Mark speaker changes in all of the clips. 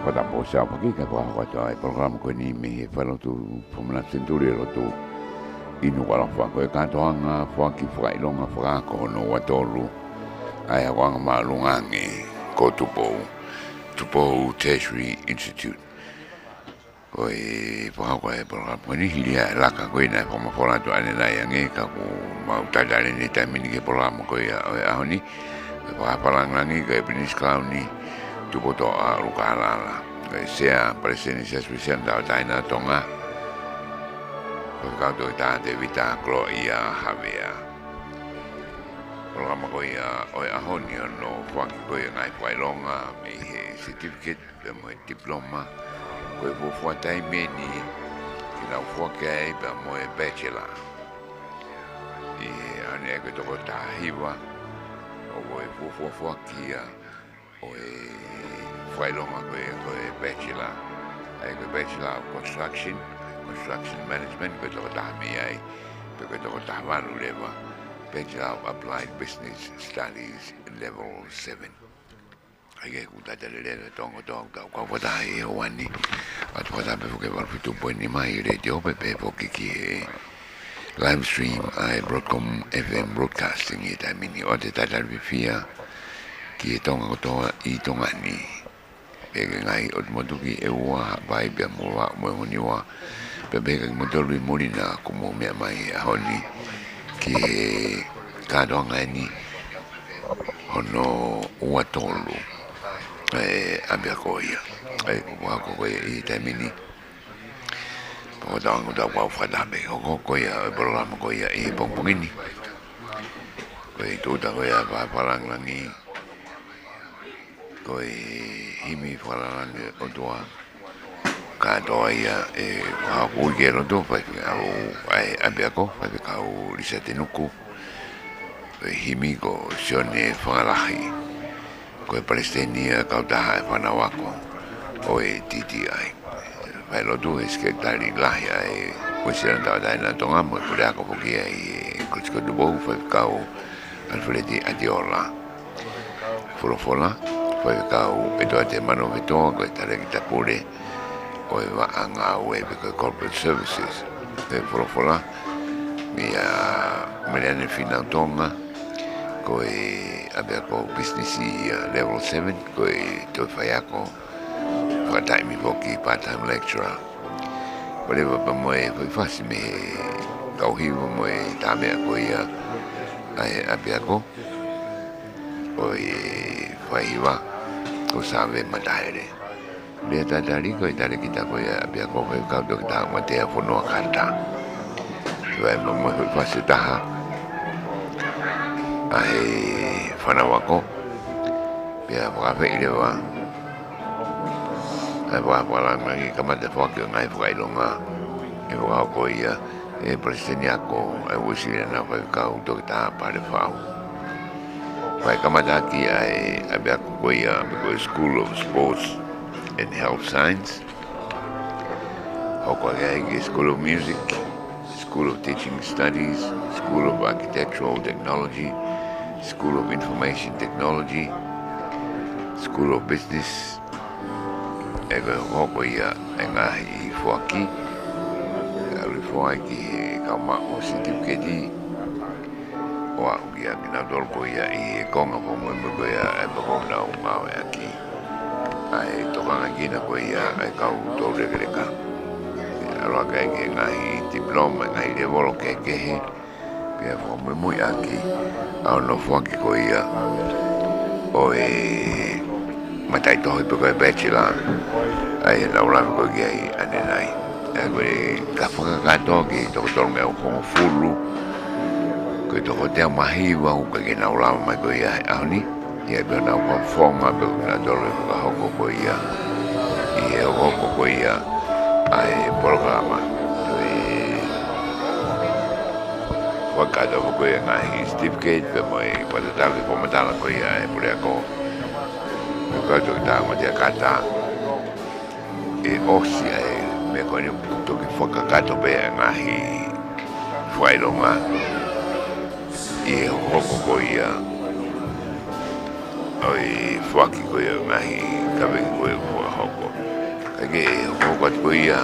Speaker 1: pada posa pagi ka ko ai program ko ni me Falelotu from Senituli Lotu inu wala fa ko Katoanga Foaki Faka'ilonga Faka-Ako no watolu ai wanga malungangi ko Tupou Tertiary Institute ko ko program ko ni hilia laka ko ina fa mafora to ane na yange ka ko mau tadale ni tamini ke program ko ya ahoni pa palangangi ka binis kauni Tupouto'a Ulukalala sea presenza speciale da Tonga perché da vita gloria havea programa ko ia o ahoni no Foaki ko ia ngai Faka'ilonga me certificate mo diploma ko fu tai meni kina Foaki ba mo bachelor e ane ko to ta hiwa o fu Foaki o Faka'ilonga ko bachelor ai ko bachelor of construction management ko to ta mi ai ko to ta walu leva bachelor of applied business studies level 7 ai ko ta le tonga ko ta e wani at pota pe ko va fitu poni mai radio pe Foaki ki live stream ai broadcom FM broadcasting it I mean o te ta via ki tonga ko I tonga ni e ngai o motuki e ua vai be mo ni wa pe be mo tolu molina como me mai honi ki Katoanga ni ono ua tolu abia ko ia ai ko I tamini po dang da wa fa da be ko ia programa ko ia I pongpongini ko tu da ko ia pa palangangi ko himi falanga o toa Katoanga e ha ko gero do pa ai abia ko pa ka o risete nuku himi ko sione falahi ko palestina ka da Faka-Ako o TTI Falelotu sekretari lahi ai ko sira da na Tonga mo ko da ko ki ai ko Tupou ka o alfredi adiola folofola Faka-Ako e te mano veto ko tare ki tapure o va anga o corporate services e folofola mia melane fina Tonga ko abia ko business level 7 ko to Faka-Ako part-time Foaki part-time lecturer whatever pa mo fasi me kau hiwa mo tame ko ia ai abia ko o faiwa ko sabe mataere le tatari ko tare kita ko ia abia ko ka do ta mo te fono kanta vai mo fasi taha ai Faka-Ako pia wa fe ile wa ai wa ngai kamata Foaki ngai Faka'ilonga e wa ko ia e presidente ko ai wusile na Faka-Ako do ta pare fau vai kamata ki ai abia ko ia ko School of Sports and Health Science hoko ai School of Music, School of Teaching Studies, School of Architectural Technology, School of Information Technology, School of Business ego hoko ia ngai Foaki Foaki kama o certificate o ia na dol ko ia I konga mo mo ia e mo na uma aki ai to kanga kina ko ia ai ka to regreka alo ka ngai diploma ngai level ke he pia mo mo aki au no Foaki ko ia o matai to ko bachelor ai na ula ko ia ane nai ai ka Faka-Ako ki to me ko fulu ko to te mahiwa ko ke na ula mai ko ia ani ia be na ko forma be na dole ko hoko ko ia ia hoko ko ia ai programa Faka-Ako ko ia ngai certificate be mai pada tali ko matala ko ia e pure ko ko to ta mo te kata e osi ai me ko ni to ki Faka-Ako be ngai Faka'ilonga e hoko ko ia oi Foaki ko ia ngahi kawe ko ia hoko kage hoko ko ia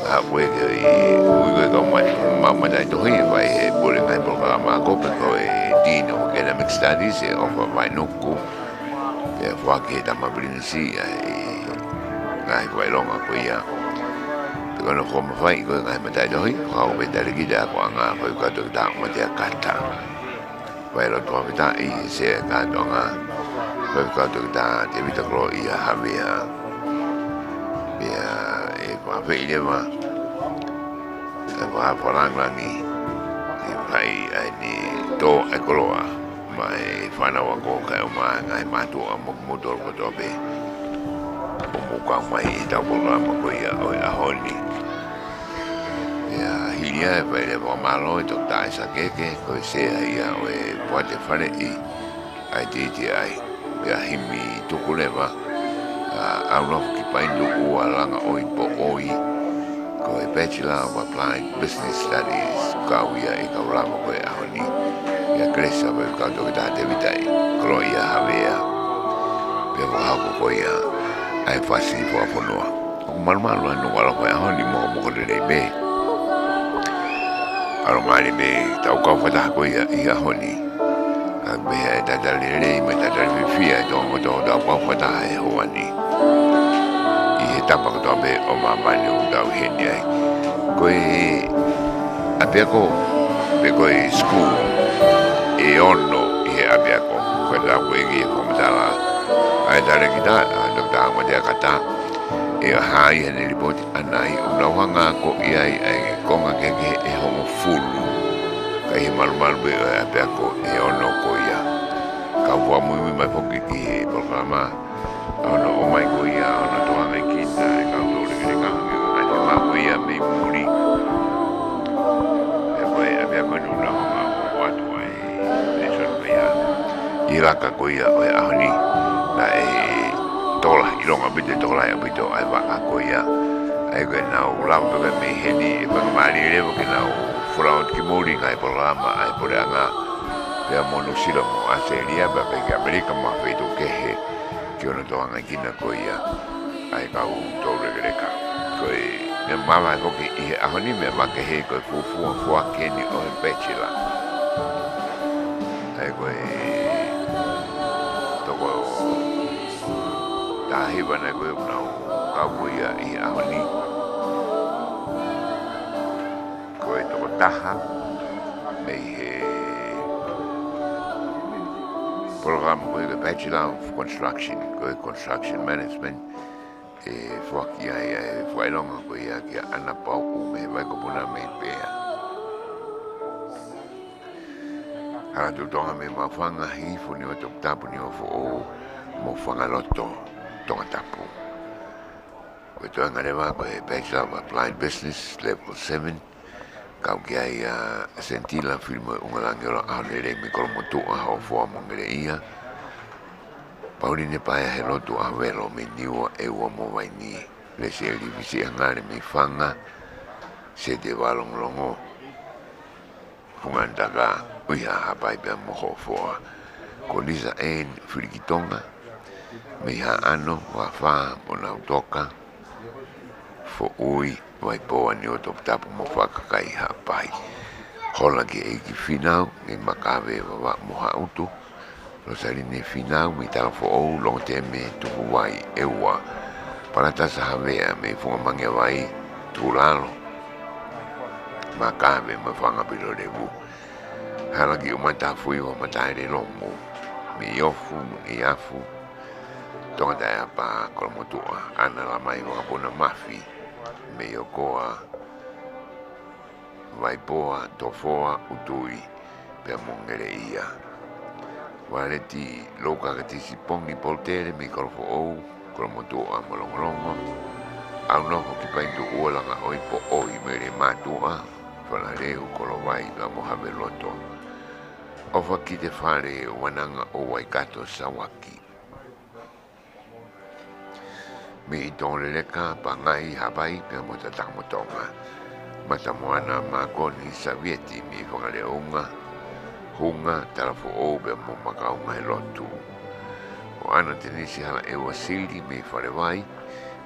Speaker 1: a we ke we ko ma dai to hi vai e bole ngai programa ko pe ko e dino academic studies e of vai no ko e Foaki da mabrinisi e ngai Faka'ilonga ko ia ko no ko mai ko ngai ma dai to hi ko be dai ki da ko nga ko ka to da ma te kata Falelotu avita i se Katoanga Faka-Ako te vita klo ia havia ia e pa veileva e pa paranglangi e vai ai ni to e koloa mai fana wa ko ka ma ngai matu a mo motor ko to be mo ka mai ta programa ko ia o a honi ia hilia vai le malo to ta sa keke ko se ia o e pode fare i ai TTI ia himi tukuleva a rof ki paindu o alanga o ipo oi ko e bachelor of applied business studies ka ia e ka rama ko e ahoni ia kresa vai ka to ta te vitai ko ia havea pe ko hako ko ia ai fasi fo afonoa o malmalu anu wala ko ahoni mo ko le be aro mari be tau ka fata ko ia ahoni be da le me da le fia do da pa fata e hoani i etapa ko be o mama ni o da heni ai ko e apiako be ko e school e ono e apiako ko da ko e ko mtala ai da le kita do da ma de kata e hai e ni bot anai una wanga ko ai ko nga ke e homo fulu kai mal be apiako e ono ko ia ka wa muy mai foki ki programa ono o mai ko ia ono to mai kita ka to le ka ai ma ko ia me muri e vai apiako no na ma ko atu ai e so be ia ira ka ko ia o ahoni na e tola ilonga bite tola ya bito ai va ko ia ai ko na o la to me heni e pa mari le ko na o fraud ki muri ngai programa ai por anga pe mono silo mo aseria ba pe que america ma feito que he que ono to anga kina ko ia ai ka u to regreka ko e mama ko ki e ahoni me ma que he ko fu akeni o bachelor ai ko to ko ta hi bana ko na ka ko ia e ahoni ko e to taha me he program ko e bachelor of construction management e Foaki ai Faka'ilonga ko ia ki ana pau me vai ko puna me pea ara tu tonga me mafanga hi funi o tapu ni o fo mo Falelotu tonga tapu ko to ngareva ko e bachelor of applied business level 7 kau kia ia sentila filmo ungalangero aunere mi Kolofo'ou ho fo mongere ia Pauline paia he Lotu a velo me niua e ua mo vai ni le se li visi ngare mi fanga se de valong longo fungandaga uia hapai pe mo ho fo ko lisa en Tonga me ha ano wa fa bona utoka fo ui vai poa ni o top tapu mo whakakai hapai. Hola ki e ki finau, ni makawe wa moha utu. Rosari ni finau, mi tala fo ou, long te me tuku wai e ua. Paratasa havea me funga mange wai tūlalo. Makawe ma whanga pilo revu. Hala ki umata fui wa matai re longo. Mi ofu, mi afu. Tonga tai apa Kolofo'ou, ana la mai wakapuna mafi. Me yokoa vai poa tofoa utui pe mongere ia wareti loka ka tisi pongi poltere mi Kolofo'ou Kolofo'ou molongo au no ki paindu olanga oi po oi mere matua fala leu kolovai la mohabe loto o Foaki te fare wananga o waikato sawaki mi tole leka pangai habai pe mota tamotonga mata moana makoni savieti mi Faka'ilonga hunga Kolofo'ou be mo makaunga Lotu ana tenisi hala e wasili me wharewai,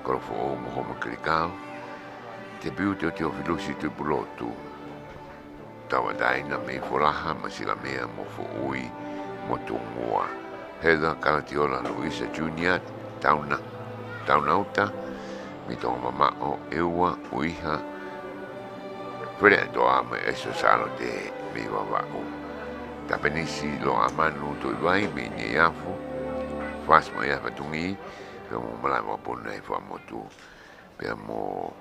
Speaker 1: Kolofo'ou mo homa kirikau, te piu te o te ofilusi Tupouto'a, tawa daina me folaha ma sila mea mo fo'ui mo tungua. Heather Kalatiola Luisa Junior, taunauta, mi tonga mamao eua uiha, Pere toa me eso salo te mi wawau. Tapenisi lo amanu to iwai me ni yafu, fas mo yafa tungi, pe mo malai mo puna e wha motu, pe mo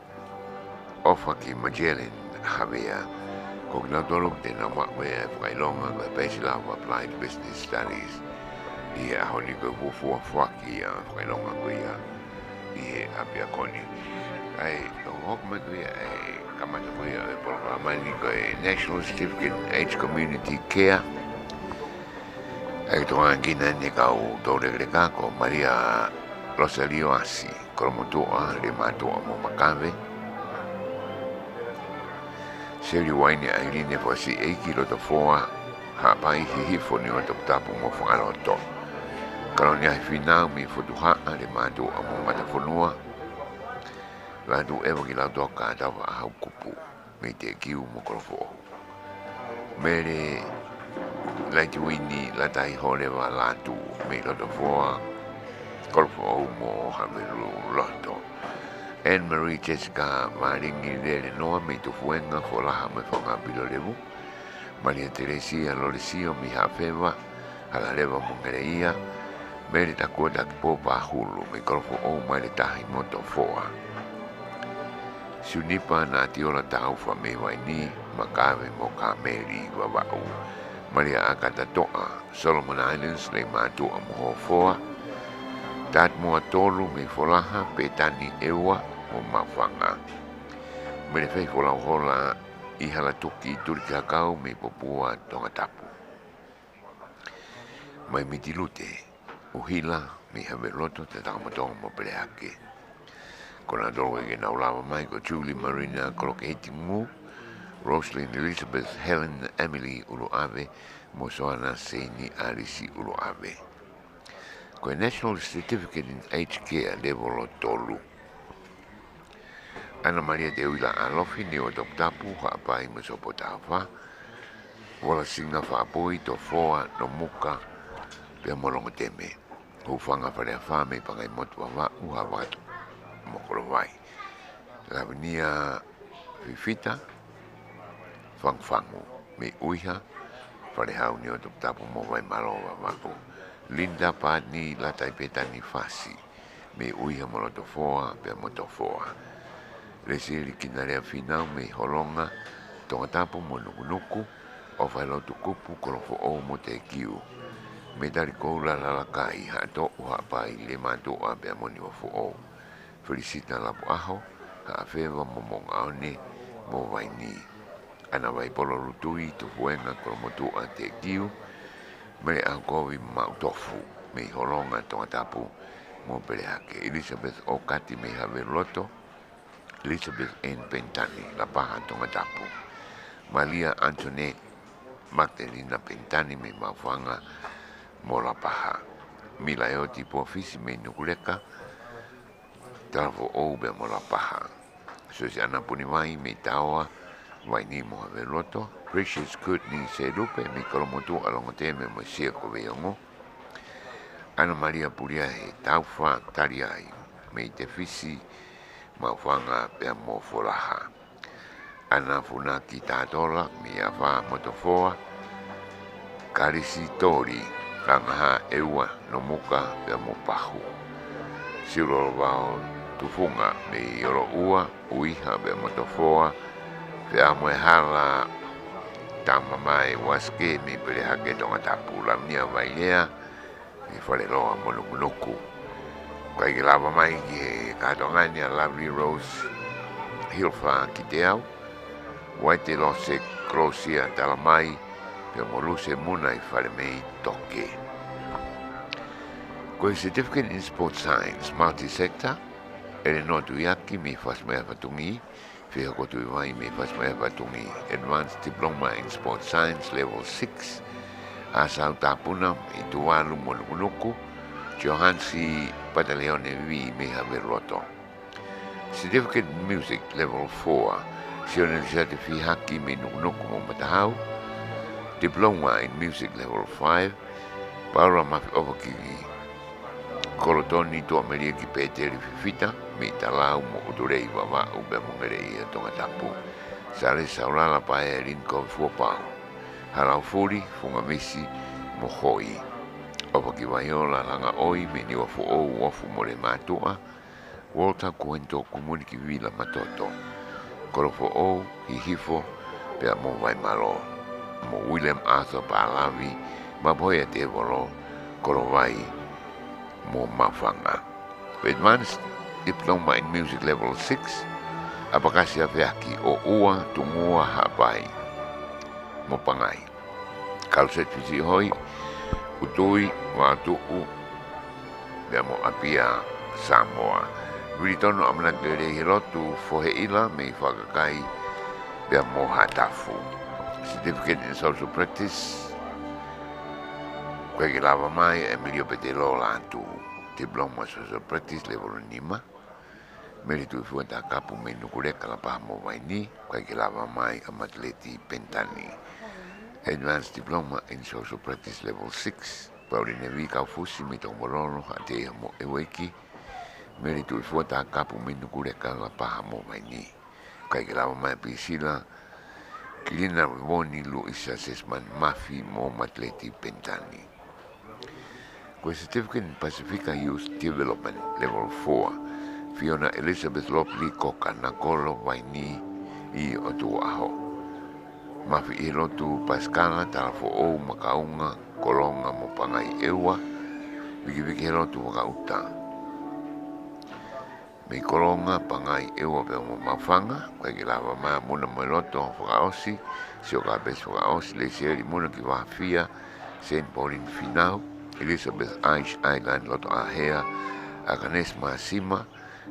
Speaker 1: Foaki Magellan havea, kognatolo te na makwe e Faka'ilonga ka Bachelor of Applied Business Studies. I a honi ko fufu a Foaki a Faka'ilonga ko ia, i apia koni. Ai, hok me kuia e kamata kuia e programa ni ko e National Certificate in Age Community Care. Ai toa kina ni ka o tore greka ko Maria Rosalio Asi, Kolofo'ou le matua mo makave. Seri waini ailine po si eiki lo to foa ha pai hihifo ni o tapu mo Falelotu. Kaloni ai finau mi fotuha le matua mo matafonua. Ladu ewa ki lau toka tawa a hau kupu me te kiu mo Kolofo'ou. Mere laituini latai horewa latu me loto foa Kolofo'ou mo Hamelu Lotu. Anne-Marie Jessica Maringi Lele Noa me tu fuenga folaha me whanga bilo levu. Maria Teresia Loresio mi hawhewa hala lewa mongereia. Mere takua takipopa hulu me Kolofo'ou mai le tahi moto foa. Sunipa na tiola taufa me waini makave mo kameri wawau. Maria Akatato'a, Solomon Islands le matua mo foa. Tat mua tolu me folaha pe tani ewa mo mawhanga. Mere fei folau hola i hala tuki turikakau me popua tonga tapu. Mai mitilute, uhila me Falelotu te tamatonga mo Faka-Ako. Kona dolo e naulawa mai ko Julie Marina Koloketi Mu, Roslyn Elizabeth Helen Emily Uluave, mo soana Seini Arisi Uluave. Ko National Certificate in Aged Care level o tolu. Ana Maria de Uila Alofi ni o tapu haapai mo sopotawha. Wala singa whaapoi to foa no muka pia molongo teme. Hufanga whare a me pangai motu wa uha mokorovai. Lavinia Fifita, Fangfangu, me uiha, wharehau ni o tapu mo vai malowa wako. Linda Padni la taipeta ni fasi, me uiha mo loto foa, pia moto foa. Resili kinarea finau me holonga, tonga tapu mo nukunuku, o Falelotu kupu Kolofo'ou mo te kiu. Me dari koula lalakai, hato uha pai le matua pia moni wa fo'ou. Felicita lapu aho, ha'awhewa mo mongaone mo waini. Ana wai polo rutui tu fuenga Kolofo'ou te kiu, mere au kowi mautofu, me holonga tonga tapu mo Faka-Ako. Elizabeth Okati me Falelotu, Elizabeth N. Pentani, la paha tonga tapu. Maria Antoinette Magdalena Pentani me mawhanga mo la paha. Mila eoti po fisi me nukuleka, Kolofo'ou be mo la paha. So si ana puni mai me tawa waini mo Falelotu. Precious Courtney Serupe me Kolofo'ou alongote me mo sia ko veongo. Ana Maria Puriahe taufa tariai me te fisi mawhanga pe mo folaha. Ana funaki tatola mi afa motofoa. Karisi tori kangaha eua no muka pe mo pahu. Siro wao tufunga me yoro ua uiha be motofoa pe amoe hala tama mai waske me Faka-Ako tonga tapu la mia vailea i Falelotu mo nukunuku. Kai ki lava mai ki Katoanga ni a Lovely Rose Hilfa ki te au. Waite lo se krosia talamai pe mo luse muna i whare mei toke. Ko Certificate in Sports Science Multi-Sector ere notu iaki me whasmea patungi, whiha kotu i mai me whasmea patungi. Advanced Diploma in Sports Science Level 6 a sau tapuna i tuwalu mo nukunuku, Johansi Pataleone V me Falelotu. Certificate in Music Level 4, Sione Lisate Fihaki me Nukunuku mo Matahau. Diploma in Music Level 5, Paura Mafi Ofakigi. Kolotoni to Ameria ki Tertiary Fifita, me Talau mo Uturei Vava Ube Mongerei Tonga Tupou. Sare Saurala Pae Rinko Fuopau. Halau Furi, Fungamisi, Mohoi. Ofaki Vaiola Langa Oi, me Niwa Fo'ou, Wafu More Matua. Walter Kuento Kumuniki Vila Matoto. Kolofo'ou, Hihifo, Pea Mo Vai Malo. Mo William Arthur Palavi, Maboya Tevolo, Kolovai, Mo Mafanga. Advanced Diploma in Music Level 6, Apakasia Feaki o Ua Tumua Hapai, Mo Pangai. Kalset Fisi Hoi, Utui, Watu'u, Pea Mo Apia, Samoa. Viritono Amnagere Lotu, Foheila, me Fakakai, Pea Mo Hatafu. Certificate in Social Practice, Kweke Lava Mai, Emilio Petelo Lantu, Diploma Social Practice Level 5, Meritu Fuenta Kapu Menukureka La Pahamo Vaini, Kweke Lava Mai, Amatleti Pentani. Advanced Diploma in Social Practice Level 6, Pauline Vika Fusi, Mitombololo, Ate Mo Eweki, Meritu Fuenta Kapu Menukureka La Pahamo Vaini, Kweke Lava Mai Priscilla, Kilina Rivoni Luisa Sesman Mafi Mo Matleti Pentani. With Certificate in Pacifica Youth Development Level 4, Fiona Elizabeth Lopley Koka Nakolo Vaini I Otuaho. Mafi Lotu Pascala Talafo'ou Makaunga Kolonga Mopangai Ewa Wiki Lotu Wakauta. Me Kolonga Pangai Ewa Pe Mo Mafanga, Kweke Lava Mai Muna Meloto Faka-Osi, Sioka Bes Faka-Osi, Leiseri Muna Kiwafia, St. Pauline Finau, Elizabeth Ange Island Loto Ahea, Highness Masima,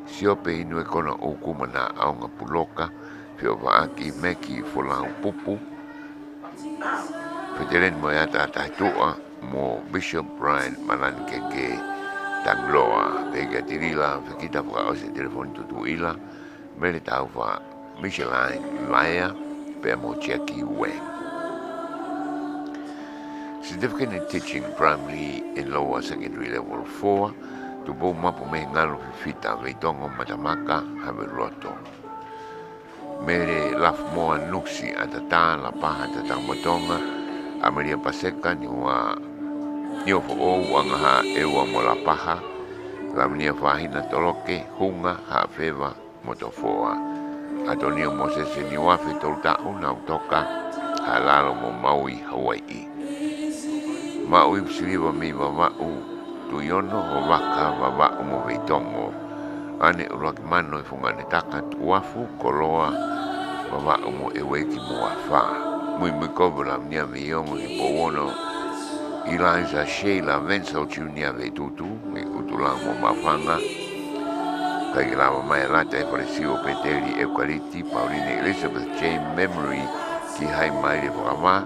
Speaker 1: Siope Inu Ekona Okuma na Aonga Puloka, Foaki Meki Folau Pupu, Fetelen Moyata Taitua, Mo Bishop Brian Malan Keke, Tangloa, Pega Tirila, Fakita Faka-Osi Telefoni Tutuila, Meritaufa Michelin Laia, Pemo Cheki Weng. Certificate in Teaching Primary and Lower Secondary Level 4, Tupou Mapu Mehengalo Fifita, Veitongo Matamaka, Falelotu. Mere Lafmoa Nuksi, Atata, La Paha, Tonga, Ameria Paseka, Nio Fo'ou, Wangaha, Ewa Molapaha, Lamnia Fahina Toloke, Hunga, Hafeva, Motofoa. Antonio Moses Niwafi Tolta'u, Nautoka, Halalo Mo Maui, Hawaii. Maui Psiliva Mi Vava'u, Tuyono, Hovaka, Vava'u Mo Veitongo. Ane Urakimano I Funganetaka, Tuafu, Koloa, Vava'u Mo Eweki Mo Afa. Mui Mikobo Lamnia Viongo I Powono, Eliza Sheila Wenzel Junior Vetutu, me Utulang Mo Mafanga, Kweke Lava Mai Lata e Paresio Peteri Eukaliti, Pauline Elizabeth James Memory, Ki Hai Mai Le Fokama,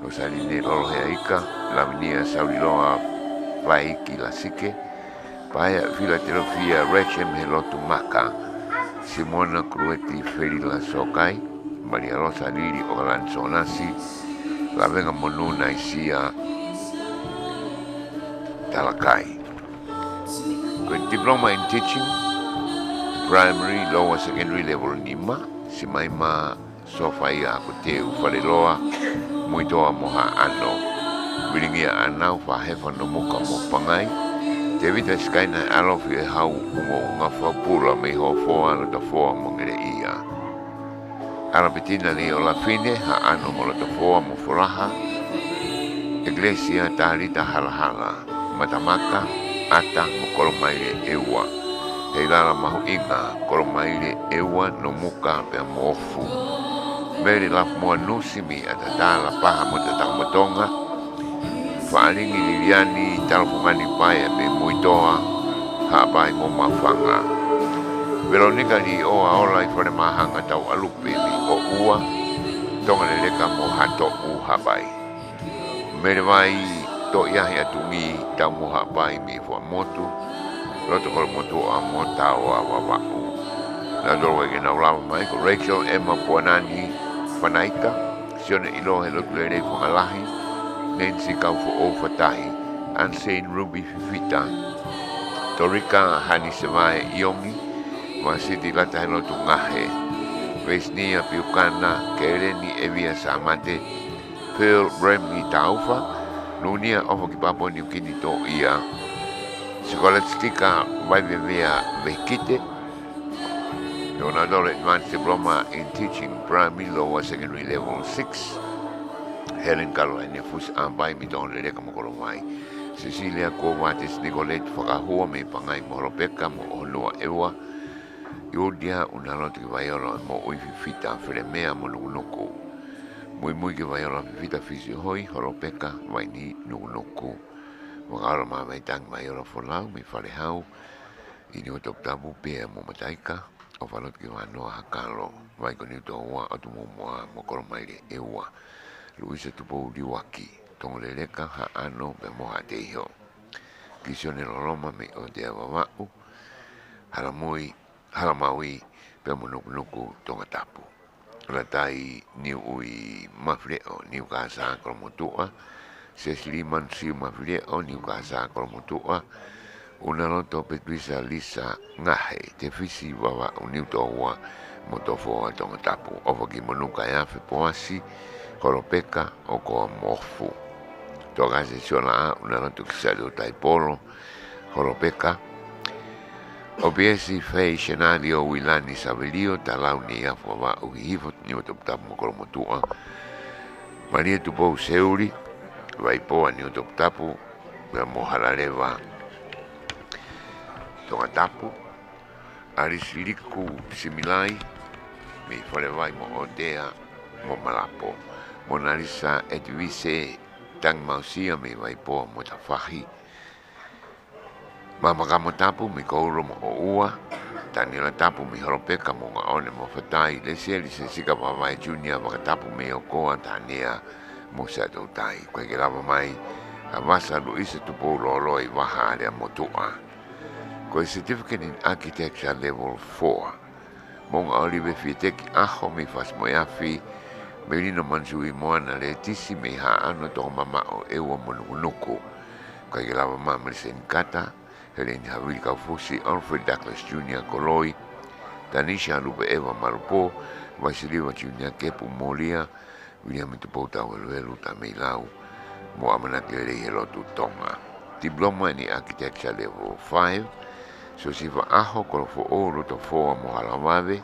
Speaker 1: Rosaline Lolo Heaika, Lamnia Sauliloa Vaiki Lasike, Paia Philadelphia Rechem Helotu Maka, Simona Crueti Ferila Sokai, Maria Rosa Lili Ogalanzonasi, La Venga Monuna Isia Talakai. With Diploma in Teaching, Primary, Lower Secondary Level 5, Simaima Sofia Akuteu Faleloa, Muitoa Moha Ano, Wilingia Anau Fahefa no Muka Mopangai, Tevita Skaina Alofi e Hau Umo Ungafa Pula me ho foa lo ta foa mongere ia. Arapetina ni ola fine ha ano mo lo ta foa mo furaha, Iglesia Tarita Halahala, Matamaka, Ata mo kolomaile ewa. Heilala mahu inga, kolomaile ewa no muka pe mofu. Meri laf moa nusimi atatala paha mo Tonga. Faalingi liliani talfumani paya me muitoa hapai mo mafanga. Veronica ni oa ola I fore mahanga tau alupe mi o ua. Tonga leleka mo hato u hapai. Mere vai to iahi atungi tau moha pai mi fua motu. Lotu Kolofo'ou mo tau a wawa'u. Na dolo ke na ulawa mai ko Rachel Emma Puanani Whanaika. Sione ilo he lotu lere whangalahi. Nancy Kolofo'ou Fatahi. Ange Ruby Fifita. Torika Hani Sevae Iongi. Masiti lata he lotu ngahe. Vesnia Piukana Kereni Evia Samate. Pearl Bremni Taufa. Nunia ofo ki Papua New Guinea to ia. Scholastica vai vivia vekite. Donador Advanced Diploma in Teaching Primary Lower Secondary Level 6. Helen Caroline Fus Ambai Midon Leka Mokolomai. Cecilia Kovatis Nicolette Faka-Ako me pangai Moropeka mo Olua Ewa. Yodia unaloti vaiola mo uififita Fremea mo Nukunuku. Muy ki vaiola fifita fisi hoi Horopeka vaini Nukunuku. Wakaara ma maitang vaiola folau me Falehau. Ini otok tabu pia mo mataika. O falot ki wanoa hakalo. Vai ko niuto oa atumomoa mo koromaile ewa. Luisa Tupou Liwaki. Tongoleleka ha ano pe moha teihio. Kisione loloma me o te awawau. Halamaui pe mo nukunuku tonga tapu. Ratai niu ui mafreo niu kasa Kolofo'ou. Sesliman siu mafreo niu kasa Kolofo'ou. Una loto petuisa lisa ngahe te fisi wawa uniu toa motofoa tonga tapu. Ofa ki monuka yafe poasi koropeka o koa mofu. Toga se siona a una loto kisado taipolo koropeka. Obiesi fei scenario wilani savelio talau ni yafu wawa uhihifot ni mototapu mo Kolofo'ou. Maria Tupou seuri vaipoa ni mototapu ya mohalaleva tonga tapu, arisiliku similai, me whalewai mo Odea mo Malapo. Mona Lisa Edwise tang mausia me waipoa mo Tawhahi. Mamaka mo tapu me kouro mo Oua, tanila tapu me Horopeka mo ngaone mo Fatai, lesia lise sika wawai junior wakatapu me Okoa tania mo Satoutai. Kwa ke lava mai, awasa Luisa Tupou loloi waha alea mo Toa. Ko certificate in architecture level 4. Monga olive fieteki aho me fas moyafi. Melino mansui moana le tisi me ha ano to mama o ewa monukunuku. Kwa kilava mama Senikata, Helen Havili Fusi, Alfred Douglas Jr. Koloi, Tanisha Lupe Eva Marupo, Vasiliva Jr. Kepu Molia, William Tupouto'a Welu Tameilau, mo amanakele he Lotu Tonga. Diploma in architecture level 5. So siva aho Kolofo'ou roto foa mo halawave.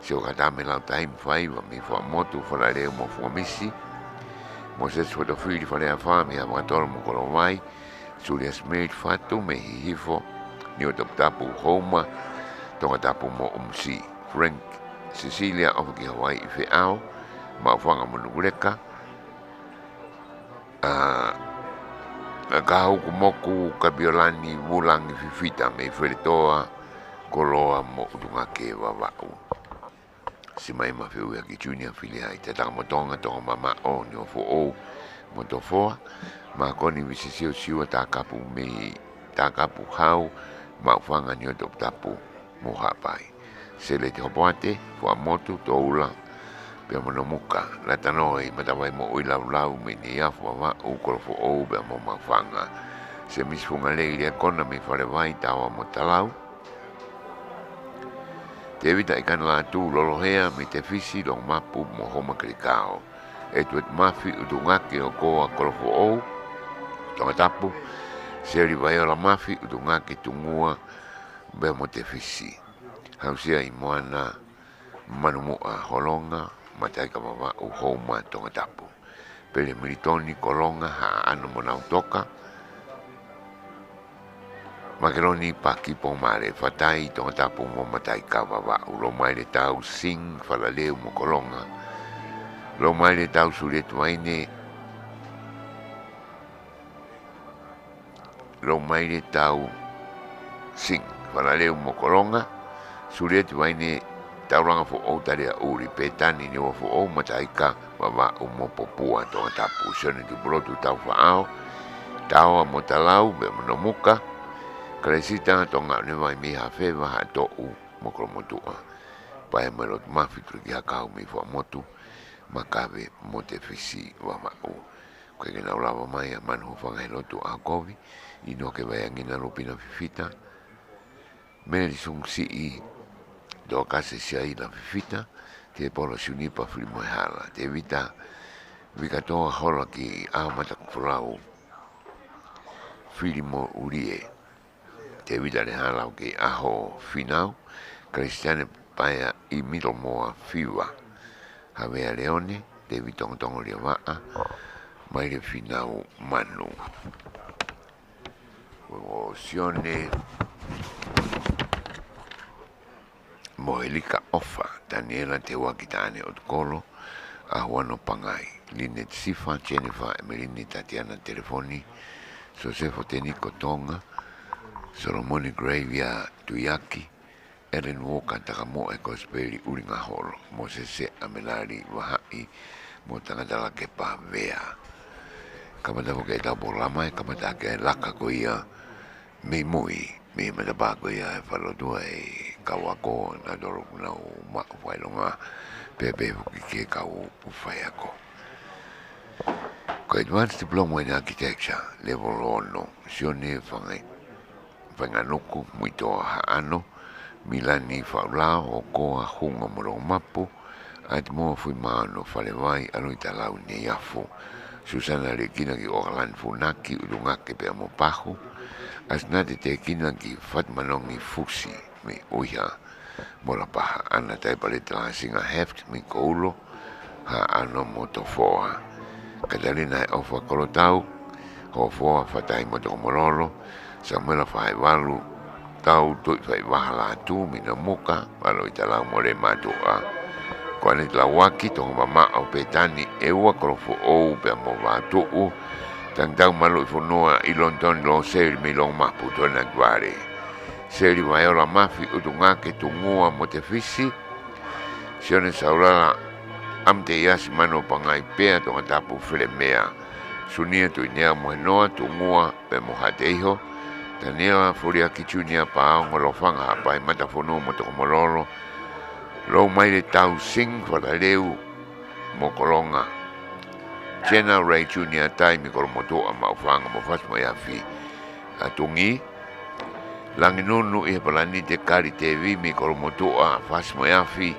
Speaker 1: Se o katame lau taim whai wa mi wha motu whalareo mo fuamisi. Mo sesu wata whiri whalea wha mi hawa tolo mo kolowai. Sulia smerit whatu me hihifo. Ni o tapu homa. Tonga tapu mo umsi. Frank Cecilia ofa ki Hawaii i whiao. Ma whanga mo nugureka. Ka huku moku ka biolani wulangi fifita me wheretoa koloa mo utungake wawau. Si mai mawhiu ki junior whilihai te tanga motonga tonga mama o ni o fo'ou mo tofoa. Ma koni visisio siwa takapu me takapu hau ma ufanga ni o tapu mo hapai. Sele te hopoate fua motu toula pe mo muka la tanoi matawai mo uilau me ni afu wa u Kolofo'ou be mo mafanga se misfunga leile kona me whalewai tawa mo talau te evita ikan la tu lolohea me te fisi long mapu mo homa krikao e tuet mafi utungake o koa Kolofo'ou tonga tapu se rivaiola mafi utungake tungua be mo te fisi hausia i moana manumua holonga matai ka mama o homa tonga tapu. Pele militoni kolonga ha ano monau toka. Makeroni paki po mare fatai tonga tapu mo matai ka baba ulo mai le tau sing falaleu mo kolonga. Lo mai le tau suletu aine. Lo mai le tau sing falaleu mo kolonga. Suletu aine tauranga fo'ou tarea uri petani ni wa fo'ou mataika wawa umo popua tonga tapu sone tu brotu tau whaao tawa mo talau be mo muka Kresita tonga ne vai mi ha feva ha to'u mo Kolofo'ou. Pai mo lo mafi tu ki akau mi fo motu makabe mo te fisi wa mau. Ko ke na lava mai a manu Faka'ilonga a kovi ino ke vai angina lupina fifita. Me li sung si I do kase sia la fifita te polo sunipa frimo hala te vita vikatoa hola ki a mata kufulau filimo urie te vita le hala ki aho finau Cristiane paia I middle moa fiwa havea leone te vitongotongo lia waa mai le finau manu o sione Moelika ofa Daniela te wakitane o kolo a wano pangai Linet Sifa Jennifer Emeline Tatiana telefoni Josefo Teniko Tonga Solomoni Gravia Tuyaki Ellen Walker takamo e kospeli uringa holo Mosese Amelari Wahai mo tangatala ke pa vea kamata ko ke tabo lama kamata ke laka ko ia me mui me mata ko ia Falelotu e Faka-Ako na doro na ma Faka'ilonga pepe ke kau Faka-Ako ko advanced diploma in architecture level 1 sione fanganuku muito ano Milani faula hoko hunga moro mapu at mo fui mano falewai aloi talau ne yafu Susana le kina ki orlan funaki ulungake pe mo pahu asnate te kina ki fatmanongi fusi me oia mola paha ana tai paleta singa heft mi koulo ha ano motofoa Katalina ofa kolotau ho foa fatai motokomololo Samuela Faivalu tau tui fai wahala tu mina muka alo italau more matua kone tlawaki tonga mama au petani ewa Kolofo'ou pe mo vatu'u tangtau malu ifonua I London lo seri mi long mapu tona gware seri vaiola mafi utungake tungua mo te fisi sione saurala am te iasi mano pangai pea tonga tapu filemea sunia tu inea mohenoa tungua pe mo hateiho Daniela furia kichunia pa ngolo fanga pai mata fonu mo to mololo lo mai le tau sing Falaleu mo kolonga Chena Ray Junior tai mi Kolofo'ou ma fanga mo fas mo yafi atungi langinunu I palani te kari TV mi Kolofo'ou fas mo yafi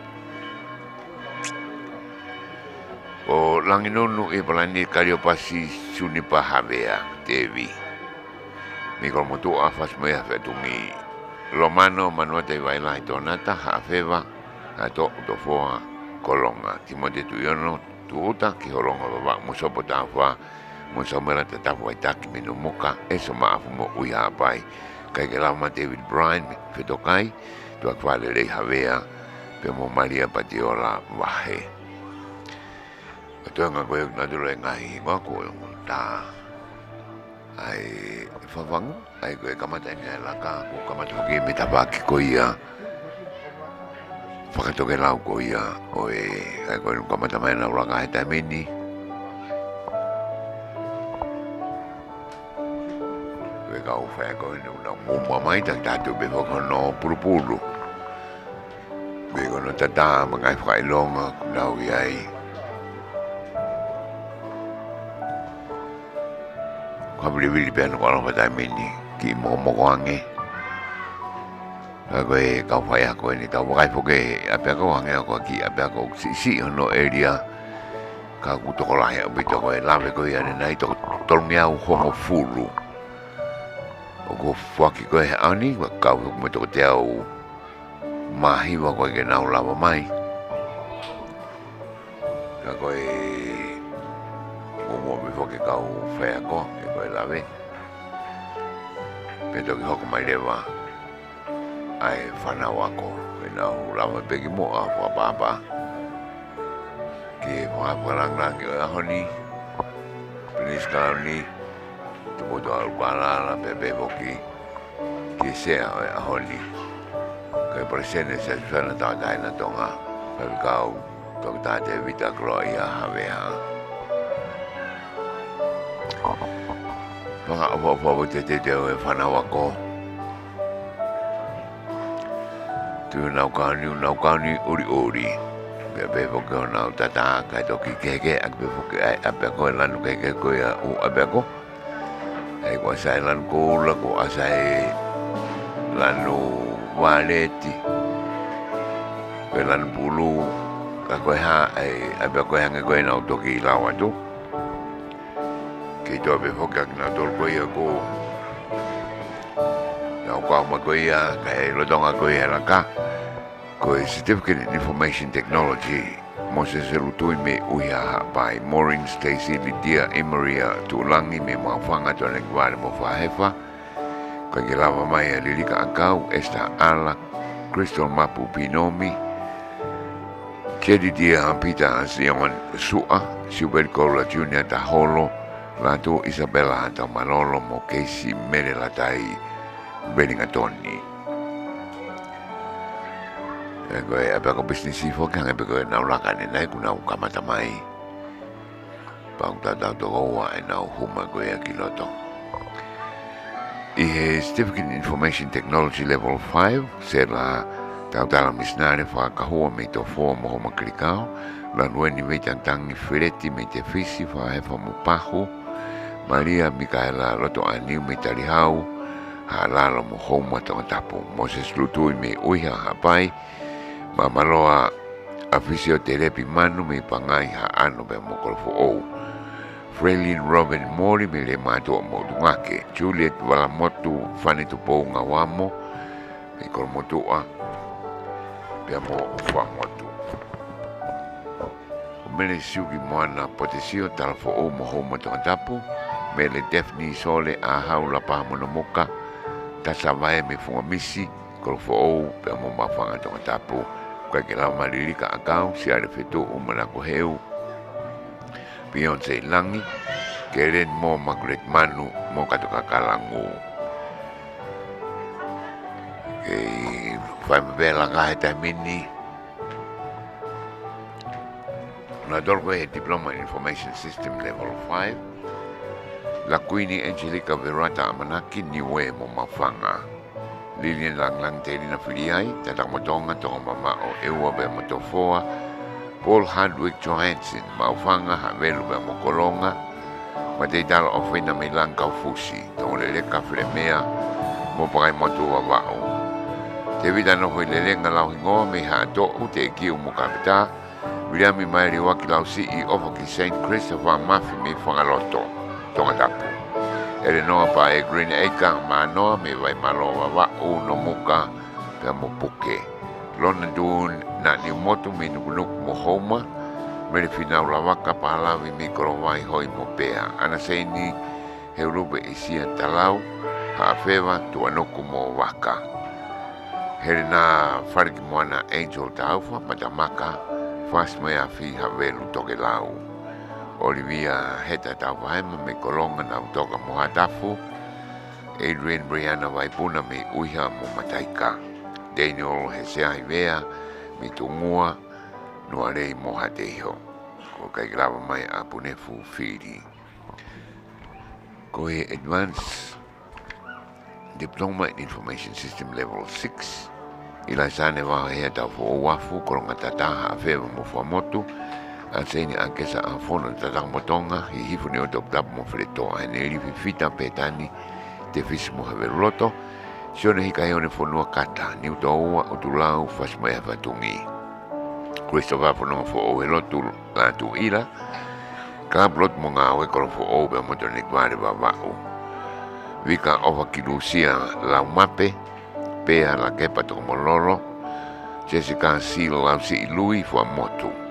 Speaker 1: o langinunu I palani kari opasi sunipa havea TV mi Kolofo'ou fas mo yafi atungi Romano manuate vaila tonata hafeva ato utofoa kolonga timote tuyono tuuta ki holonga baba musopo tafa musomera tatafu aitaki minumuka eso maafu mo uya pai kai ke lama David Bryan fetokai tu akvale le havea pe mo Maria Patiola wahe Katoanga koe na duro ngai ngako ta ai fafang ai koe kamata ni laka ko kamata ke metabaki ko ia Fakatoke lau ko ia oe ai koe kamata mai na uranga he tamini koe kau whai koe na mumma mai tang tatu be whakano purupuru koe kono tata mangai Faka'ilonga kunau iai Kabili peno ko alo tamini ki mo Ange koe kau whai ako ni kau wakai poke apea ko Ange ako ki apea ko si ono area ka kutoko lahi au bito koe lawe koe ane nai toko tolungia u hongo fulu o ko Foaki koe he ani kau me toko te au mahiwa koe ke nau lawa mai ka koe mo me foke kau whai ako e koe lawe pe toki hoko mai lewa ai whanau ako e nau lawa peki mo a whapapa ki whaparangrang ki o ahoni Pinis kauni Tupouto'a Ulukalala pepe foki ki sea o ahoni kai presene sa susana takatai na Tonga pe kau toki tate vita kroa ia havea Faka-Ako te e Faka-Ako. Tu naukani uri. Be foka na tata ka toki keke ak be foka ai abe ko lanu keke ko ya u abe ko. Ai ko sai lan ko la ko asai lanu waleti. Ko lan bulu ka ko ha ai abe ko hanga ko na toki lawa tu. Ke to be foka na tol ko ya ko. Na ko ma ko ya ka lo donga ko ya la ka. Ko certificate in information technology Moses Lutu me uya by Maureen Stacy Lydia Emeria tulangi me mafanga to lengwale mo fahefa ko gelava mai lilika akau esta ala Crystal Mapu Pinomi kedi dia hampita asiaman sua Super Cola Junior ta holo Latu Isabella ta malolo mo Casey Merelatai Belingatoni ko abe ko business fo kan abe ko na ula kan na ku na kamata mai pang ta to wa na huma ko ya kiloto certificate in information technology level 5 sela ta misnare fa ka ho me to fo mo ma klikao la nueni me tang fereti me te fisi fa fa mo pahu Maria Micaela Loto ani me tarihau halalo mo homa to tapu Moses Lutu me uiha hapai Mamaloa a fisioterapy manu me pangai ha ano be mo Kolofo'ou. Freilin Robin Mori me le mato mo dungake. Juliet Valamotu fani Tupou ngawamo me Kolofo'ou be mo famotu. Mele siuki moana potesio Kolofo'ou mo homo tapu me le Daphne Sole a haula pa mo moka tasavae me fumamisi Kolofo'ou be mo mafanga tapu. Ke la malilika akau si ale fetu umalako heu Beyonce langi keren mo Margaret Manu mo katoka kalangu ke fai bela ka eta mini na dorgo diploma in information system level 5 la Queenie Angelica Verata Amanaki niwe mo mafanga Lilian lang teli na filiai, tatang mo Tonga mama o ewa be mo tofoa, Paul Hardwick Johansson, maufanga havelu be mo kolonga, matei dalo o fina me lang kaufusi, tong leleka flemea, mo pakai mo tuwa wao. Te vida no hoi lelenga lau hingoa me ha to u te kiu mo kapita, Williami mai waki lau CEO Foaki St. Christopher Murphy me Falelotu, tonga tapu. Ele noa pa e Green Acre manoa me vai maloa wa no muka pe mo puke. Lona dun na ni motu me nukuk mo homa me le finau la waka pa lawi me korowai hoi mo pea. Ana seini he rube isia talau ha fewa tu anoku mo waka. Hele na fariki moana Angel taufa matamaka fast me a fi havelu toke lau. Olivia heta tauhaima me kolonga na utoka mo hatafu Adrian Brianna Waipuna me uiha mo mataika Daniel Hesea Ivea me tungua nuarei mo hateho ko kai grava mai a punefu fili ko e advanced diploma in information system level 6 ila sane wa heta fo wafu kolonga tataha afeva mo famotu Anseni anche sa anfono tatang motonga i hifuni o top mo freto aneli fita petani te fismo haveloto sione hikaione fonua kata ni utoa utulau fasma ya fatungi questo va fono fo Lotu la tu ila kablot mo ngawe Kolofo'ou be mo tone kware babau vika ova kilusia la mape pea la kepa to mololo Jessica Silo la si lui fo motu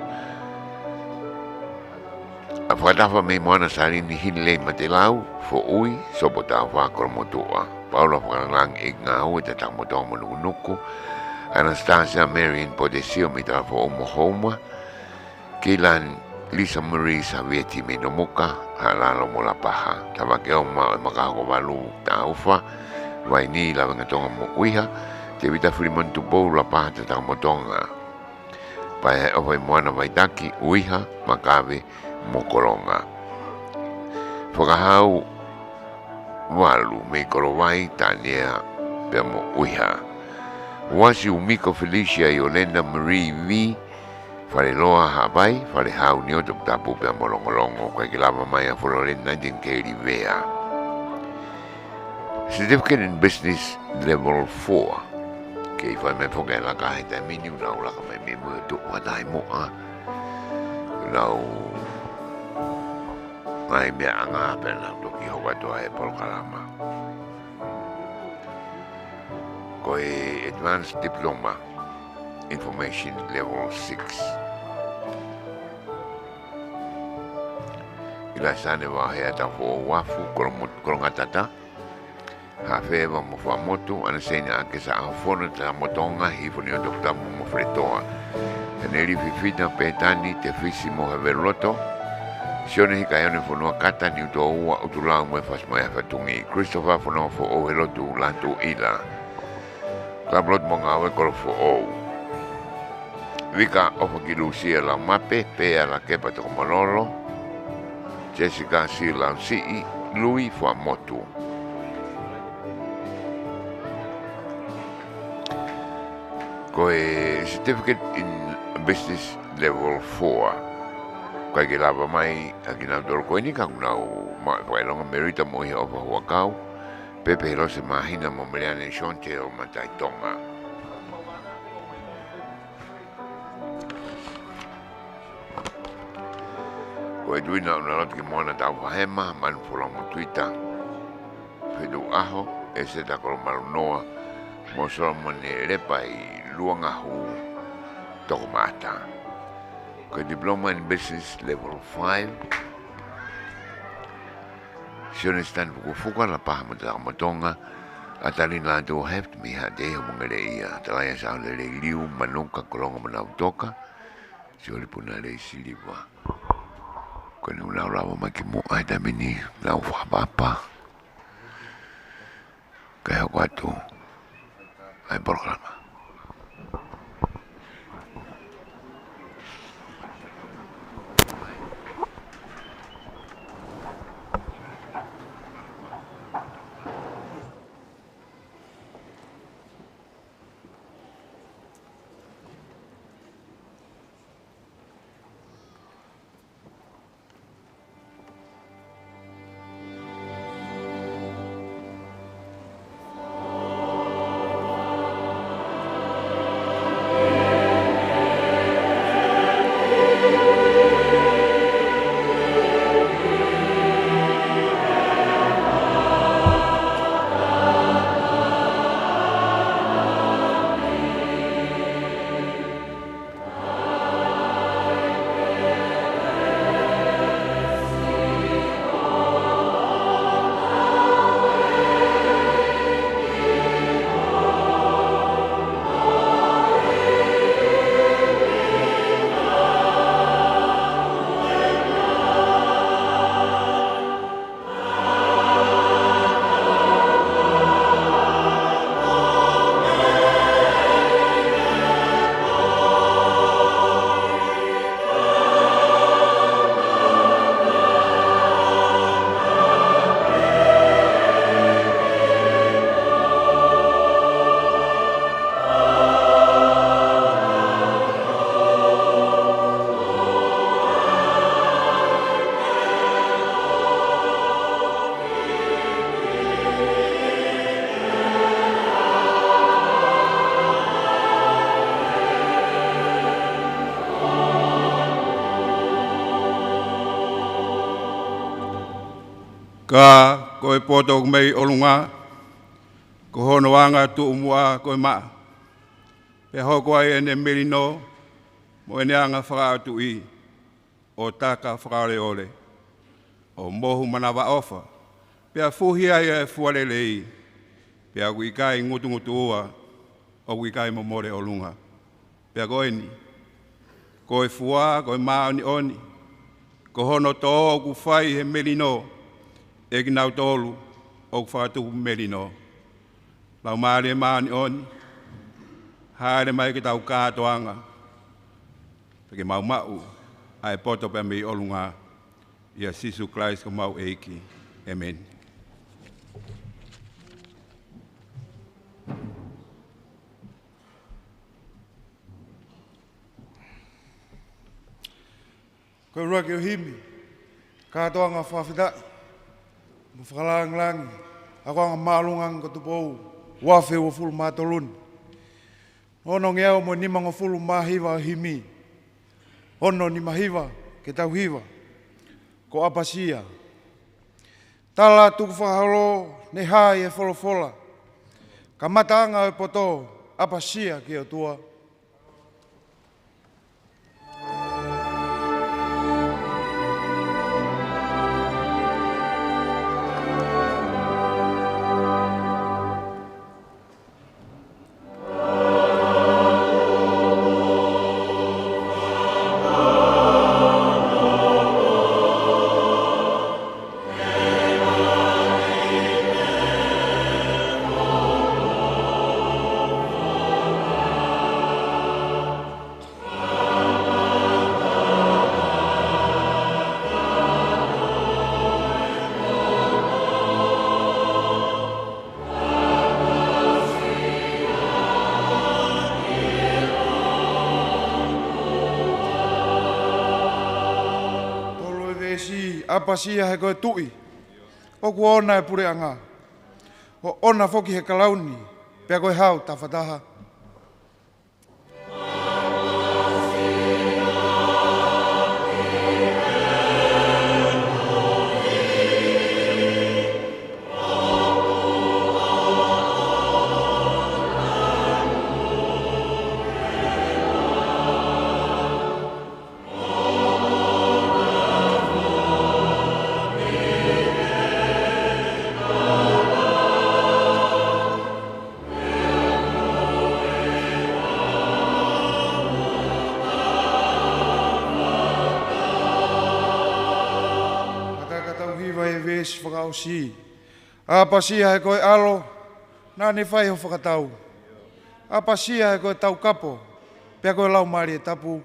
Speaker 1: Afadafa me moana salini hinle matelau fo ui sobota wa Kolofo'ou Paula Fakalang igngau te tamotong nuku Anastasia Marian Podesio mi Kolofo'ou mohoma Kilan Lisa Marie Savieti me nomuka halalo mo lapaha tabakeo ma makako balu taufa waini la ngatonga mo uiha te vita Fremont Tupou lapaha te tamotonga pai o vai moana vaitaki uiha makawe mokolonga Faka'Ako walu me korowai tania pe mo uiha. Wasi umiko Felicia i Olena Marie V. Faleloa Hawaii, Falehau ni o tapu pe molongolongo kwa kilama mai a Florida 19 vea. Certificate in Business Level 4. Kei whai me whoka la ka heta mini unau la ka mai me mua tu wadai moa. Nau mai mea anga pe nau toki hoa toa e Ulukalala. Koe Advanced Diploma Information Level 6. Ila sane wa hea ta fo wafu koronga tata. Hafe wa mo fa motu ana sena ake sa afono ta motonga hifo ni o dokta mo fretoa. Teneri fifita petani te fisi mo haveloto. Sione hika yone fonua kata ni uto ua utula mo fas mo fatungi. Christopher fono fo o Lotu latu ila. Kablot mo ngawe Kolofo'ou. Vika Foaki Lucia la mape pe la kepa to malolo. Jessica si la si Louis fa motu. Koe certificate in business level 4. Koe ke lava mai akina dor koe ni ka kunau ma Faka'ilonga merita mo hi ofa huakau. Pepe helo se mahina mo meleane shonte o matai Tonga. Koe duina una lot ki moana tau wahema manu fula mo Twitter. Fedu aho e se ta kolo marunoa mo sola mo ne repa i luanga hu toko mata. Koe diploma in business level 5. Sione stan fuka la paha mo ta Tonga. Atali la do heft mi ha de mo ngere ia talaya sa le liu manuka kolonga mo na toka. Siole puna le siliva. Koe nu lau lau maki mo ai da mini lau whapapa. Kai hoko atu ai Ulukalala.
Speaker 2: Ka koe poto mei olunga, ko honoanga tu umua koe maa. Pe hoko ai ene merino, mo ene anga whakaatu i, o taka whakare ole, o mohu manawa ofa. Pe a fuhi ai e fuarele i, pe a kuikai ngutu ua, o kuikai momore olunga. Pe a koeni, koe fua, koe maa oni, ko hono tō o kuwhai he merino, e ki nau tōlu o whakatuku merino. Lau maare maani oni, haere mai ki tau Katoanga. Peke mau mau, ai poto pe mei olunga, ia Sisu Christ ko mau eiki. Amen.
Speaker 3: Koe rua ke o himi, Katoanga whawhida, mo whakalangi, ako anga maalungang ko Tupou, wafe o fulu mātoluni. Ono ngeau mo ni mango fulu mahiwa o himi, ono ni mahiwa ke tau hiwa, ko apasia. Tala tuku whahalo ne hai e wholofola, ka mataanga e poto, apasia ki o tua. Apasia he koe tui, o kua ona e pure anga, o ona foki he kalauni, pia koe hau tawhataha. Si. Apasia he koe alo, nā ne whai ho whakatau. Apasia he koe tau kapo, pia koe lau maari e tapu.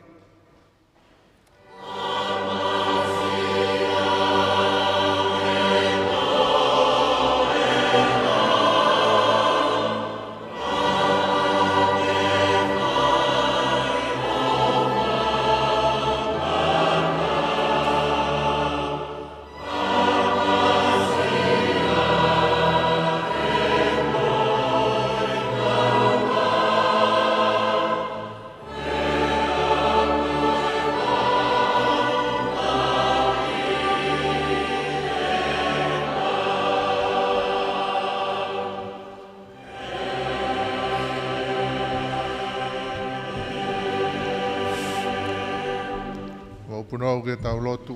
Speaker 4: Punau ke tau Lotu.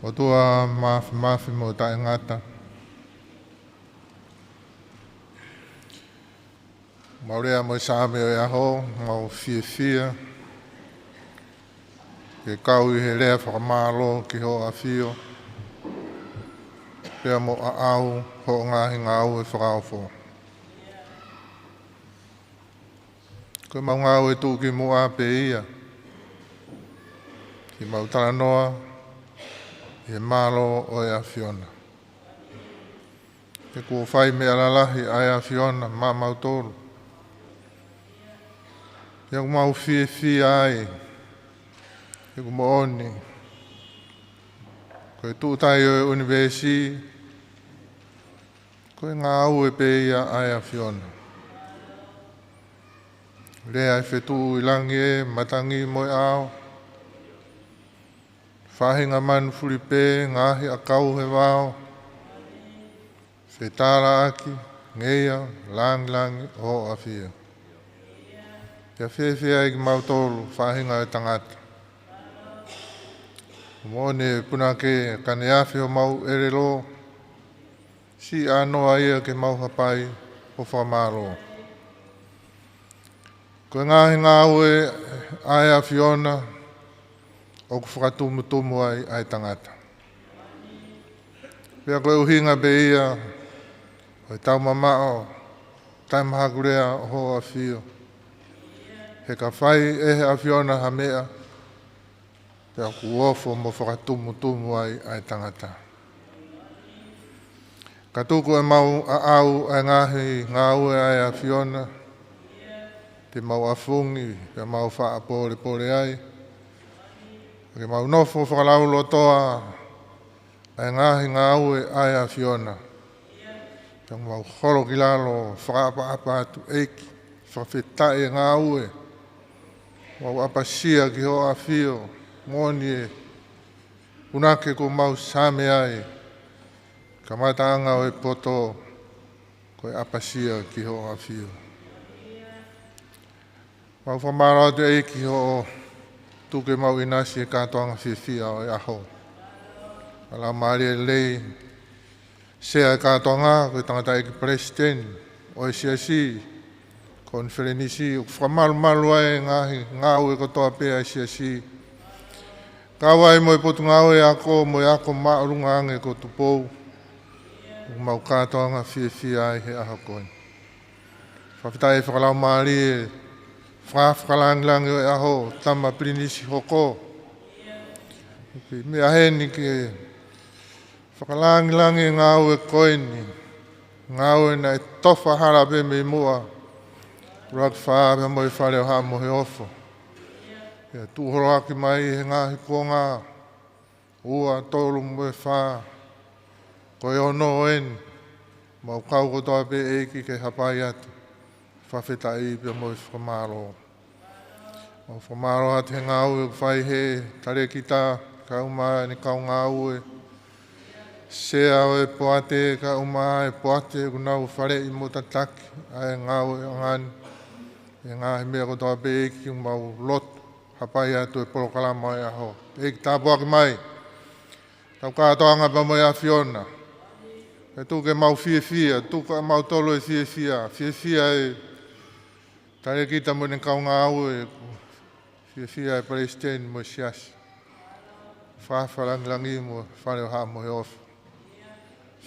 Speaker 4: O tua mafi mo tae ngata. Maurea mo saame o aho, mau fia. Ke kau i he lea whakamalo ki ho a fio. Pea mo a au, ho ngahi ngau e whakaofo. Koe mau ngau e tūki mua pe ia. Ki mau tala noa, i he malo o e a Fiona. Ke kua whai me alalahi ai a Fiona, ma mau tolu. Ia ku mau fie ai, ia ku mo oni. Koe tūtai o e universi, koe ngā au e pe ia ai a Fiona. Lea e whetū i langi e, matangi mo e ao. Whahinga manu furi pe, ngāhi a kau he wao. Whetara aki, ngeia, langi o a fia. Ia whiawhia i ki mautolu, whahinga e tangata. Mone puna ke kane awhi o mau erelo, si anoa ia ke mau hapai o whamaro. Koe ngāhi ngā ue ai a Fiona, o ku whakatumu ai tangata. Pea koe uhinga be ia, o tau mamao, taimahakurea ho a fio. He ka whai e a Fiona ha mea, pea ku ofo mo whakatumu ai tangata. tuku e mau a au e ngahi ngā ue ai a Fiona. Te mau a fungi, te mau wha a pore ai. Ke mau nofo whakalau lotoa e ngahi ngā ue ai a Fiona. Te mau holo ki lalo whakaapa atu eiki, whawhetai e ngā ue. Mau apasia ki ho a Fio, moni e unake ko mau same ai. Ka mataanga o e poto ko e apasia ki ho a Fio. Mau whamara atu e ki ho tuke mau inasi e Katoanga whiwhia o e aho. Ala maari e lei sea e Katoanga ko e tangata e ki president o e siasi konferenisi o whamalu ai ngā ue kotoa pēa e siasi. Kawai mo e potu ngā ue ako mo e ako maurunga ange ko Tupou. Mau Katoanga whiwhia ai he aho koe. Whawhitai e whakalau maari e whakalangilangi o e aho tama pirinisi hoko. Mea heni ke whakalangilangi ngā ue koeni. Ngā ue na e tofa harape me mua. Rak whaabe mo e whare o haa mo he ofo. Tūhoro aki mai he ngāhi konga. Ua tolu mo e whaa. Ko e ono o eni. Mau kau kotoa pe eiki ke hapai atu. Whawhetai pe mo i whamaro. Mau whamaro atu he ngā ue whai he tare ki tā ka uma ni kau ngā ue. Sea o e poate ka uma e poate kunau whare i mo tataki ai ngā ue angani. E ngā he mea kotoa pe eiki mau Lotu hapai atu e Ulukalala e aho. Eiki tāpua ki mai. Tau Katoanga pa mo e a Fiona. E tuke mau whiwhia, tuka mau tolo e whiwhia. Whiwhia e tare kita mo ni kau ngā ue. Whiwhia e president mo siasi. Whawharangilangi mo whare o haa mo he ofu.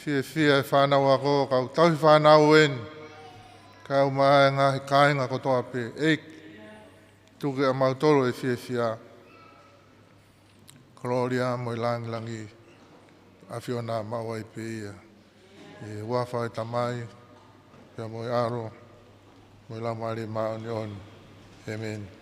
Speaker 4: Whiwhia e whanau ako, kau tauhi whanau en. Kau maa ngahi kāinga kotoa pe. Eik, tuke a mau tolo e whiwhia. Gloria mo i langilangi. A Fiona mau ai pe ia. E wafa e tamai, pia mo i aro, mo i lamari maa ni on. Amen.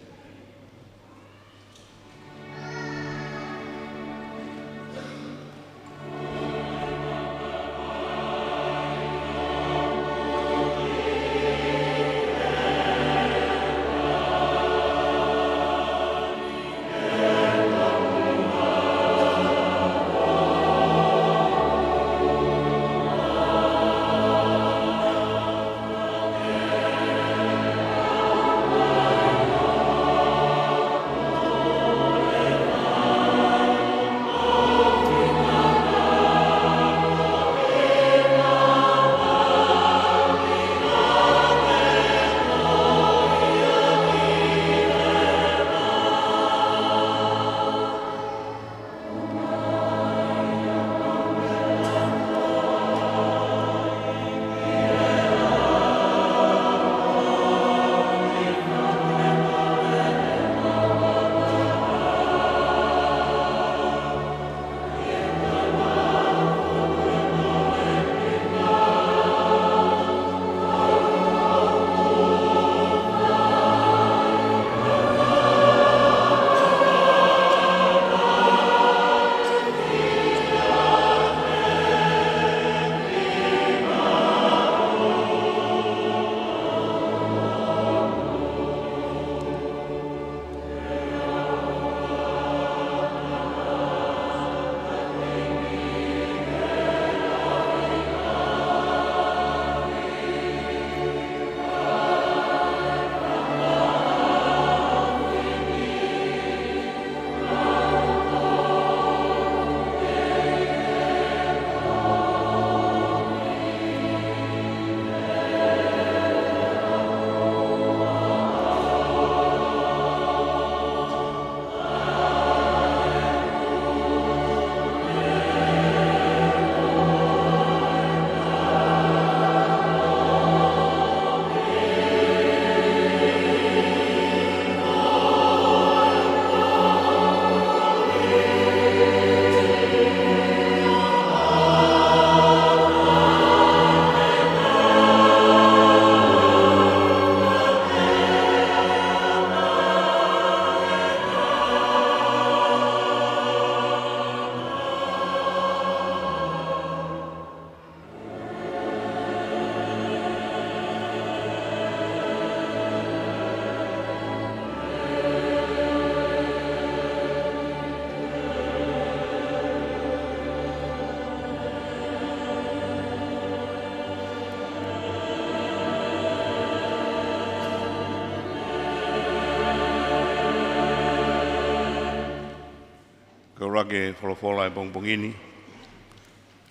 Speaker 5: Urake wholofola e pongpongini.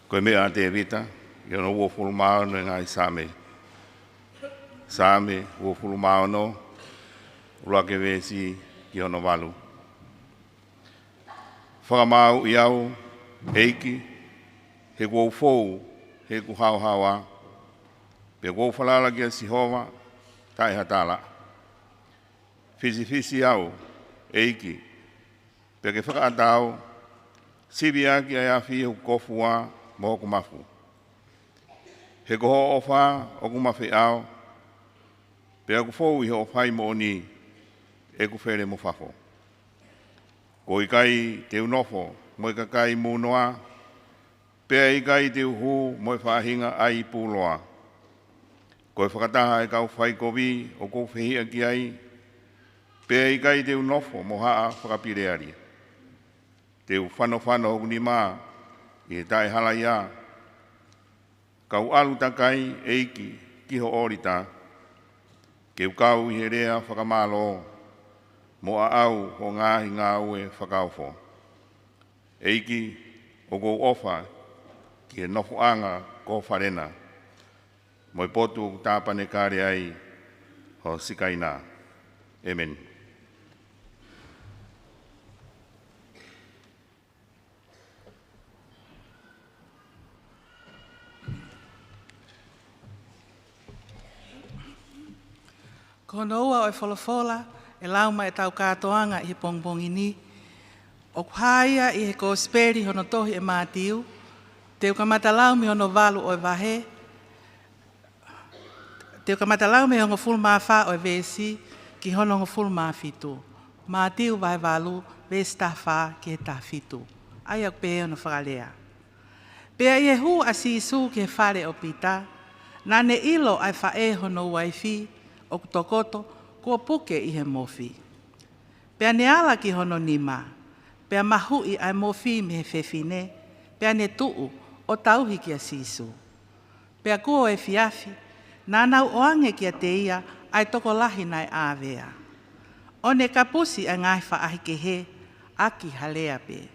Speaker 5: Koe mea te evita, i ono ua fulumao no ngai same. Same ua fulumao no, urake vesi ki ono walu. Whakamau i au, eiki, he Kolofo'ou, he ku hau hawa, pe Kolofo'ou ki a Sihova, tai hatala. Fisi au, eiki, pe ke whakaatau, sibi aki ai awhi hu kofua mo hoku mafu. He koho ofa o kumafi au, pe aku fou i ho ofai mo ni e ku where mo fafo. Ko i kai te unofo mo i kakai munoa, pe i kai te uhu mo i whahinga ai pūloa. Ko i whakataha e kau whai kovi o kou whihia ki ai, pe i kai te unofo mo haa whakapireari. Te whano hoku ni mā, i e tae hala ia. Kau alu takai eiki ki ho orita, ke ukau i he rea whakamalo, mo a au ho ngāhi ngā ue whakaufo. Eiki o kou ofa ki e nofo anga ko wharena, mo i potu tāpane kāre ai ho sikaina. Amen.
Speaker 6: Ko noua o e wholofola, e lauma e tau Katoanga i he pongpongini. O kuhaia i he ko speri hono tohi e mātiu. Te ukamata laumi hono walu o e wahe. Te ukamata laumi hono fulma wha o e vesi ki hono hono fulma fitu. Mātiu wahe walu, vesi ta wha ki he ta fitu. Ai au pe hono whakalea. Pea i e hu a sisu ki he whare o pita. Nane ilo ai whae hono waifi. O kutokoto, kua puke i he mofi. Pea ne ala ki hono nima, pea mahui ai mofi me he whewhine, pea ne tuu o tauhi ki a sisu. Pea kua e fiafi, nānau oange ki a te ia, ai toko lahi nai āwea. O ne kapusi ai ngai whaahi ke he, aki halea pe.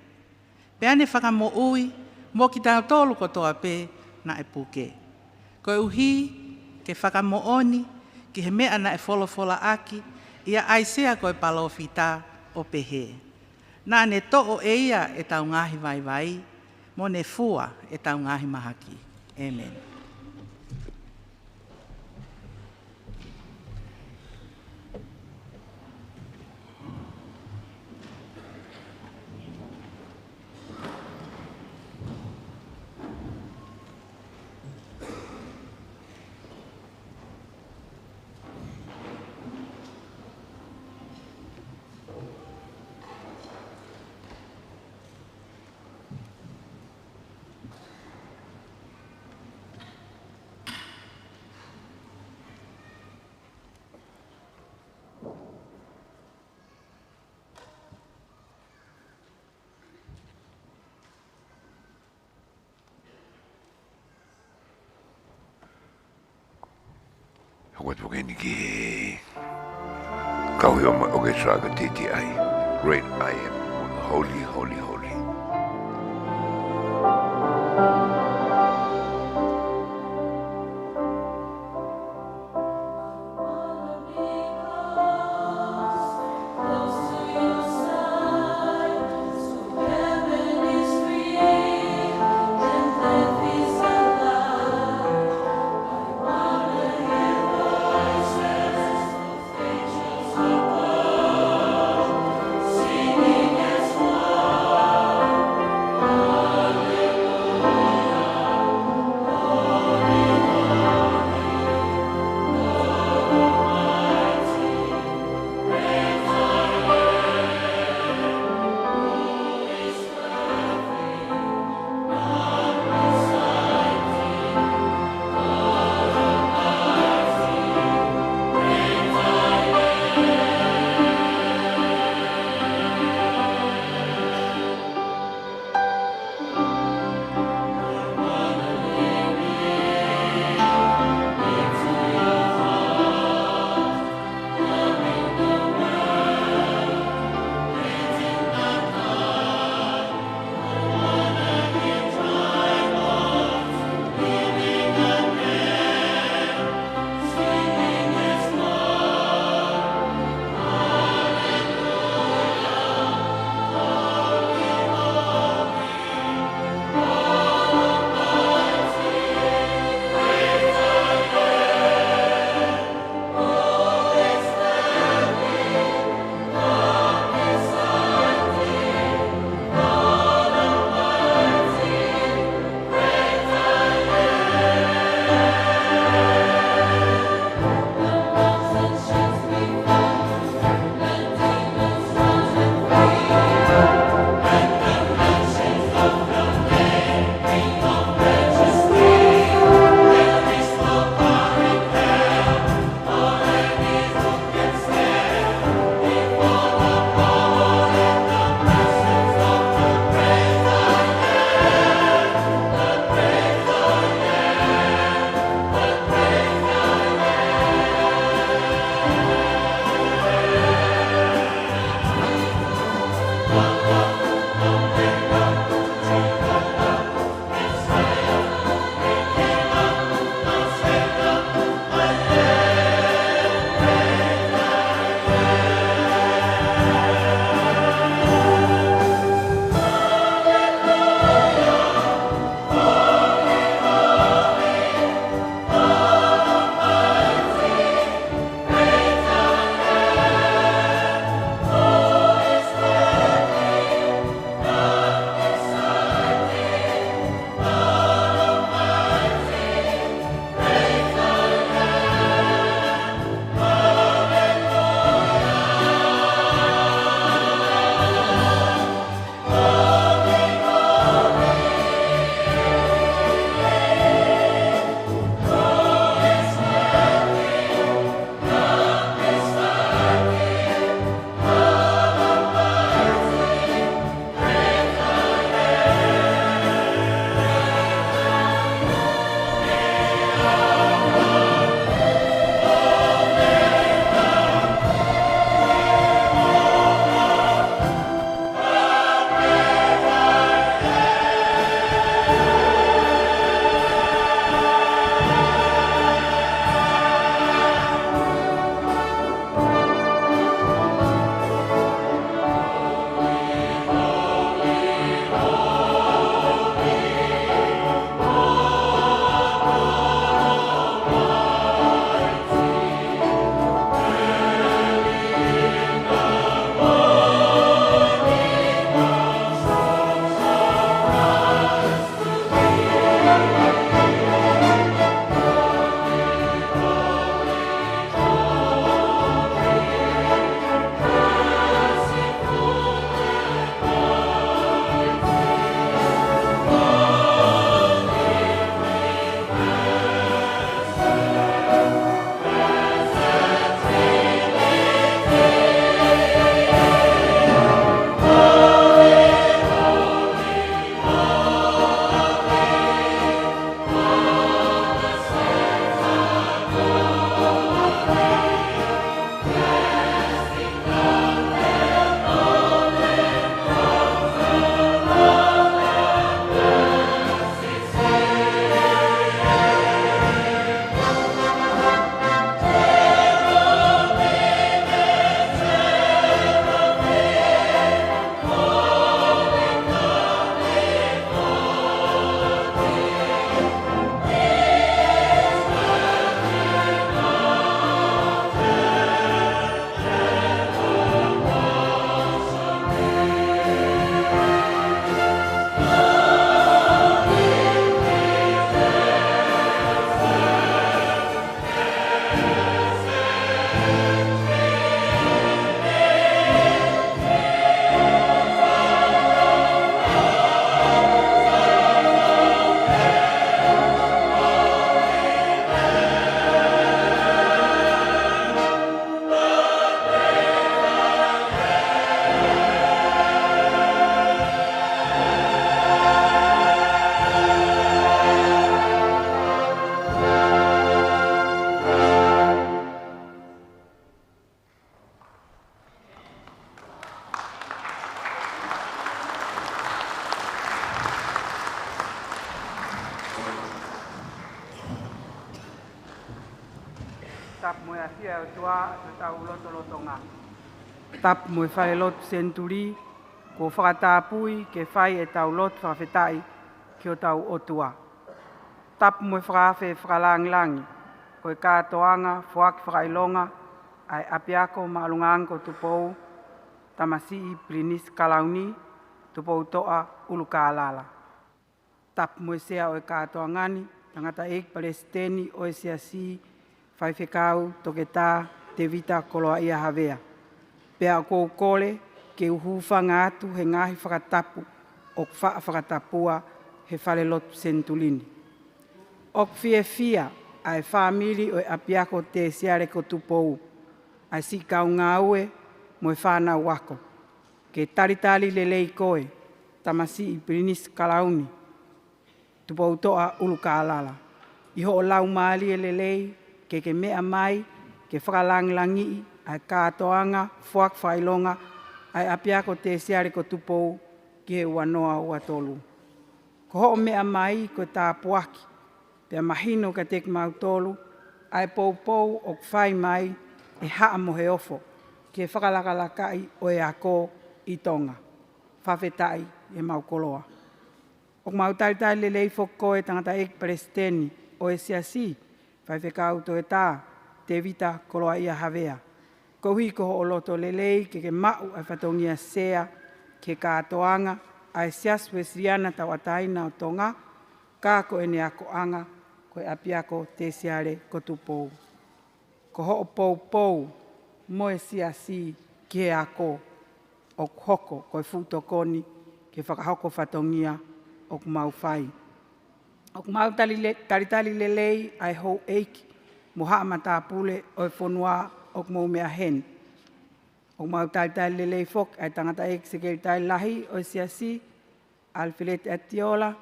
Speaker 6: Pea ne whakamo ui, mo ki tau tolu kotoa pe, na e puke. Koe uhi, ke whakamo oni, ki he mea na e wholofola aki, ia aisea koe palofita o pehe. Nā ne to'o e ia e tau ngahi vai vai, mo ne fua e tau ngahi mahaki. Amen.
Speaker 1: What we're going to get. Kauhioma Ogetraga TTI. Great I am. Holy, holy, holy.
Speaker 7: Singing as one. sia o tua na tau lotonga. Tap mo e Falelotu Senituli, ko whakatapui ke whai e tau lotu whawhetai ki o tau otua. Tap mo e whakawhe whakalangilangi, ko e Katoanga, Foaki Faka'ilonga, ai Apiako maalungango Tupou, Tamasii Prinis Kalauni, Tupouto'a Ulukalala. Tap mo e sea o e Katoangani, tangata ek Palestini o e siasi, whaiwhekau toke tā te vita koloa ia havea. Pea kou kole ke uhuwhanga atu he ngahi whakatapu o whakatapua he Falelotu Senitulini. Ok fia ai whamiri o e Apiako Tertiary ko Tupou, ai si kau ngāue mo e whanau wako. Ke taritali lelei koe, Tamasii Prinis Kalauni, Tupouto'a Ulukalala. Iho o lau maali e lelei, ke mea mai, ke whakalangilangi, ai Katoanga, Foaki Faka'ilonga, ai Apiako Tertiary ko Tupou, ki he wanoa ua tolu. Ko ho mea mai ko tā puaki, pea mahino ka tek mautolu, ai poupou o whai mai e haa mo he ofo, ke whakalakalakai o e ako i Tonga, whawhetai e maukoloa. O mautaritai lelei whokoe tangata ek Palestini o e siasi, whaiwhekau to e tā, te vita koloa ia havea. Ko hui ko o loto lelei ke mau ai whatongia sea, ke Katoanga, ai sias wesriana tau ataina o Tonga, ka ko ene ako anga, ko e Apiako Tertiary ko Tupou. Ko ho o pou, mo e siasi ki he ako, o hoko ko e futokoni, ke Faka-Ako whatongia o mau whai. O mau taritali lelei ai hou eiki, mo haa matapule o e whonua o mau mea hen. O mau taritali lelei fok ai tangata eiki sekeritai lahi o e siasi, alfilet atiola,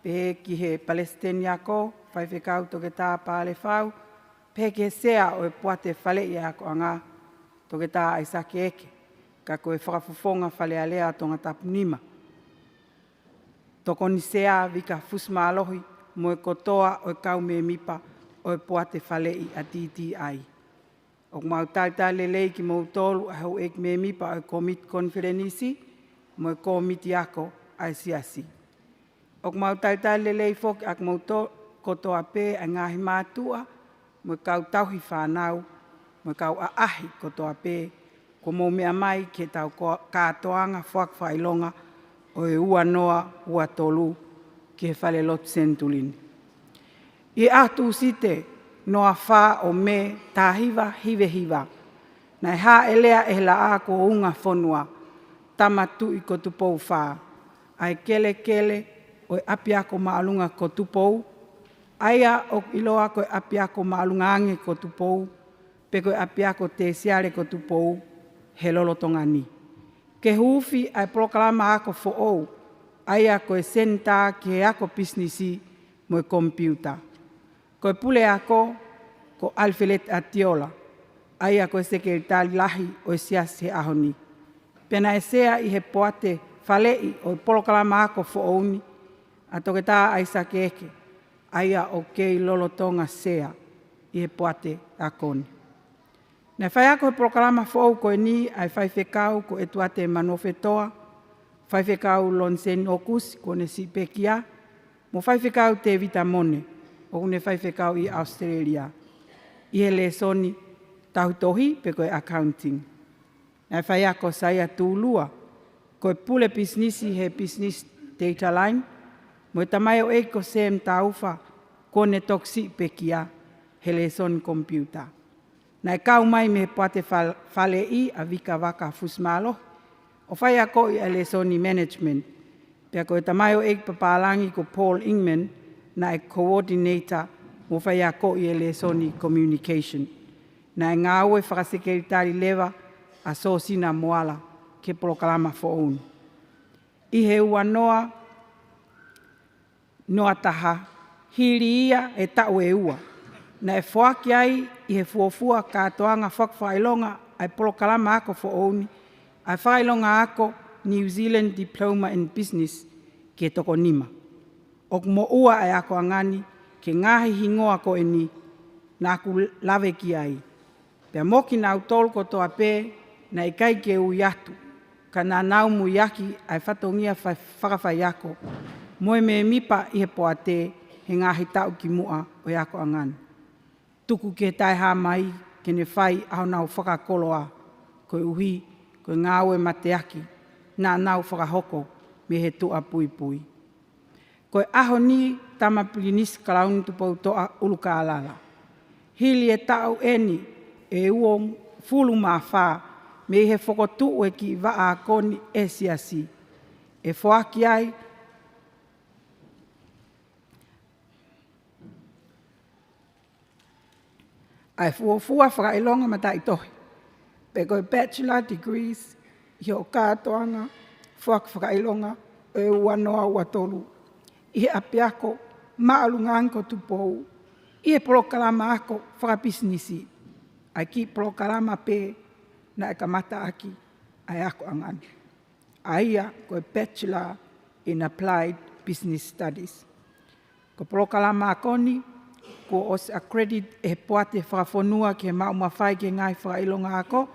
Speaker 7: pehe ki he Palestiniako, whaiwhekau toke tā pāle whau, pehe ki he sea o e puate whale i ako anga, toke tā ai sake eke, ka koe whakafufonga whale alea tonga tapunima. Toko ni sea vika fusma alohi, mo e kotoa o e kau me mipa o e puate whale i a TTI. O mau taitai lelei ki mau tolu a hau ek me mipa o e komit konferenisi, mo e komiti ako ai siasi. O mau taitai lelei foki ak mau kotoa pe a ngahi mātua, mo e kau tauhi whanau, mo e kau aahi kotoa pe, ko mau mea mai ke tau Katoanga, Foaki Faka'ilonga, o e ua noa, ua tolu, ki he Falelotu Senitulini. I atu usite, noa wha o me tāhiwa hiwa. Nai hā elea e la a ko unga whonua, tamatu i ko Tupou wha. Ai kele, o e Apiako maalunga ko Tupou, aia o iloa ko e Apiako maalunga Ange ko Tupou, pe ko e Apiako Tertiary ko Tupou, he lolotonga ni. Ke hufi ai proklama ako fo'ou, aia ko e senta ki he ako pisnisi mo e kompiuta. Ko e pule ako, ko alfilet atiola, aia ko e sekretari lahi o e sias he ahoni. Pena e sea i he poate whalei o e proklama ako fo'ouni, a toke tā ai sake eke, aia o kei lolotonga sea i he poate akoni. Nei whai ako he proklama fo'ou ko e ni ai whaiwhekau ko e tuate manofetoa, whaiwhekau lonsen okus ko ne si pekia, mo whaiwhekau te vita mone, o ne whaiwhekau i Australia. I he le soni tautohi pe ko e accounting. Nei whai ako saia tūlua, ko e pule pisnisi he business data line, mo e tamai o eiko sem taufa ko ne toksi pekia he le soni computer. Nai kau mai me pate whale i a vika waka fusmalo, o whai ako i a lesoni management. Pea ko e tamai o ek papalangi ko Paul Ingman na e coordinator mo whai ako i a lesoni communication. Na e ngāue whakasekeritari lewa a sosina moala ke proklama fo'oun. I he ua noa taha, hiri ia e tau e ua. Na e Foaki ai i he fuafua Katoanga Foaki Faka'ilonga ai proklama ako fo'ouni, ai Faka'ilonga ako New Zealand Diploma in Business ke toko nima. O mo ua ai ako angani ke ngahi hingoa ko e ni, na aku lawe ki ai. Pea moki nau tolu ko toa pē, na ikai ke ui atu, ka nā nau mui aki ai whatongia Faka'Ako, moe me mipa i he poa te, he ngāhi tau ki mua o Ako Angani. Tuku ke tai hā mai, ke ne whai au nau whakakoloa, koe uhi, koe ngāwe mateaki, nā nau whakahoko, me he tua pui pui. Koe aho ni tama pilinisi kalauni Tupouto'a Ulukalala. Hili e tau eni e uong fulu mawha, me he whakotu e ki Faka-Ako e siasi. E Foaki ai, ai fuafua Faka'ilonga matai tohi. Pe koe bachelor degrees, hi o Katoanga, Faka'ilonga, e uanoa uatolu. I he apiako, maalunganko Tupou, i he prokalama ako whakapisnisi. Ai ki prokalama pe, na e kamata aki, ai Ako Angani. Aia koe Bachelor in Applied Business Studies. Ko prokalama akoni, ko os accredit e poate whakafonua ke maumawhai ke ngai Faka'ilonga ako,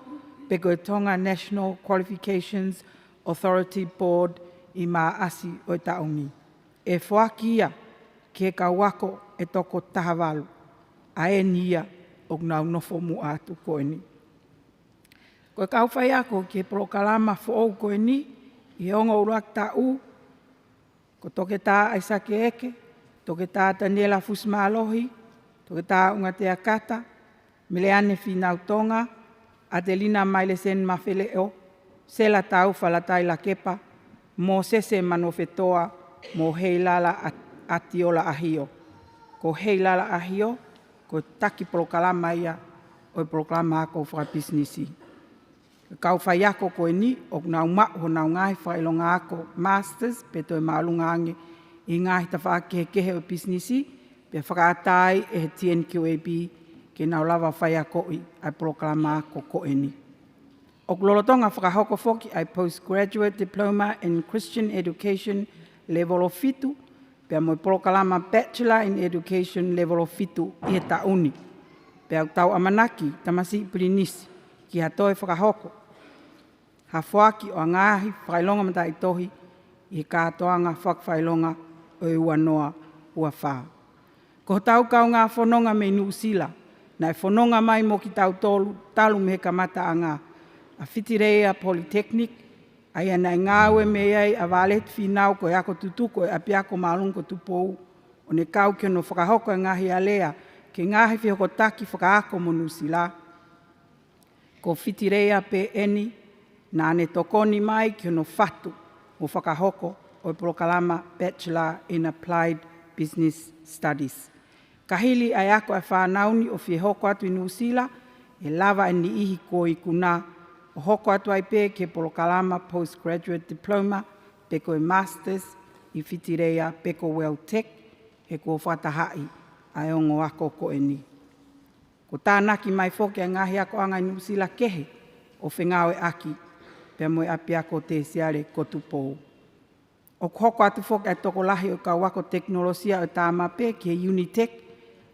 Speaker 7: pe koe Tonga National Qualifications Authority Board i maasi o taongi. E Foaki ia ke kauako e toko tahawalu, a e nia o nau nofo mu atu koe ni. Koe kauwhai ako ke prokalama fo'ou koe ni, i onga urak ta'u, ko toke tā aisake eke, toke tā Daniela Fusmalohi, toke tā unga te akata, Mileane Finau Tonga, Adelina Mailesen Mafeleo, Sela Tau Falatai La Kepa, Mo Sese Manofetoa, Mo Heilala Atiola Ahio. Ko Heilala Ahio, ko taki prokalama ia, o proklama ako whakabisnisi. Kau whai ako koe ni, o nau ho nau ngahi Faka'ilonga ako masters, pe toi maalunga ange, i ngahi ta whakehe o bisnisi, pe whakaatai e he TNQAB, ke nau lava whai ako i, ai proklama ako koe ni. O lolotonga whakahoko Foaki ai Postgraduate Diploma in Christian Education Level of Fitu, pe mo proklama Bachelor in Education Level of Fitu i he tauni. Pe au tau amanaki, tamasi pilinisi, ki hatoe whakahoko. Ha Foaki o ngahi Faka'ilonga matai tohi, i Katoanga Faka'ilonga o i uanoa ua wha. Ko tau kau ngā whanonga me Nusila, na e whanonga mai mo ki tau tolu, talu me kamata a ngā. A Whitireia Polytechnic, ai ana ngāwe me ai a valet whinau ko Ako tutuko e apiako maalung ko Tupou, o ne kau ke no whakahoko e ngahi alea, ke ngahi whihoko taki Faka-Ako mo Nusila. Ko Whitireia pe eni, na ane tokoni mai ke no whatu o whakahoko o prokalama Bachelor in Applied Business Studies. Kahili ai ako e whanauni o whihoko atu i Nusila, e lava ni ihi ko i kuna o hoko atu ai pe ke prokalama Postgraduate Diploma, pe ko e Masters i Whitireia pe ko Well Tech, he ko whatahai ai ongo ako ko e ni. Ko tānaki mai Foaki a ngahi ako anga i Nusila kehe o whengawe aki, pe moe api ako Tertiary ko Tupou. O hoko atu Foaki ai toko lahi o ka wako teknolosia o tāma pe ke Unitech,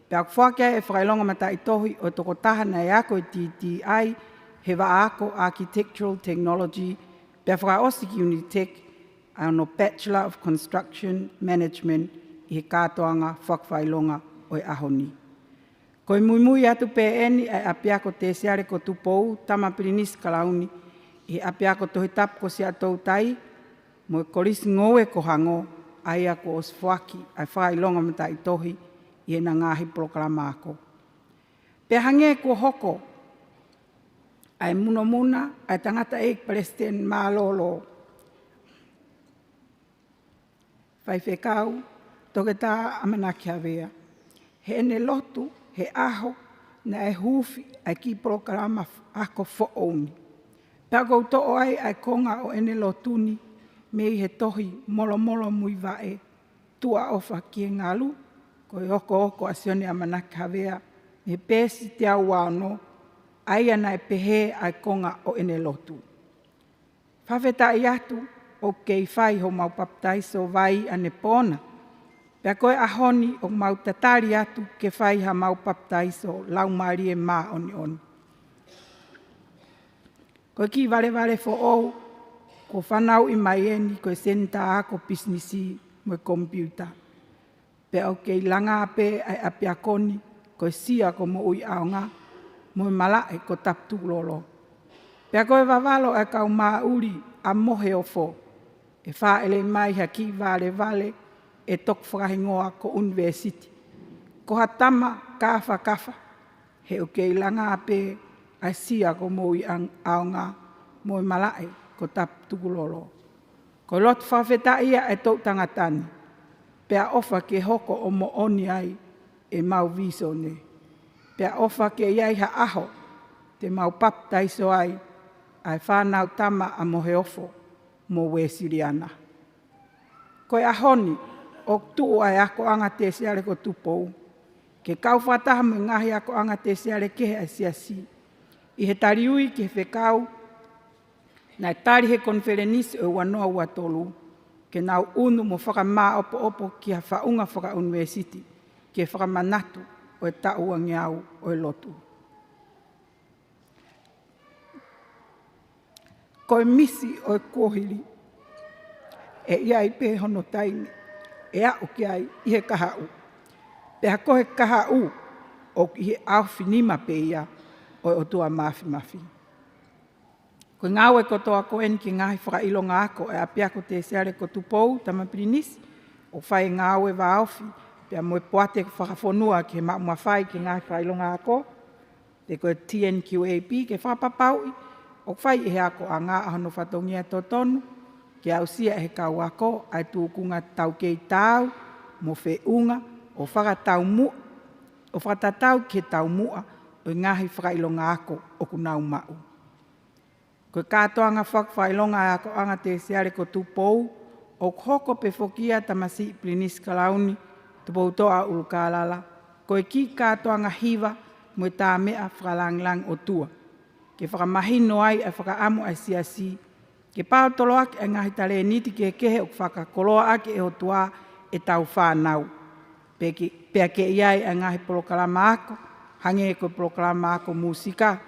Speaker 7: pe ako Foaki ai e Faka'ilonga matai tohi o toko tahana e ako i TTI, he Ako Architectural Technology, pe whakaosi ki Unitech, ai ono Bachelor of Construction Management i he Katoanga Faka'ilonga o e ahoni. Ko i mui atu pe eni ai api ako Tertiary ko Tupou, tama pilinisi kalauni, i api ako tohi tapu ko si atou tai, mo e korisi ngoe ko hango, ai ako os Foaki, ai Faka'ilonga matai tohi, i ena ngahi proklama ako. Pe hange ko hoko, ai muna, ai tangata e President Malolo. Whai whekau, toke tā amanaki awea. He ene lotu, he aho, na e hufi, ai ki proklama ako fo'ouni. Pea kou to'o ai konga o ene lotuni, me i he tohi molo mui vae, tua ofa ki e ngalu, ko i oko asione amanaki awea, me pēsi te au wano, ai ana e pehe ai konga o ene lotu. Whawheta i atu o kei whai ho maupaptaiso vai ane pōna. Pea koe ahoni o mautatari atu ke whai ha maupaptaiso lau maari e mā oni oni. Ko ki vale fo ou, ko whanau I mai eni ko senta ako pisnisi mo kompiuta. Pe au kei langa pe ai apia koni, ko sia ko mo ui aonga, mo malae ko taptu lolo. Pe koe vavalo e kau mauri a mohe o fo, e whaele mai haki vale, e tok whakahingoa ko university. Ko hatama kafa, he o kei langa pe ai sia ko mo ui aonga, mo malae ko taptu lolo. Ko lot whawheta ia e tau tangatani, pea ofa ke hoko o mo oni ai e mau viso ne. Pea ofa ke iai ha aho, te mau paptaiso ai whanau tama a mohe ofo mo Wesiriana. Koe ahoni, o tuu ai ako anga te seare ko Tupou, ke kau whataha mo ngahi ako anga te seare kehe ai siasi. I he tariui ke whekau, na e tari he konferenisi o wanoa ua tolu, ke nau unu mo whakamaa opo ki ha whaunga whaka university, ke whakamanatu o e tau angiau o e Lotu. Koe misi o e kohiri, e iai pe hono taini, e au ki ai i he kahau. Peha kohe kahau o ki he awhi nima pe ia o e otua mafi. Koe ngau e kotoa ko en ki ngahi Faka'ilonga ako e apiako te seare ko Tupou tamapirinisi, o whai ngau e waawhi, pea moe poate whakafonua ki he maumua whai ki ngahi Faka'ilonga ako, te koe TNQAP ke whapapaui, o whai e ako a ngā ahono whatongia totonu, ke au sia e kau ako, ai tūkunga tau kei tau, mo whiunga, o whakatatau ke tau mua, o ngahi Faka'ilonga ako o kunau mau. Koe Katoanga Faka'ilonga ako anga te seare ko Tupou, o hoko pe Fokia tamasi plinis kalauni, Tupouto'a Ulukalala, koe ki Katoanga hiva, mo tā mea whakalanglang o tua. Ke whakamahino ai e whakaamu ai siasi, ke pātolo ake e ngahi tale niti ke kehe o whakakoloa ake e hotua e tau whanau. Pea ke iai e ngahi polokalama ako, hange e koe polokalama ako musika,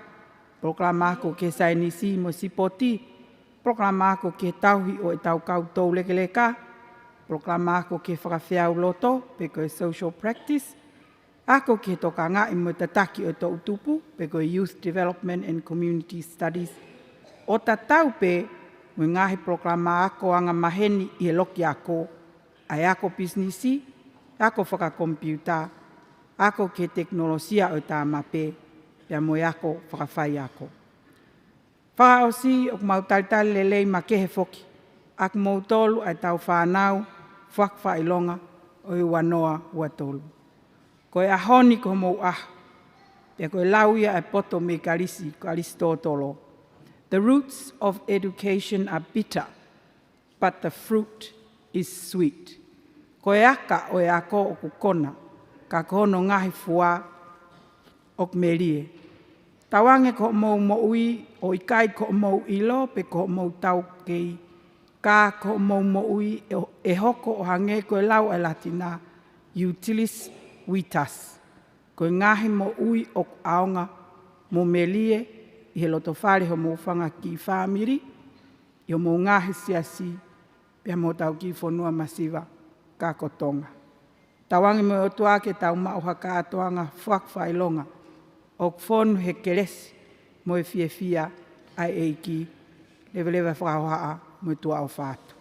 Speaker 7: polokalama ako ke sainisi mo sipoti, polokalama ako ke tauhi o e tau kautou lekeleka, polokalama ako ke whakawhiau loto, pe koe social practice, ako ke toka ngā I mo tataki o tau tupu, pe koe Youth Development and Community Studies. O tatau pe, mo ngahi proklama ako anga maheni I e loki ako, ai ako pisnisi, ako whakakompiuta, ako ke teknolosia o tā mape, pia mo ako whakawhai ako. Whakaosi o mautaritari lelei ma kehe foki, ako mautolu ai tau whanau, Faka'ilonga o I wanoa ua tolu. Koe ahoni ko mou pia koe lauia e poto me karisi ko Aristotolo. The roots of education are bitter, but the fruit is sweet. Koe aka o e ako o kukona, ka kohono ngahi fua o kmerie. Tawange ko mou moui, o ikai ko mou ilo, pe ko mou tau kei, ka ko mou moui e hoko o hange koe lau e latina, utilis vitas. Koe ngahi mo ui o aonga mo melie I he loto whare ho mo whanga ki whamiri, I ho mo ngahi siasi, pia mo tau ki whanua masiva ka Tonga. Tawangi mo o tua ke tau mauha Katoanga Faka'ilonga, o whonu he keresi mo e fia ai eiki, lewe whakahohaa mo tua o whātu.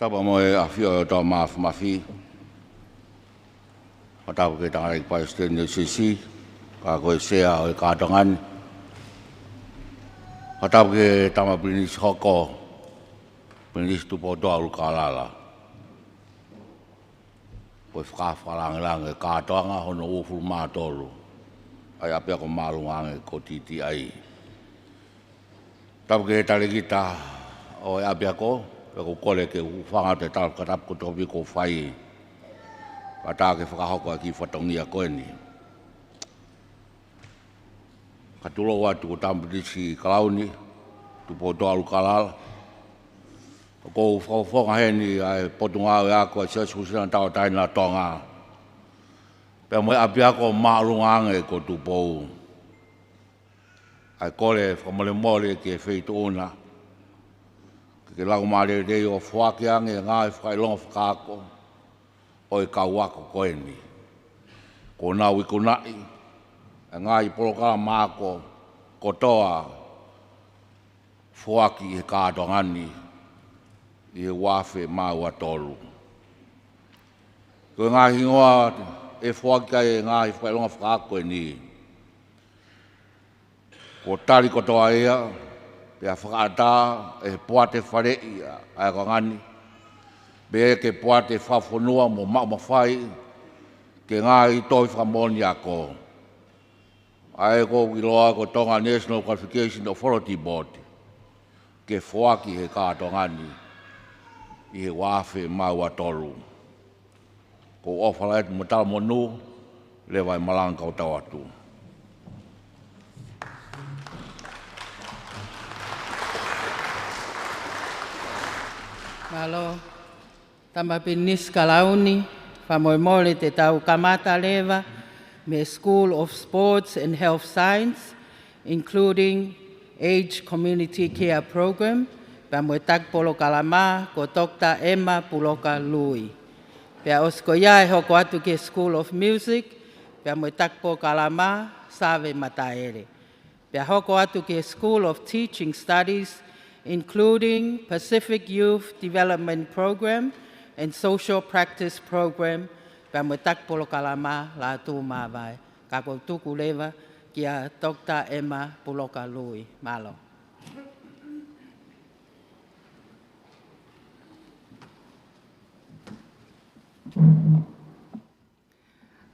Speaker 8: Tapa mo e awhio e tau mafi. Patau ke tanga i Palestine CC, ka koe sea o e Katoanga. Patau ke tama Brinis hoko, Brinis Tupouto'a Ulukalala. Koe whakawhalangilangi e Katoanga hono ufu mātolu. Ai apea ko malungangi ko TTI. Tau ke talegita o e apea ko, pe ko kole ke ufanga te tau katap ko topi ko whai. Pata ke Faka-Ako ki whatongia koe ni. Katulo watu ko tampitisi kalauni, Tupouto'a Ulukalala. Ko whawhonga heni ai potunga e ako ai Church Kusina tau taina Tonga. Pea moe api ako maalungange ko Tupou. Ai kore whamole mole ke wheitu una. Ke lau maare rei o Foaki ange ngai Faka'ilonga Faka-Ako. O e kauako koe ni. Ko nau i kunai, e ngā i polokala māko, kotoa, Foaki e Katoanga i e wafe mau atolu. Ko ngā hingoa e Foaki e ngā i Faka'ilonga Faka-Ako ni. Ko tari kotoa ea, pea whakaata e poate wharei a ko ngani. Be ke poate whawhonua mo mawhai ke ngā i toi whamoni ako. Ae ko wiloa ko Tonga National Qualification Authority Board ke Foaki he Katoanga i he wafe mau atolu. Ko ofala e mutala monu le vai malanga o tau atu.
Speaker 9: Malo. Tama pinis kalauni, whamoemole te tau kamata lewa, me School of Sports and Health Science, including Age Community Care Program, pia tak polo kalama ko Dr. Emma Puloka Lui. Pia osko ia e hoko atu ke School of Music, pia tak polo kalama save mataere. Pia hoko atu ke School of Teaching Studies, including Pacific Youth Development Program, and Social Practice Program, pia tak polo kalama la tu mawai. Kako tuku lewa kia Dr. Emma Puloka Lui. Malo.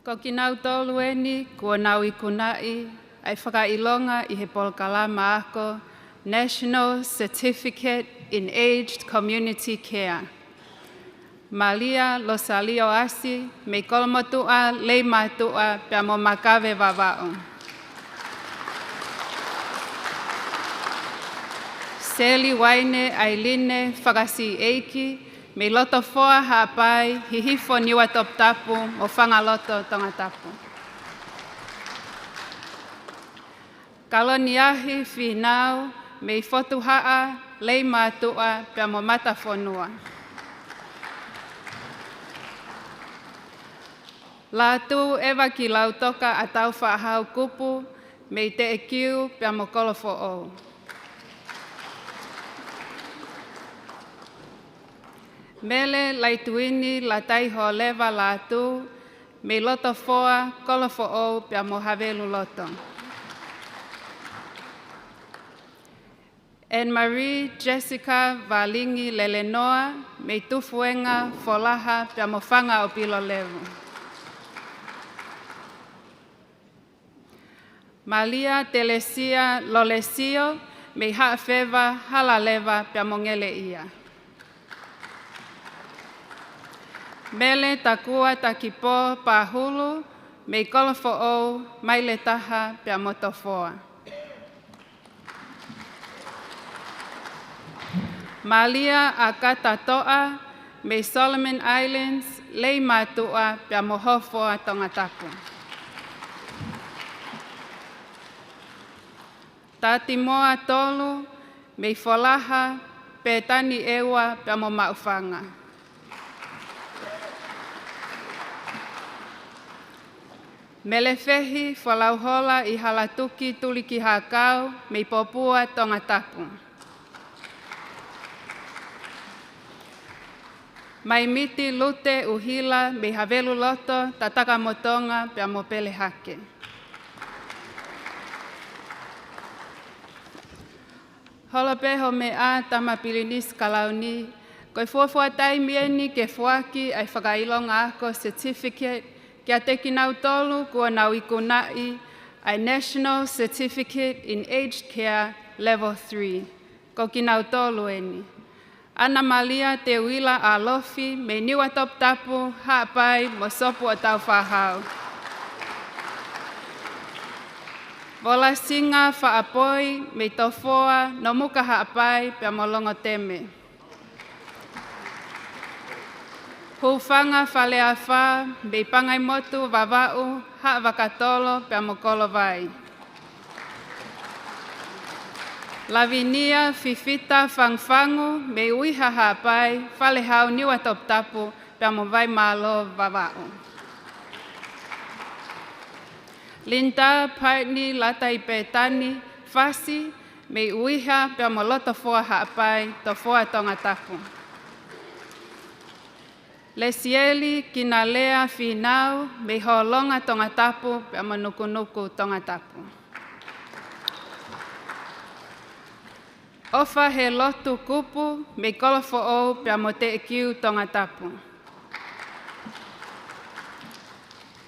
Speaker 10: Ko ki nau tolu eni, kua nau i kunai, ai Faka'ilonga i he polo kalama ako, National Certificate in Aged Community Care. Malia lo salio asi, me Kolofo'ou lei matua pia mo makawe wawao. Seli waine ailine whakasi eiki, me loto foa hapai, hihifo niwa top tapu, o whanga loto tonga tapu. Kaloniahi finau, me fotuhaa, lei matua pia mo matafonua. Latu ewa ki lautoka a tau whaahau kupu, me te e kiu pia mo Kolofo'ou. Mele laituini la taiho lewa latu, me loto foa Kolofo'ou pia mo havelu loto. Anne-Marie Jessica Valingi Lelenoa, me tufuenga folaha pia mo whanga o pilo lewu. Malia Telesia Lolesio, me haafewa halaleva pia mongele ia. Mele takua takipo pahulu, me Kolofo'ou maile taha pia motofoa. Malia Akatato'a, me Solomon Islands, lei matua pia mohofoa tonga tapu. Tati moa tolu, me folaha, pe tani ewa pia mo maufanga. Melefehi folauhola i halatuki tuliki hakau, me popua tonga tapu. Mai miti lute uhila me havelu loto tataka mo Tonga pia mo pele hake. Holopeho me a tama pilinis kalauni, koe fuafua taimieni ke Foaki ai Faka'ilonga ako certificate kia teki nau tolu kua nau ikunai ai National Certificate in Aged Care Level 3, ko ki nau tolu eni. Ana malia te wila a lofi me niwa top tapu haapai mo sopu o tau whahau. Wola singa whaapoi me tofoa no muka haapai pia molongo teme. Hufanga fale awha me pangai motu vavau haa wakatolo pia mokolo vai. Lavinia fifita fangfangu me uiha haapai fale hau niwa top tapu pia mo vai malo vavau. Linda partni lata ipetani fasi me uiha pia mo loto foa haapai to foa tonga tapu. Lesieli kina lea finau me holonga tonga tapu pia mo nuku tonga tapu. Ofa he lotu kupu me Kolofo'ou pia mo TTI tonga tapu.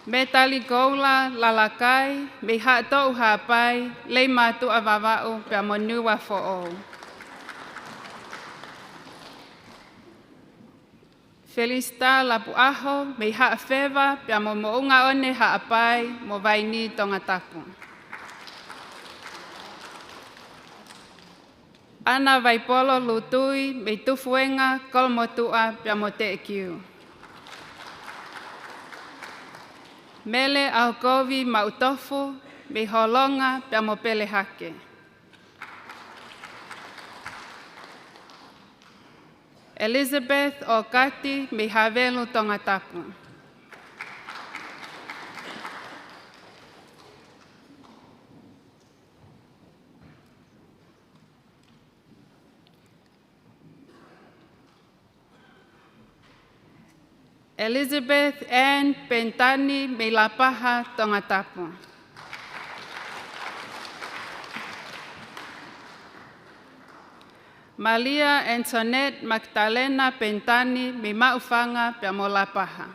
Speaker 10: Me tali goula lalakai me hatou haapai lei matu avavau pia mo niwa fo'ou. Felista lapu aho me haafewa pia mo mounga one haapai mo vaini tonga tapu. Ana vaipolo lutui me tufuenga Kolomotua pia mo TTI. Mele au kovi mautofu me holonga pia mo pele hake. Elizabeth o kati me havelu tonga tapu. Elizabeth Ann Pentani me lapaha tonga tapu. Malia Antoinette Magdalena Pentani me maufanga pia mo lapaha.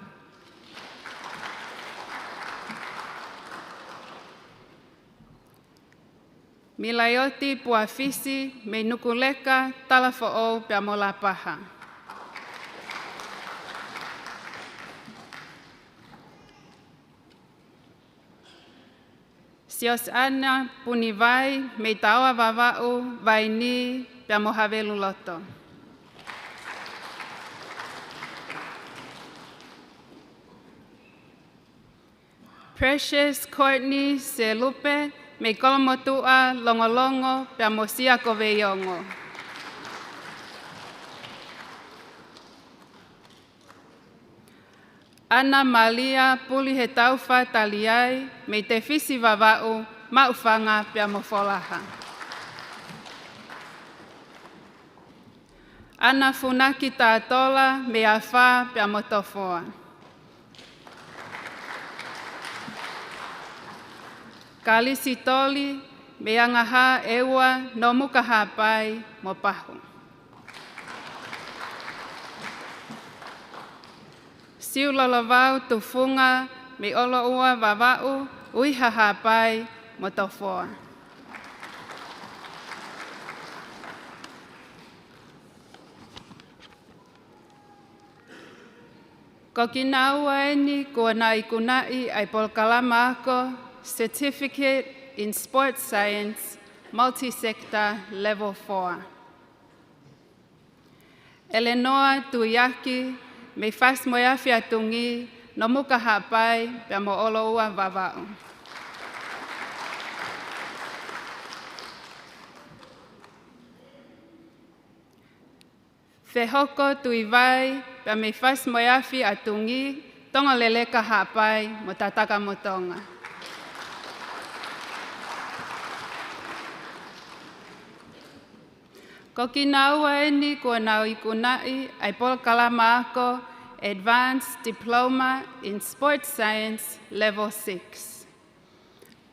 Speaker 10: Milayoti Puafisi me nukuleka Talafo'ou pia mo lapaha. Sios ana punivai me tawa vavau vaini pia mo havelu loto. Precious Courtney Selupe me Kolomotua longolongo pia mo sia koveyongo. Ana Malia puli he taufa taliai me te fisi vavau maufanga pia mo folaha. Ana funaki tātola me awha pia mo tofoa. Kalisi toli me angaha ewa no muka hapai mo pahu. Siu lolovau tufunga me olo ua vavau uiha hapai mo tofoa. Ko kina ua eni kua na ikunai ai polkalama ako Certificate in Sports Science Multi-Sector Level 4. Eleanor Tuyaki me fas moyafi atungi no muka hapai pia mo olo ua vavau. Fe hoko tuivai pia me fas moyafi atungi tonga leleka hapai mo tataka mo Tonga. Ko ki naua eni kua nau I kunai ai Ulukalala ako Advanced Diploma in Sports Science Level 6.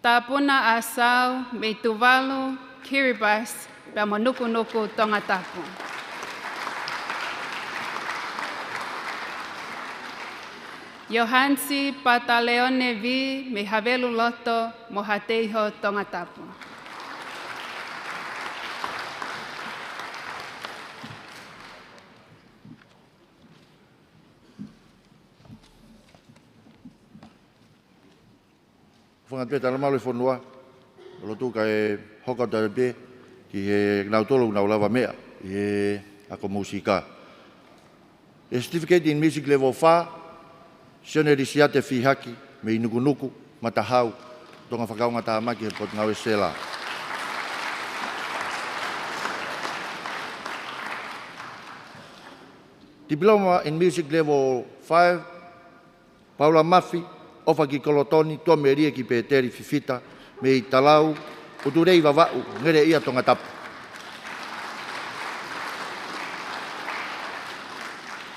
Speaker 10: Tapuna asau me Tuvalu, Kiribati, pa manuku-nuku Tonga tapu. Johansi Pataleone vi me Falelotu mo hateiho Tonga tapu.
Speaker 11: Whangatua tala malu whanua, Lotu ka hoko tarape ki he nautolo nau lava mea, I he ako musika. Certificate in Music Level 4, sione risiate whihaki, me inukunuku, matahau, tonga whakaunga tāmaki he pot ngau e sela. Diploma in Music Level 5, Paula Mafi, ofa ki kolotoni, tua meria ki Tertiary fifita, me I talau, o turei wawau, ngere ia tonga tapu.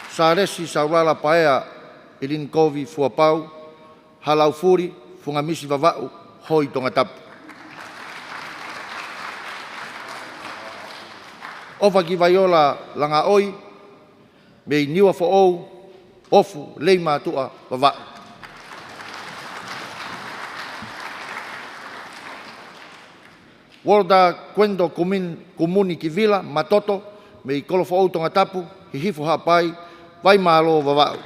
Speaker 11: Sa resi sa urala paea, Ilin kovi fua pau, halau furi, funga misi wawau, hoi tonga tapu. Ofa ki vaiola langa oi, me I niwa fo'ou, ofu, leima tua wawau. Worda Kwendo Kumuni ki Vila, Matoto, me I Kolofo'ou tonga tapu, hi hifo hapai, vai malo wawau.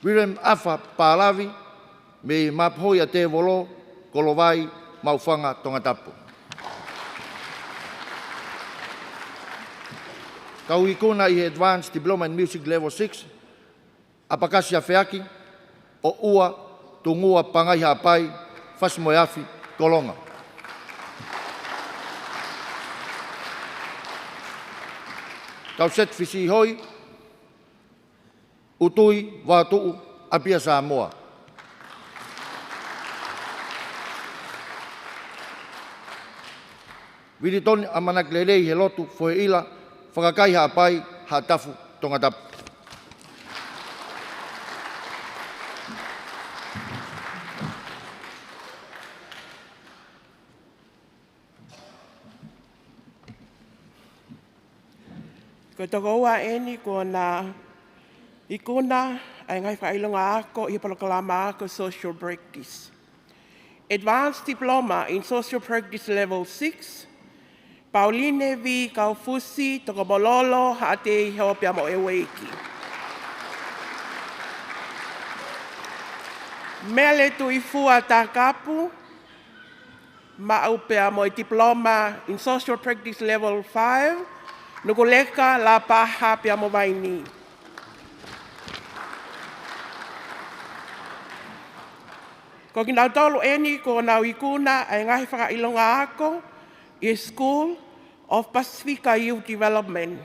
Speaker 11: Wirem Afa Palavi, me Maphoia Te Volo, Kolovai, Maufanga tonga tapu. Kauikuna I Advanced Diploma in Music Level 6, Apakasia Feaki, o ua, tungua pangai hapai, fasmoeafi, kolonga. Kau set fisi hoi, utui, wātuu, apia Samoa. Wiritoni amanak lelei he lotu, fohe ila, whakakai hapai, hatafu, tonga tapu.
Speaker 12: Ko toko ua eni ko na ikuna ai ngai Faka'ilonga ako I Ulukalala ako Social Practice. Advanced Diploma in Social Practice Level 6. Pauline vi kaufusi toko bololo hate heo pia mo eweiki. Mele tu ifua takapu ma upea mo Diploma in Social Practice Level 5. Nukuleka la paha pia mo vaini. Ko kinau tolu eni ko nau ikuna ai ngahi Faka'ilonga ako I School of Pacifica Youth Development.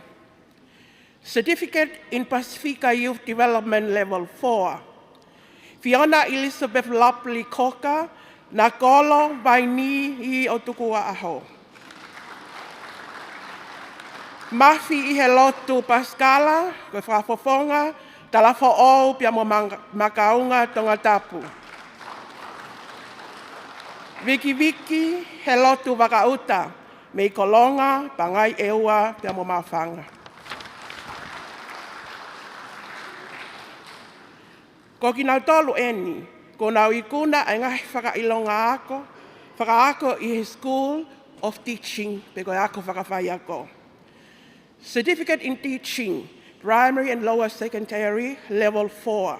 Speaker 12: Certificate in Pacifica Youth Development Level 4. Fiona Elizabeth Lopley Koka na kolo vaini I o tukua aho. Mafi I he Lotu Paskala, koe whafofonga, tala fo'ou pia mo makaunga tonga tapu. Viki viki he Lotu Faka'uta, me I kolonga, pangai eua pia mo mawhanga. Ko ki nau tolu eni, ko nau ikuna ai ngahi Faka'ilonga ako, Faka-Ako I he School of Teaching, pe koe ako whakawhai ako. Certificate in Teaching, Primary and Lower Secondary, Level 4.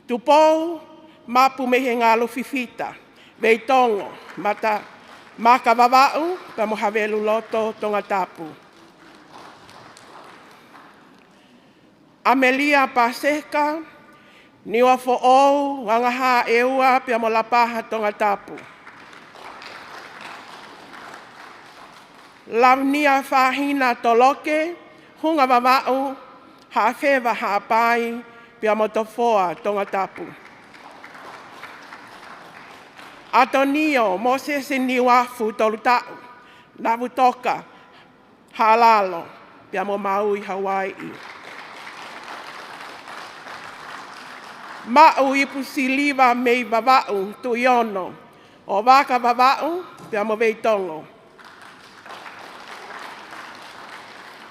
Speaker 12: Tupou, mapu me he ngalo fifita, vei tongo, maka wawau, pa mo Falelotu tonga tapu. Amelia Paseka, niwa fo'ou, wangaha eua, pia mo lapaha tonga tapu. Lamnia whahina toloke, hunga wawau, hawhewa hapai, pia mo tofoa tonga tapu. Atonio mo se niwa fu toluta'u. Na vutoka halalo pia mo Maui Hawaii. Ma'u I pusiliva mei vava'u tuiono. O waka vava'u pia mo veitongo.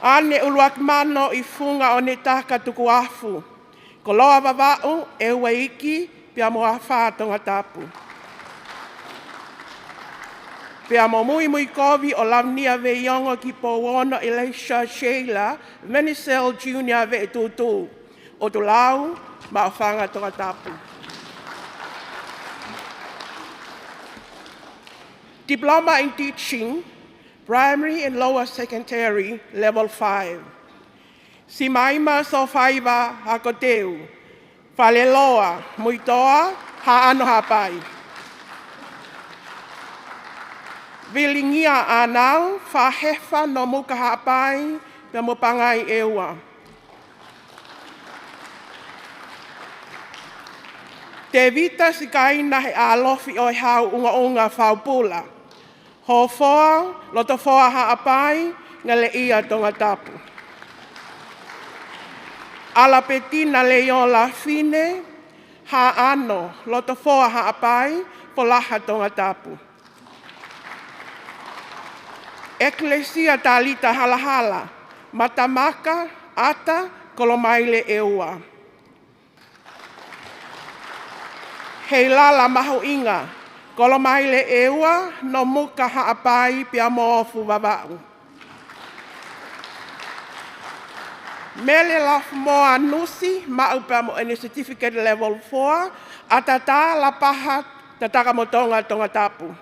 Speaker 12: Ane uluak mano I funga o ne taka tuku afu. Ko loa vava'u e waiki pia mo awha tonga tapu. Pia mo mui kovi o lamnia veiongo ki po wono Elisha Sheila, Venicel Jr. ve tutu. O tu lau, ma whanga tonga tapu. Diploma in Teaching, Primary and Lower Secondary, Level 5. Si maima so whaiva hakoteu, Falelotu, muitoa, ha ano hapai. Vilingia anau, whahefa no muka hapai, pia mo pangai eua. Te vita si kaina he alofi o hau unga whaupula. Ho foa, loto foa haapai, ngale ia tonga tapu. Ala petina leo la fine, ha ano, loto foa haapai, polaha tonga tapu. Eklesia talita halahala, matamaka, ata, kolomaile eua. Hei lala maho inga, kolomaile eua, no muka haapai pia moofu vava'u. Mele laf moa nusi, ma'u pia mo ene certificate level 4, atata la paha, tataka motonga tonga tapu.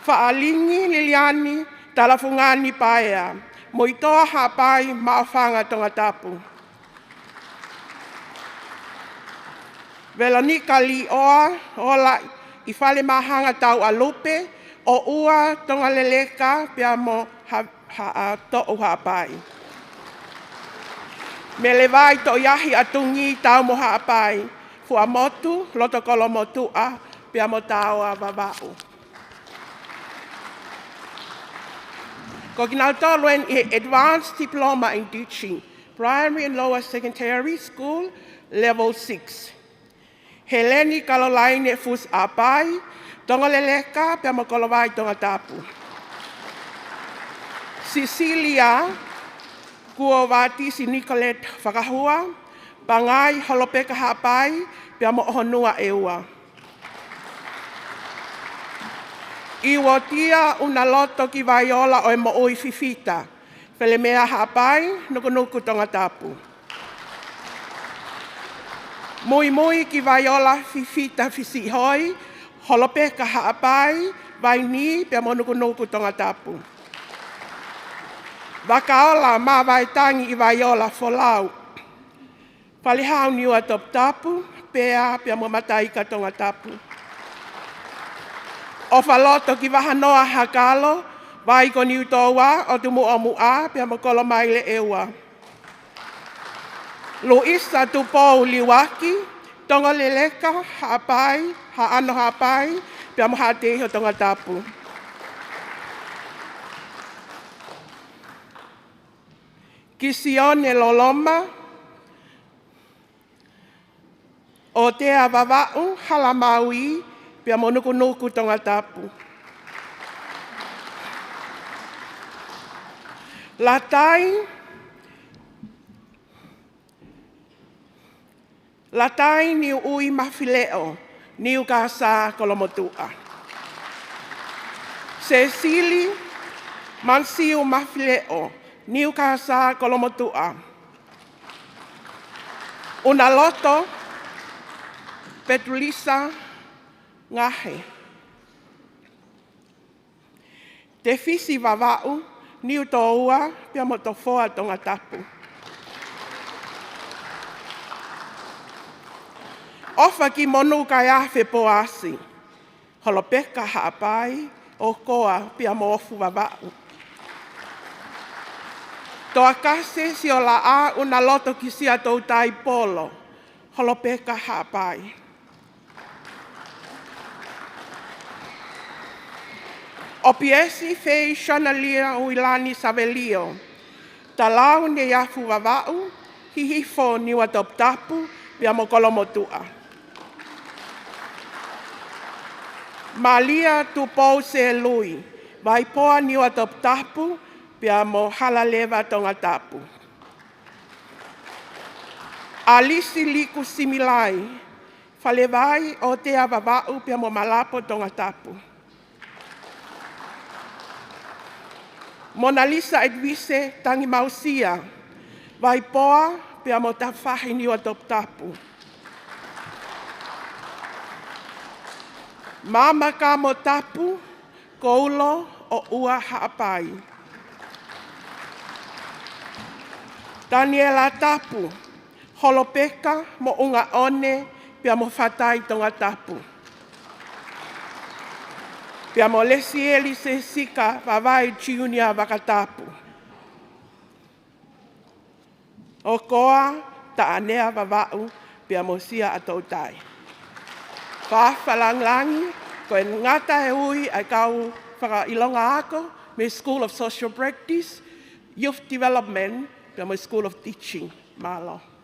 Speaker 12: Fa'alingi Liliani talafungani paea. Moitoa hapai maafanga tonga tapu. Veronica Lioa ola I fale mahanga tau alupe o ua tonga leleka pia mo to'u hapai. Me le vai to yahi atungi tau mo hapai. Fua motu, loto Kolofo'ou pia mo tau a vava'u. Ko kinautoa Advanced Diploma in Teaching, Primary and Lower Secondary School, Level 6. Heleni kalolaine fus apai, tonga leleka pia mo kolovai tonga tapu. Cecilia, kuovati si Nicolette Faka'Ako, pangai holopeka hapai, pia mo honua eua. Iwotia una loto ki vaiola o e mo oi fifita. Pele mea hapai, nuku tonga tapu. Mui ki vaiola fifita fisi hoi, holopeka hapai, vai ni pia mo nuku tonga tapu. Wakaola ma vai tangi I vaiola folau. Palihau niua top tapu, pia mo matai ka tonga tapu. O whaloto ki wahanoa hakalo, vai ko niutoa o tumu o mua pia mo kolomaile eua. Luisa Tupou liwaki, tonga leleka, hapai, haano hapai, pia mo hate ho tonga tapu. Kisione loloma, o tea vava'u halamaui, pia mo nuku tonga tapu. Latai ni ui mafileo, ni ukasa Kolofo'ou. Cecily mansiu mafileo, ni ukasa Kolofo'ou. Una loto, Petrulisa ngahe. Te fisi vava'u, ni utoua, pia mo tofoa tonga tapu. Ofa ki monu kai awhe poasi. Holopeka haapai, o koa pia mo ofu vava'u. Toa kase si o la a una loto ki sia tou tai polo. Holopeka haapai. Opiesi fei shanalia uilani savelio. Talau ne yafu wawau, hihifo niwa toptapu, pia mo Kolofo'ou. Malia Tupou se lui, vai poa niwa toptapu, pia mo halaleva tonga tapu. Alisi liku similai, falevai o te avavau pia mo malapo tonga tapu. Mona Lisa Edvise tangi mausia, vai poa pia mo tafahi niwa toptapu. Mama ka mo tapu, koulo o ua haapai. Daniela tapu, holopeka mo unga one pia mo fatai tonga tapu. Pia mo lesieli se sika vavai junior vakatapu. O koa ta anea vavau pia mo sia atoutai. Whawhalanglangi, ko e ngata e hui ai kau Faka'ilonga ako, me School of Social Practice, Youth Development, pia mo School of Teaching, malo.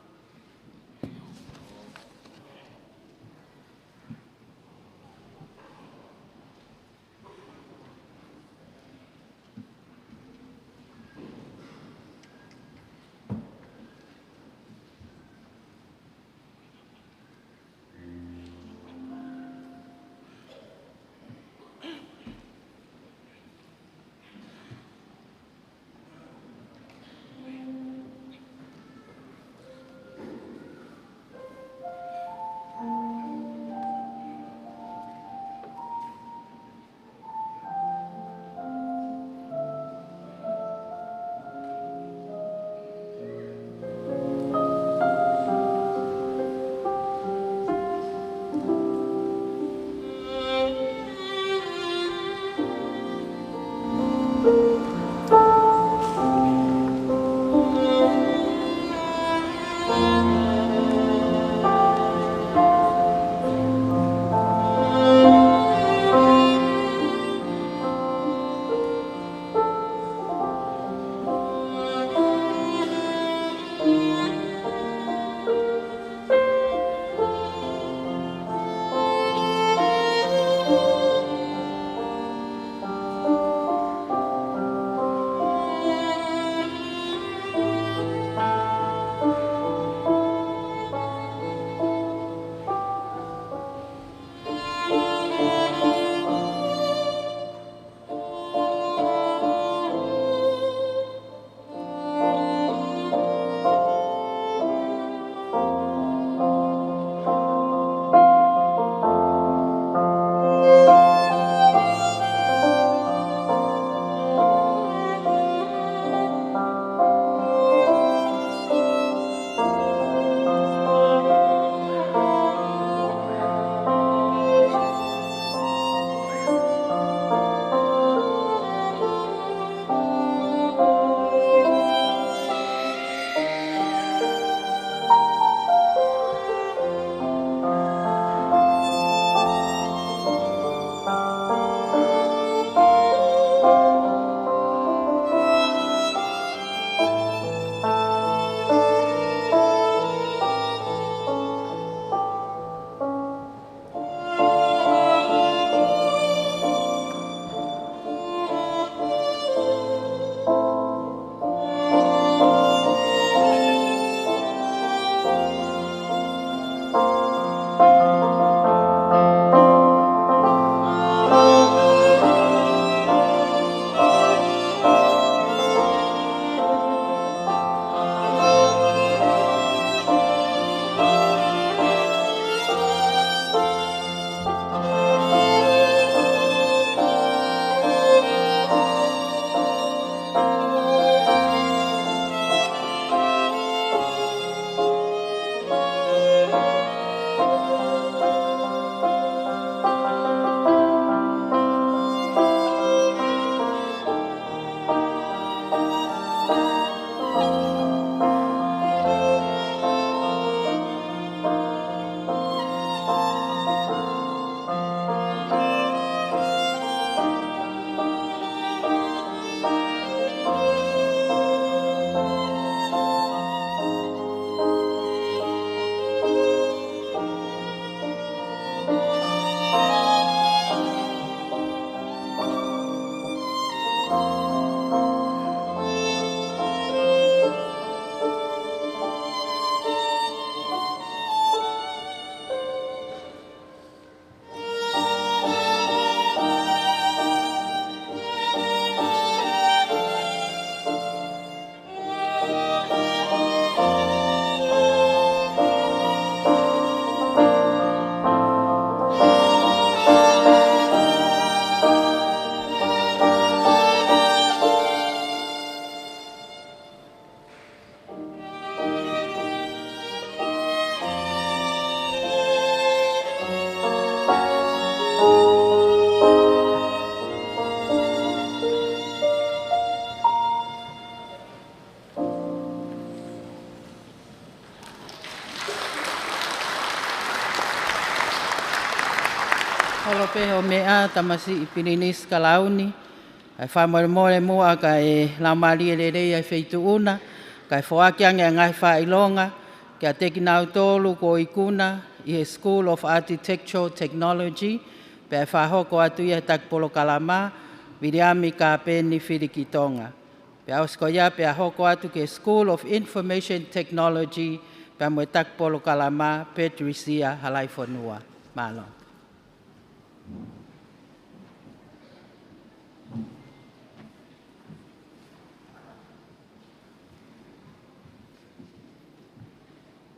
Speaker 9: pe o mea tamasi i pininis ka launi. Ai whamore mua ka e laumari e rei ai wheituuna. Ka e Foaki Ange ngai Faka'ilonga. Kia teki nau tōlu ko ikuna i he School of Architectural Technology. Pe ai whahoko atu i he Ulukalala. Viriami ka peni whiriki Tonga. Pe au skoia pe a hoko atu ke School of Information Technology. Pe mo Ulukalala Petrisia halaifonua. Malo.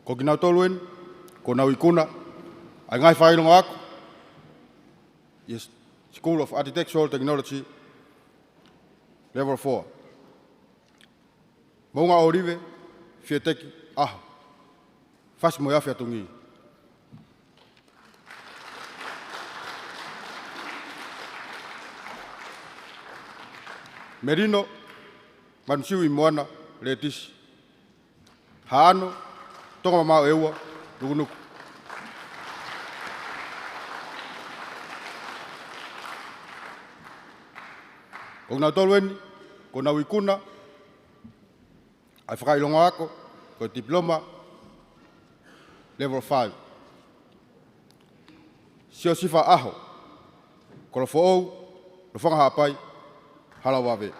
Speaker 2: Ko ki nau toluen, ko nau ikuna, ai ngai Faka'ilonga ako, yes, School of Architectural Technology, Level 4. Maunga o rive, fia teki, aho. Fasi mo iafi atungi. Merino, manusiu i moana, le tisi. Haano, tonga mamao eua, nukunuku. Ko nau tolueni, ko nau ikuna, ai Faka'ilonga ako, ko diploma, level 5. Sio sifa aho, Kolofo'ou, Lofanga hapai, hala wawe.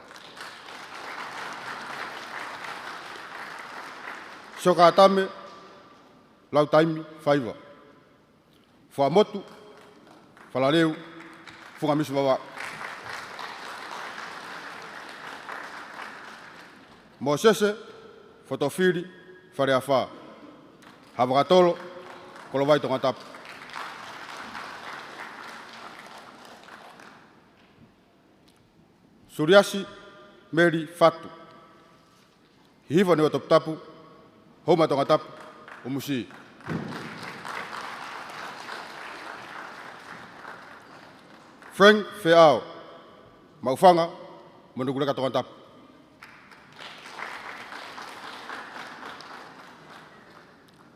Speaker 2: Sio ka atame, lau taimi, faiva. Fua motu, falaleu, funga misu wawa. Mosese, fotofiri, fareafa. Habakatolo, kolovai tongatap. Suriasi, Mary Fatu. Hiva ni watoptapu, homa tongatap, umusi. Frank Feao, maufanga, menuguleka tongatap.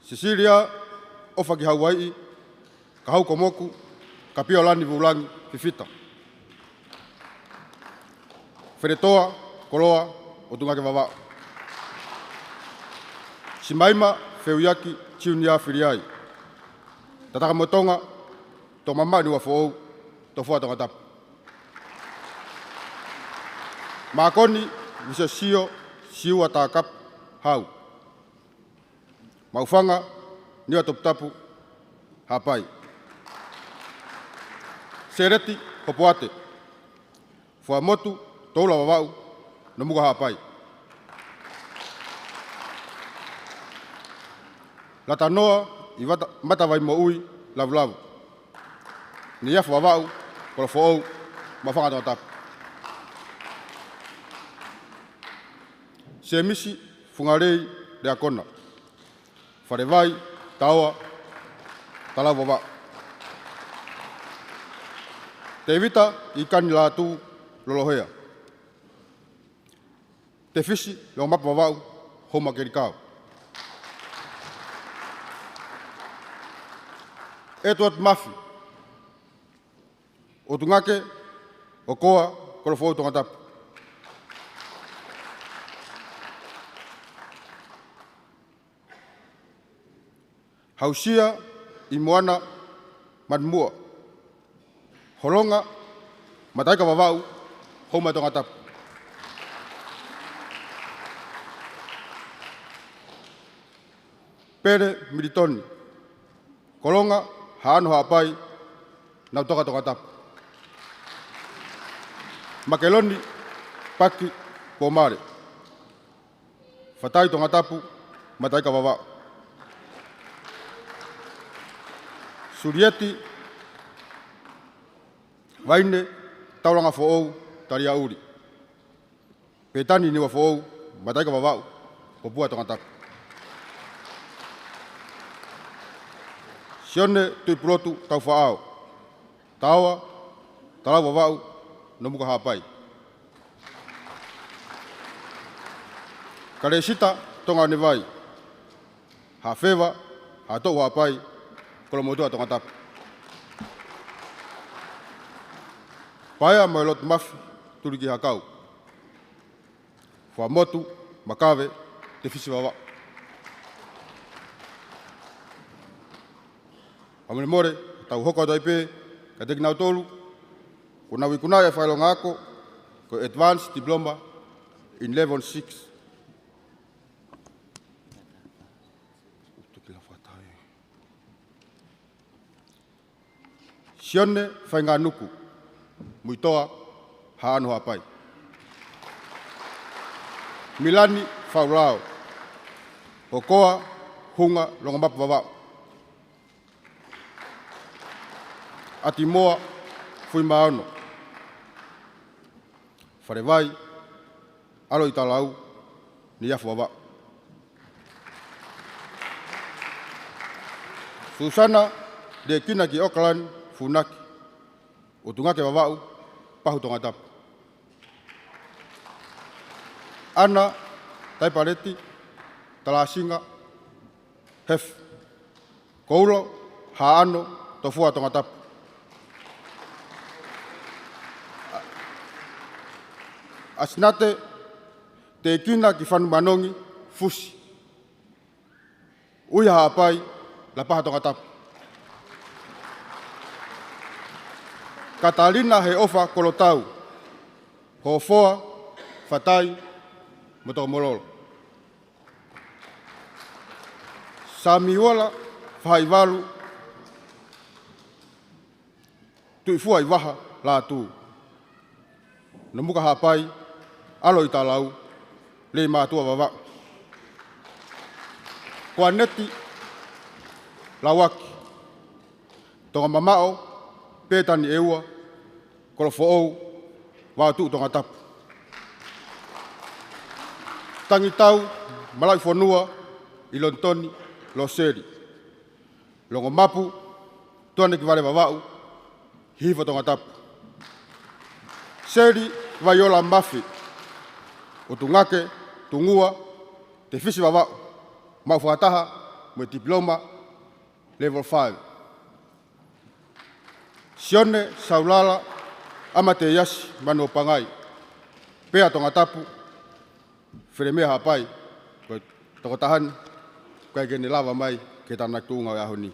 Speaker 2: Cecilia, ofaki Hawaii, kahau komoku, kapia olani vulangi, fifita. Feretoa, koloa, otungake vava. Simaima, Feuyaki, Chiunia, Firiai. Tataka motonga, to mama ni Wafo'ou, to fua tongatap. Makoni, visa sio, siu atakap, hau. Maufanga, niwa toptapu, hapai. Sereti, hopoate. Fua motu, toula wawau, namuga hapai. Latanoa, mata vai moui, lavulavu. Niafu wawau, Kolofo'ou, mafanga tongatap. Semisi, fungarei, reakona. Farevai, taoa, talau wawa. Te vita, ikani latu, lolohea. Te fisi, leo mapa wawau, homa kerikau. Etuat mafi. Otungake, okoa, Kolofo'ou tongatap. Hausia, imoana, madmua. Holonga, mataika wawau, homa tongatap. Pere militoni. Kolonga, haano hapai, nautoka tongatap. Makeloni, paki, pomare. Fatai tongatapu, mataika wawau. Surieti, waine, taulanga Fo'ou, taria uri. Petani ni Wafo'ou, mataika wawau, popua tongatap. Sione Tupouto'a tau whaau. Tawa, talau wawau, nomuka hapai. Kare sita, tonga nevai. Hawhewa, hatou hapai, Kolomotua tongatap. Paia mo Lotu mafi turi ki hakau. Fua motu, makawe, te fisi wawa. Amune more, tau hoko doi pe, ka teki nau tolu, ko nau ikunai a Faka'ilonga ako, ko Advanced Diploma in Level 6. Sione whainga nuku, muitoa ha anu hapai. Milani whaurao, hokoa hunga longa mapu wawao. Ati moa fui maono. Wharewai, alo i talau, ni afu wawao. Susana de kina ki Auckland, funaki. O tungake wawao, pahu tonga tapu. Ana, taipareti, talasinga, hef. Koulo, haano, tofua tonga tapu. Asinate, te kina ki whanu manongi, fusi. Uia haapai, la paha tonga tapu. Katalina he ofa kolotau. Hofoa, fatai, motoko mololo. Samiwala, whaiwalu, tuifua iwaha la tu. Namuka hapai, alo i talau, le mātua wawa. Kua neti, lawaki. Tonga mamao, pētani eua, Kolofo'ou, wātu tonga tapu. Tangi tau, malai whanua, i lontoni, lo seri. Longo mapu, tuane ki wale wawau, hifa tonga tapu. Seri, vaiola mafi. O tungake, tungua, te fisi wawau. Mau whakataha, mo diploma, level 5. Sione, saulala, ama te yasi, manu o pangai. Pea tonga tapu, wheremea hapai, koe toko tahan, koe kene lava mai, ke tāna tūnga o ahoni.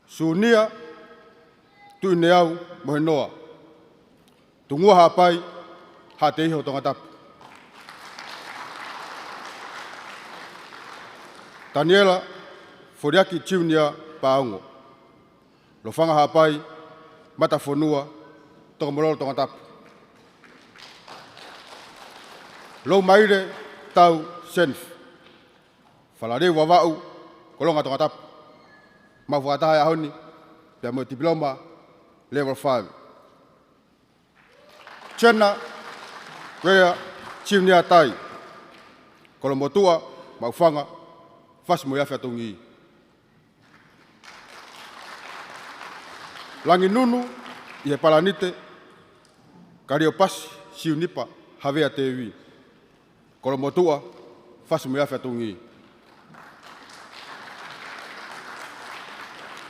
Speaker 2: Sunia, tuine au, mohe noa. Tungua hapai, ha te iho tonga tapu. Daniela, Foriaki Junior Paongo. Lo whanga hapai, mata whanua, tonga mololo tonga tapu. Lo maire, tau, senf. Whalareu wawau, kolonga tonga tapu. Mau whakataha ahoni, pia mo diploma, level 5. Chena, Rea, Junior Tai. Kolomotua, mau whanga, fasi mo yawhia tongi. Langi nunu, i he palanite, kario pasi, siu nipa, havea tewi. Kolomotua, fasi mo yawhia tongi.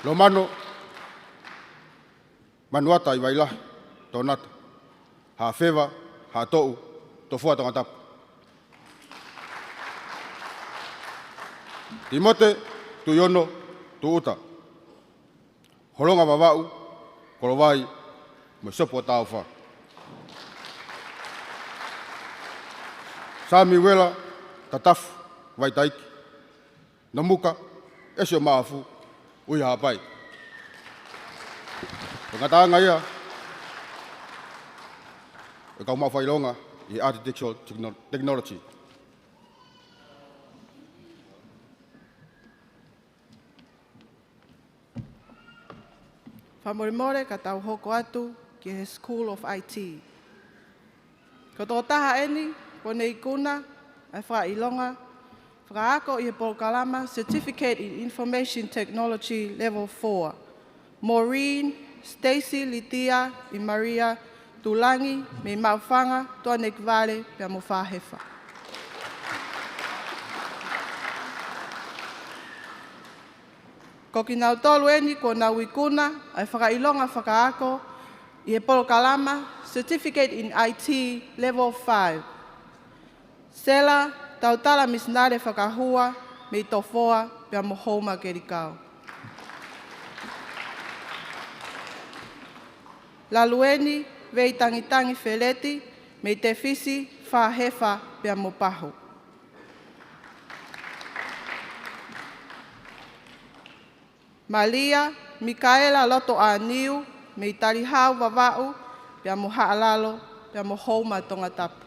Speaker 2: Lo mano, manuata i wailahi, tonata. Ha whewa, ha tou, tofua tonga tapu. Timote, tu yono, tu uta. Holonga wawau, kolowai, me sopo tau wha. Sami wela, tatafu, waitaiki. Namuka, esio maafu, uia hapai. Kataanga ia, e kau Faka'ilonga i Architectural Technology.
Speaker 12: Whamorimore ka tau hoko atu ki he School of IT. Ko tō taha eni, ko nei kuna, ai Faka'ilonga, Faka-Ako i he Ulukalala Certificate in Information Technology Level 4. Maureen, Stacy, Litia, i Maria, Tulangi, me Mauwhanga, Tuane Vale, pia mo whahefa. Ko ki nau tolu eni ko nau ikuna, ai Faka'ilonga Faka-Ako,
Speaker 9: I he Ulukalala, Certificate in IT, Level 5. Sela, tautala misnare whakahua, me tofoa, pia mohoma kerikau. Lalueni, vei tangitangi Feleti, me te fisi, whahefa, pia mopaho. Malia, Mikaela Loto Aniu, me tarihau vavau, pia mohaalalo, pia mohoma tonga tapu.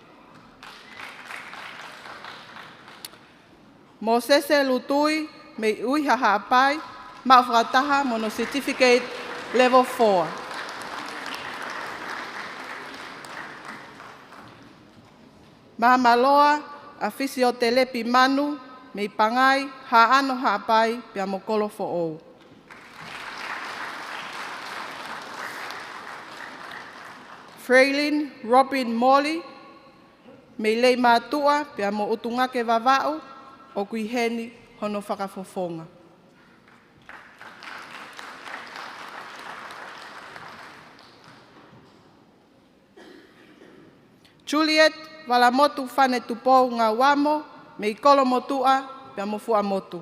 Speaker 9: Mosese Lutui, me uiha haapai, mawhakataha mono Certificate Level 4. Mamaloa, a fisiotelepi manu, me pangai, haano haapai, pia mo Kolofo'ou. Freilin Robin Molly, me lei mātua, pia mo utungake vavau, o kui heni hono whakafofonga. Juliet, walamotu whane Tupou ngā wamo, me i Kolomotua, pia mo fuamotu.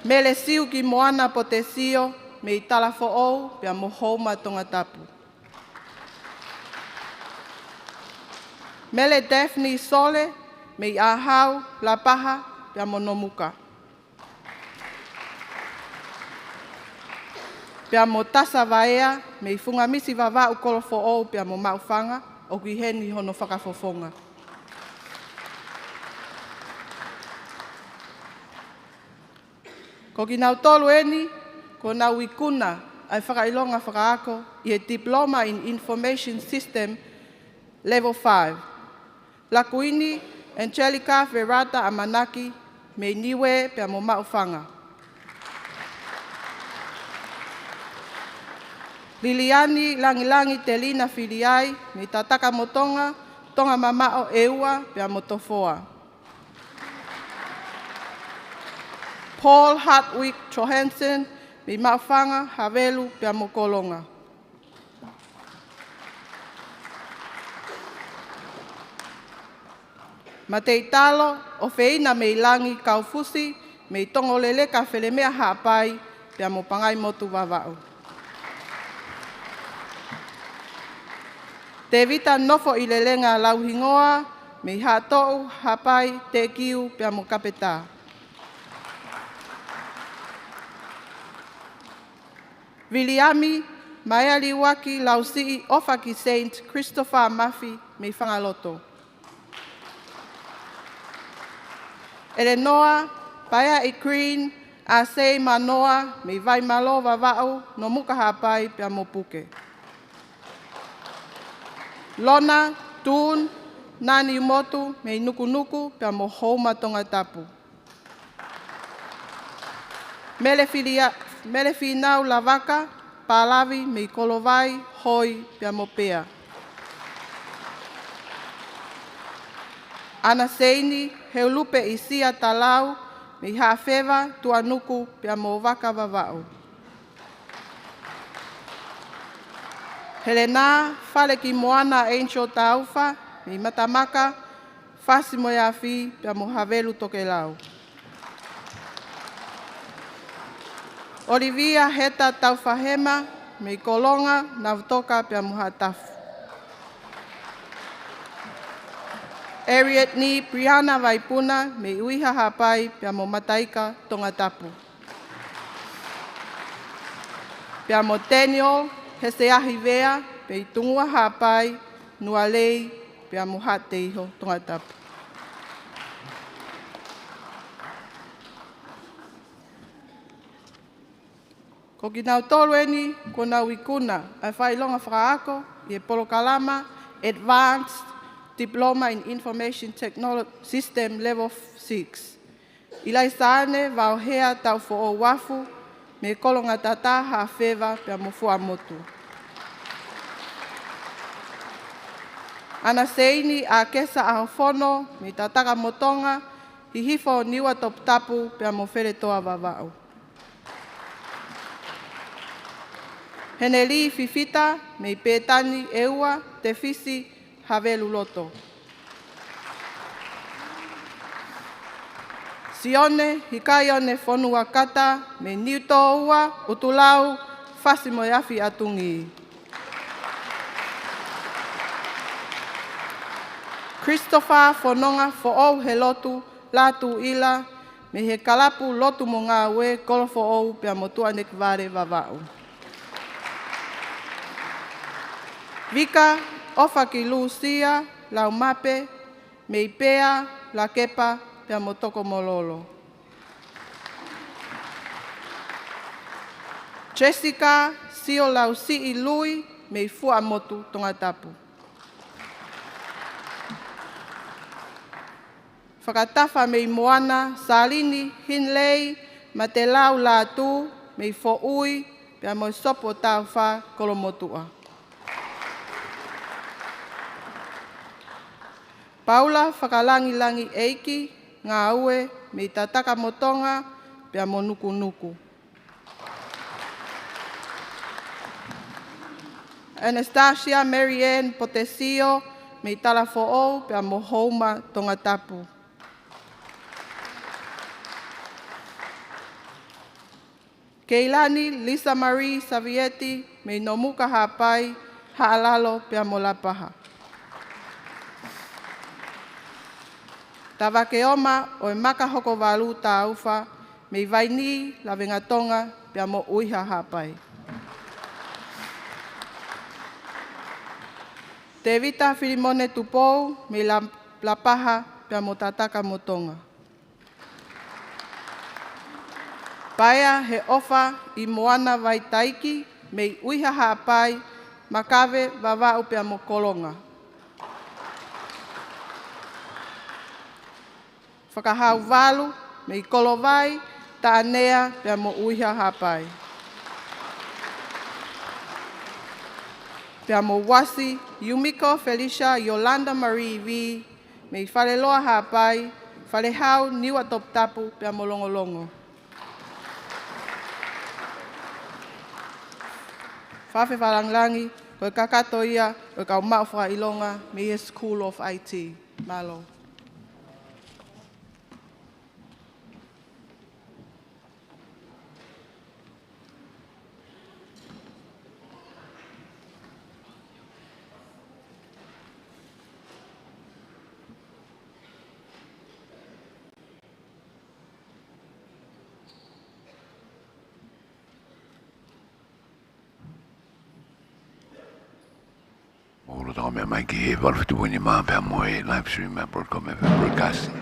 Speaker 9: Mele siu ki moana po te sio, me i Kolofo'ou, pia mo houma tonga tapu. Mele Daphne Sole, me i ahau, la paha, pia mo nomuka. Pia mo tasa vaea, me i fungamisi vavau Kolofo'ou, pia mo maufanga, o kui heni hono whakafofonga. Ko ki nau tolu eni, ko nau ikuna ai Faka'ilonga Faka-Ako i e Diploma in Information System Level 5. Lakuini, Angelica Verata Amanaki, me niwe pia mo maufanga. Liliani Langilangi Telina Filiai, me tataka motonga, tonga mamao eua pia mo tofoa. Paul Hartwig Johansen, me maufanga havelu pia mo kolonga. Ma te italo, o feina me ilangi kaufusi, me i tongolele ka whelemea haapai, pia mo pangai motu vavau. Te vita nofo i lelenga lauhingoa, me i hātou haapai te kiu pia mo kapeta. Viliami, Maiali Waki Lausii Foaki Saint Christopher Murphy, me Falelotu. Eleanor, Paya i Green, Asei Manoa, me vai malo vavau, no muka hapai pia mo puke. Lona, Tun, Nani Motu, me nuku pia mo houma tonga tapu. Mele finau lavaka, Palavi, me kolovai, hoi pia mo pea. Ana Seini, Heulupe i sia talau, me hawhewa tuanuku pia mo waka vavau. Helena, whale ki moana Angel taufa, me matamaka, whasi mo iafi pia mo havelu toke lau. Olivia Heta taufahema, me kolonga, navtoka pia mo hatafu. Ariet ni Brianna Vaipuna, me uiha hapai pia mo mataika tonga tapu. Pia mo Daniel, Heseahi Vea, pe tungua hapai, nualei, pia mo hateiho tonga tapu. Ko ki nau tolu eni, ko nau ikuna, ai Faka'ilonga Faka-Ako, i e Ulukalala, Advanced Diploma in Information Technology System Level 6. Ilai sane vau hea tau fo'o wafu, me kolonga tata hawhewa pia mo fuamotu. Ana seini a kesa a hofono, me tataka motonga, hihifo niwa top tapu pia mo wheretoa vavau. Hene li fifita, me pētani eua, te fisi, havelu loto. Sione, hikaione whanua kata, me niuto ua, utulau, fasi mo yafi atungi. Christopher whanonga fo'ou he lotu, latu ila, me he kalapu lotu mo ngā ue, Kolofo'ou pia motua nek vare vavau. Vika, Foaki Lucia, lau mape, me ipea, la kepa, pia motoko mololo. Jessica, sio lau si i lui, me fua motu tonga tapu. Whakatafa me moana, Salini, Hinlei, ma te lau Lotu, me fo'ui, pia mo sopo tau wha Kolomotua. Paula, whakalangi-langi eiki, ngā ue, me tataka motonga, pia mo nuku-nuku. Anastasia, Marianne, Potesio, me tala fo'ou, pia mo houma tonga tapu. Keilani, Lisa Marie, Savietti, me nomuka hapai, haalalo pia mo lapaha. Tawakeoma o e maka hoko walu ta ufa, me vaini la vengatonga pia mo uiha hapai. Te vita Filimone Tupou, me lapaha pia mo tataka motonga. Paia he ofa i moana vai taiki, me uiha hapai, makawe vavau pia mo kolonga. Whakahau walu, me kolo vai, ta anea pia mo uiha hapai. Pia mo wasi, Yumiko, Felicia, Yolanda Marie V, me Faleloa hapai, Falehau, niwa top tapu pia mo longolongo. Whawhi wharanglangi, koe kakato ia, koe kau mau Faka'ilonga, me he School of IT. Malo.
Speaker 1: Olo tau mea mai ki he walwhitu wini maa pia mo e live stream a broadcasting.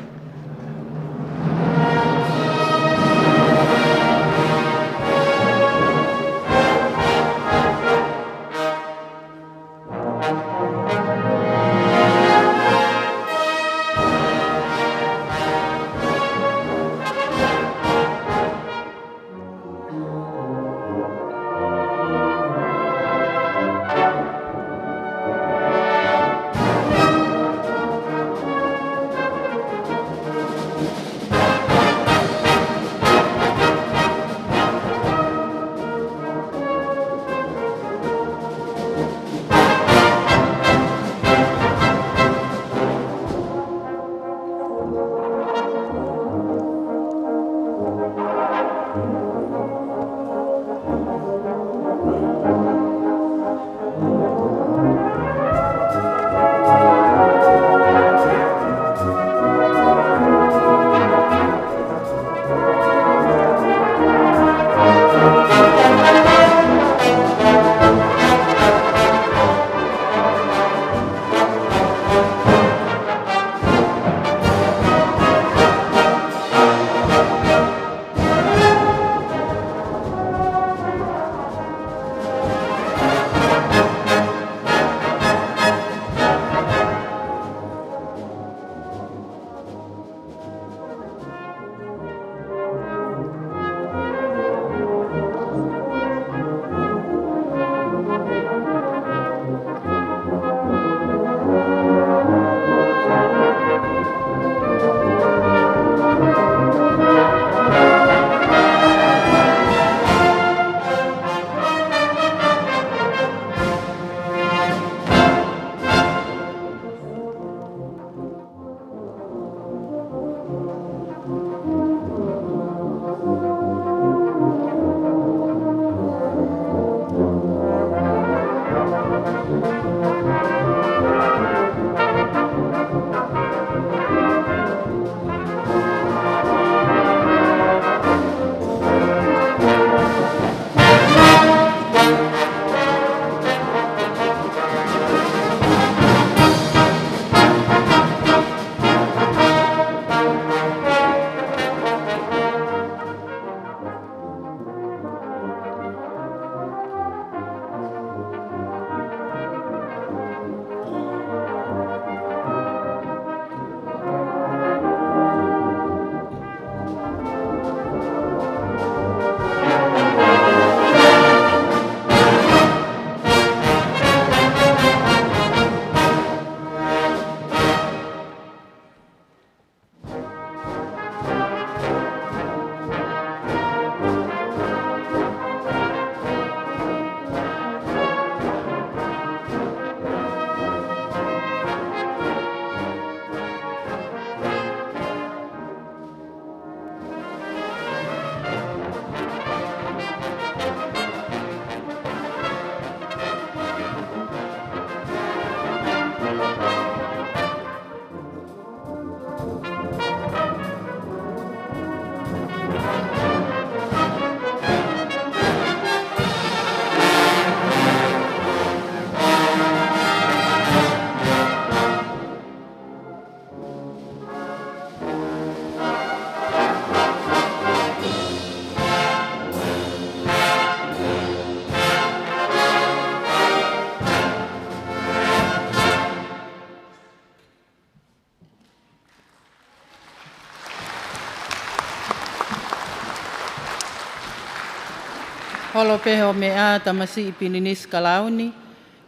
Speaker 9: Holo peho mea tamasi I pininis kalauni.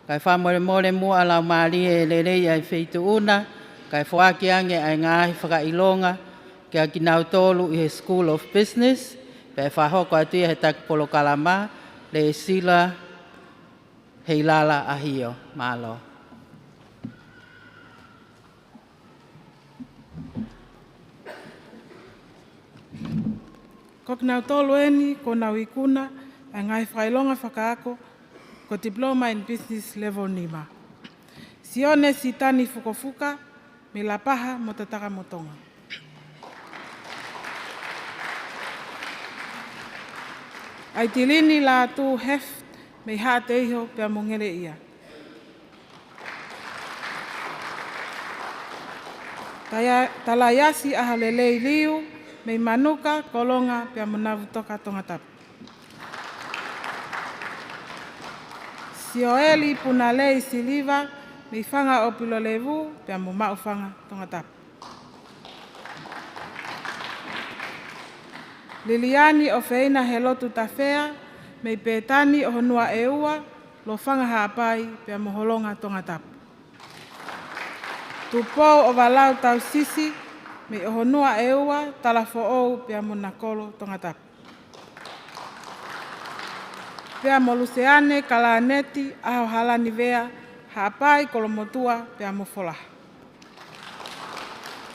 Speaker 9: Kai whamore more mua lau maari e lerei ai wheituuna. Kai Foaki Ange ai ngāhi Faka'ilonga. Kia ki nau tolu I he School of Business. Pea whahoko atuia he taku Ulukalala. Le sila hei lala ahio. Malo.
Speaker 13: Ko ki nau tolu eni, ko nau ikuna, ai ngai Faka'ilonga Faka-Ako, ko Diploma in Business Level 5. Sione si tani fukofuka, me la paha mo tataka mo Tonga. Ai tilini la tu heft, me haa te iho pia mongere ia. Talayasi aha lelei liu, me manuka kolonga pia monavu toka tonga tapu. Sioeli punalei siliva, me fanga opilo levu pia momau fanga tonga tapu. Liliani o feina he Lotu tafea, me petani o honua eua, lo fanga haapai pia moholonga tonga tapu. Tupou o walau tau sisi, me o honua eua, Kolofo'ou pia monakolo tonga tapu. Pia moluseane kalaneti aho halani vea, haapai kolomotua pia mofola.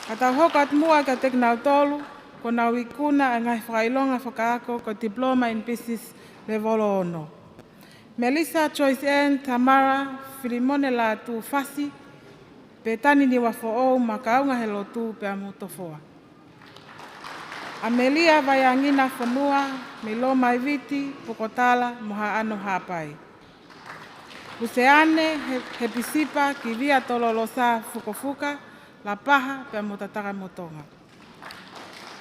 Speaker 13: Katau hoko atmua ka teknau tolu, ko nau ikuna a ngai Faka'ilonga Faka-Ako ko Diploma in Business Level 1. Melissa Choice N Tamara Filimone la tu fasi, petani ni wafo'ou makaunga he Lotu pia mutofoa. Amelia vayangina fonua, miloma iviti, pokotala, moha ano hapai. Useane he pisipa kivia tololosa fukofuka, la paha pia mutataka motonga.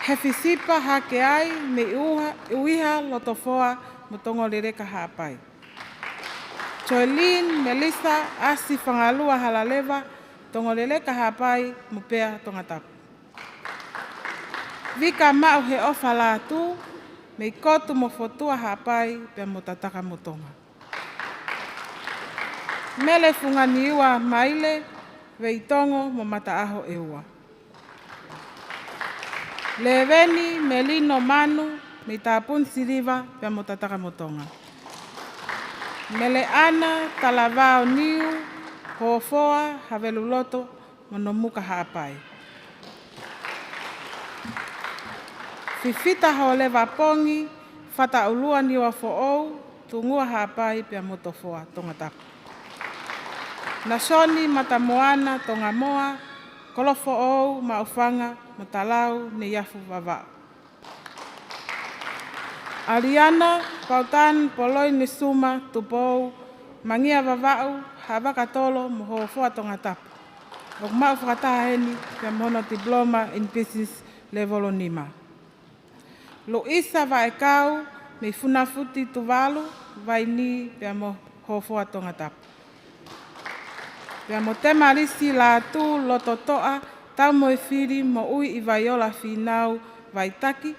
Speaker 13: He pisipa hake ai, me uiha lotofoa motongo lireka hapai. Choelin, Melissa, asi fangalua halaleva, tongo lireka hapai, mupea tonga tapu. Vika mau he ofa la tu, me kotu mo fotua hapai pia motataka motonga. Mele funganiua maile, veitongo mo mataaho eua. Leveni, Melino Manu, me tapun siliva pia motataka motonga. Mele ana, talavao niu, hofoa, haveluloto, monomuka hapai. Fifita hole vapongi, fata ulua ni wafo'ou, tungua hapai pia motofoa tonga tapu. Nasoni matamoana tonga moa, Kolofo'ou maufanga matalau ni yafu vava. Ariana, pautan poloi ni suma, Tupou, mangia vavau, habakatolo mohofoa tonga tapu. Ok mau whakataheni pia mono Diploma in Business Level 5. Luisa vai kau, me funafuti tuvalu, vai ni pia mo hofoa tonga tapu. Pia mo temarisi la tu Lototo'a, tau mo whiri mo ui I vaiola whinau vai taki,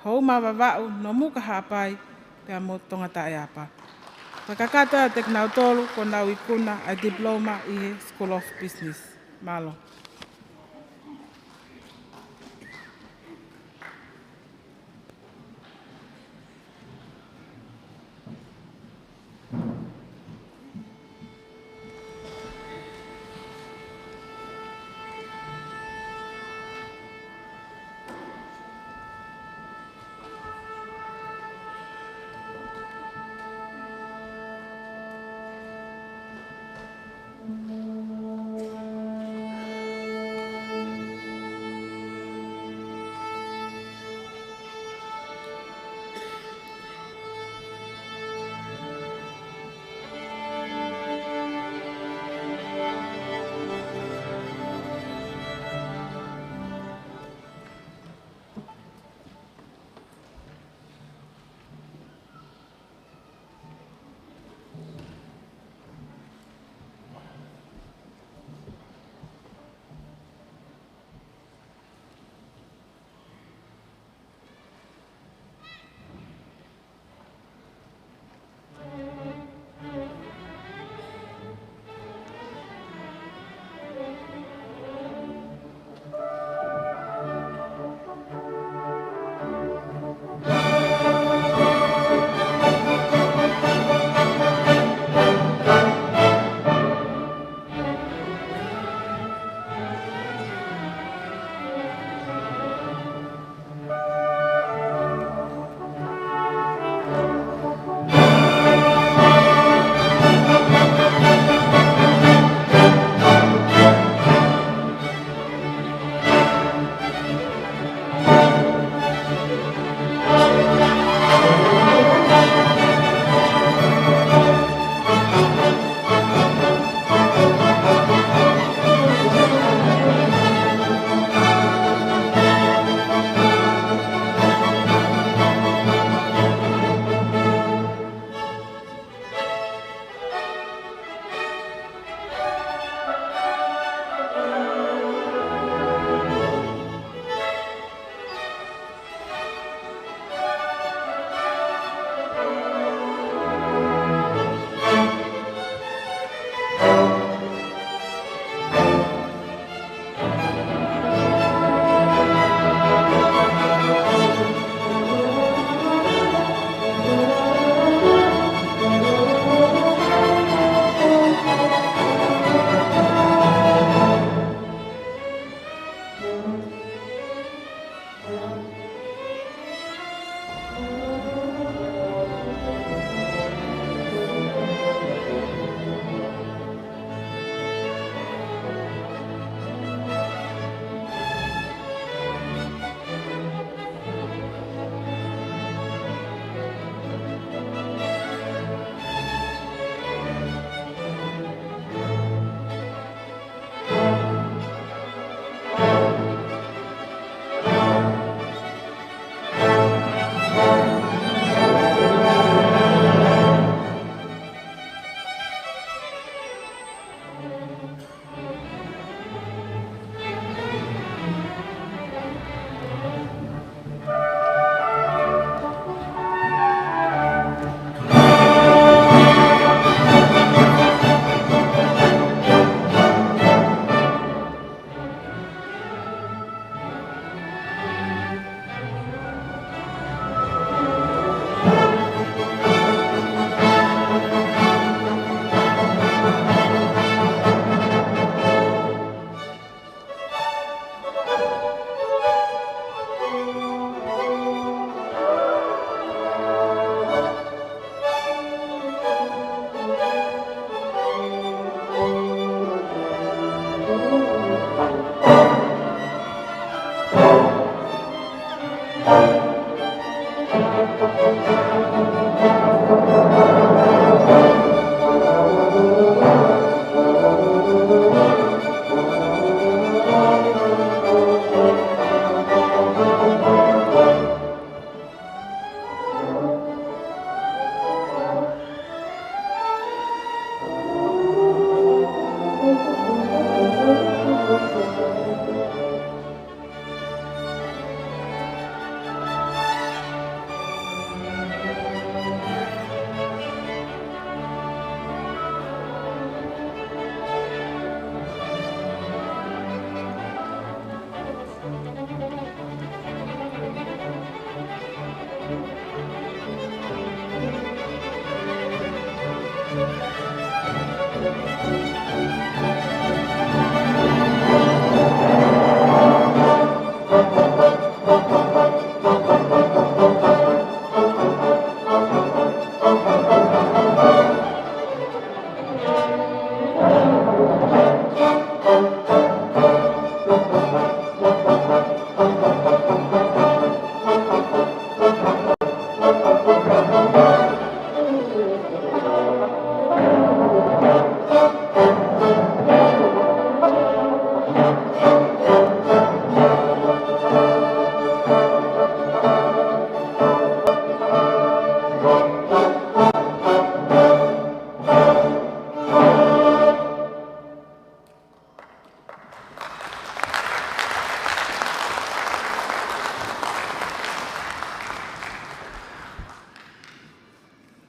Speaker 13: houma vavau no muka hapai, pia mo tonga tae apa. Pakakatoa teknau tolu ko nau ikuna a diploma I School of Business. Malo.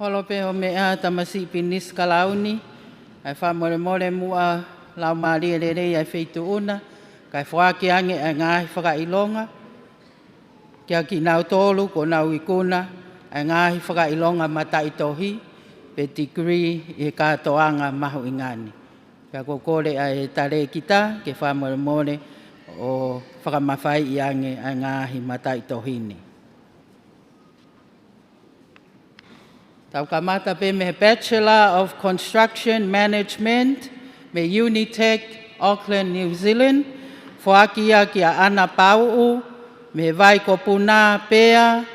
Speaker 9: Holope o mea tamasi pinis kalauni, ai wha more more mua lau maari rei ai feitu una, kai Foaki Ange ai ngahi Faka'ilonga, kia ki nau tolu ko nau ikuna, ai ngahi Faka'ilonga matai tohi, pe degree i Katoanga mahu ingani. Kia kokore ai tare kita, ke wha more more o whakamawhai i Ange ai ngahi matai tohini. Tau kamata pe me Bachelor of Construction Management me Unitec, Auckland, New Zealand. Foaki ia ki a ana Pau'u me vai ko puna pea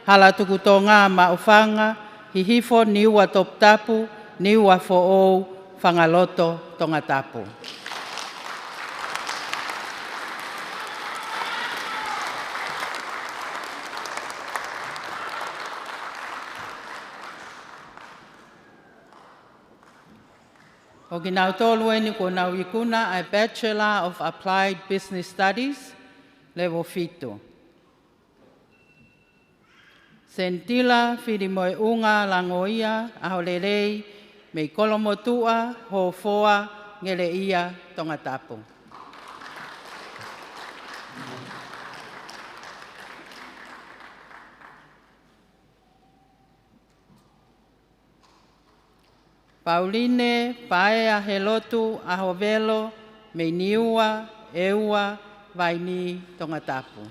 Speaker 9: hala tukutonga maufanga hihifo niua Tupouto'a niua Fo'ou Falelotu tonga tapu. O ki nau tolu eni ko nau ikuna ai Bachelor of Applied Business Studies, level 5. Sentila whiri moe unga langoia aholelei me Kolofo'ou hofoa ngele ia tonga tapu. Pauline paea he Lotu ahovelo me niua eua vaini tonga tapu.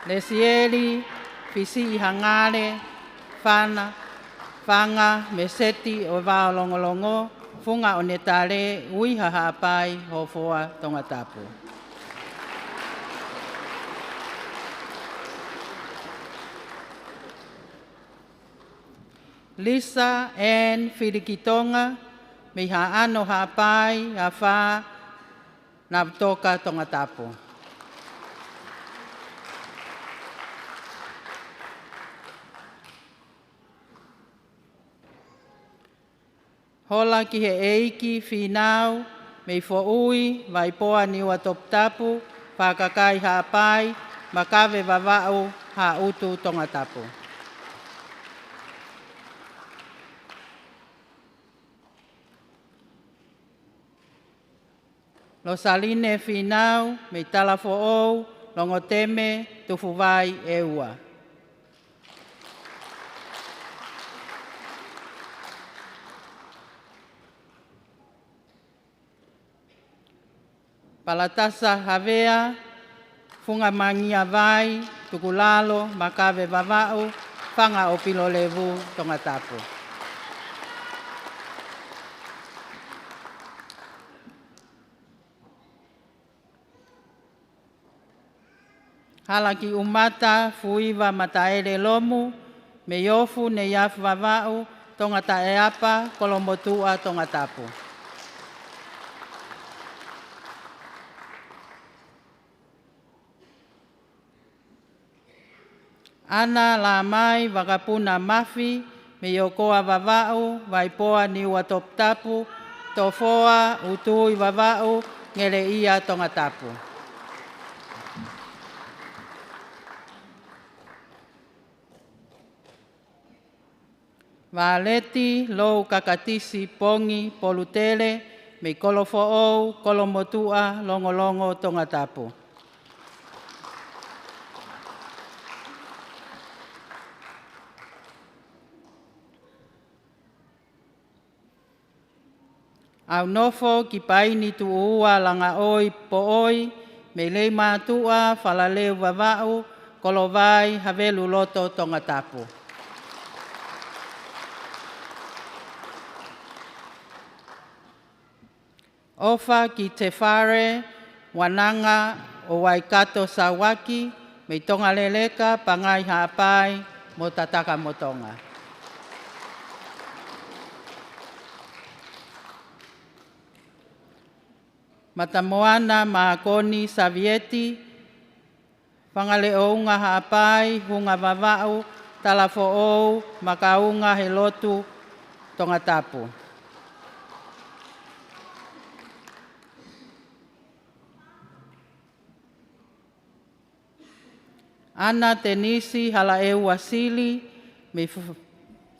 Speaker 9: Lesieri, fisi i hangare, whanga, me seti o wao longolongo, funga o netare, uiha hapai, hofoa tonga tapu. Lisa Anne Whirikitonga, me haano hapai, hawha, na toka tonga tapu. Hola ki he eiki whinau, me fo'ui, vaipoa niua Tupouto'a, whakakai hapai, makawe wawao ha utu tonga tapu. Lo saline whinau, me Kolofo'ou, longoteme, tufuwai eua. Palatasa havea, funga mangia vai, tukulalo, makawe wawao, whanga o pilo levu tonga tapu. Halaki umata fuiva mataere lomu, me iofu ne iafu vavau, tongata e apa, Kolofo'ou tongatapu. Ana la mai wakapuna mafi, me iokoa vavau, vaipoa ni ua toptapu, tofoa utui vavau, ngere ia tongatapu. Valeti, lou kakatisi, pongi, polutele, me Kolofo'ou, Kolofo'ou, longolongo tongatapu. Au nofo ki paini tu ua langa oi po oi, me lei mātua falaleu vavau, kolovai havelu loto tongatapu. Ofa ki te whare, wananga o Waikato Sawaki, me tonga leleka pangai haapai mo tataka mo Tonga. Matamoana Mahakoni Savieti, Whangale'ounga haapai, hunga vavau, Talafo'ou, makaunga he Lotu, tongatapu. Ana tenisi hala e wasili, me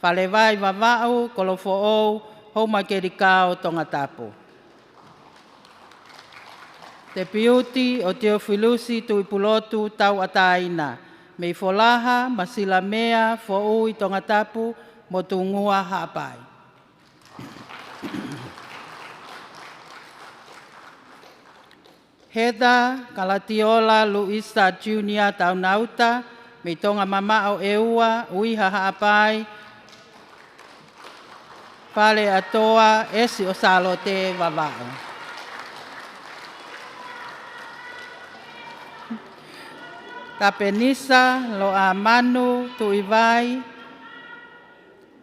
Speaker 9: whalewai vavau, Kolofo'ou, homa kerikao tongatapu. Te piuti o Teofilusi tuipulotu tau ataina, me folaha masila mea fo'ui tongatapu mo tungua hapai. Heda Kalatiola Luisa Junior taunauta, me tonga mamao eua uiha hapai, Fale atoa esi o salote vavao. Tapenisa lo amanu tuivai,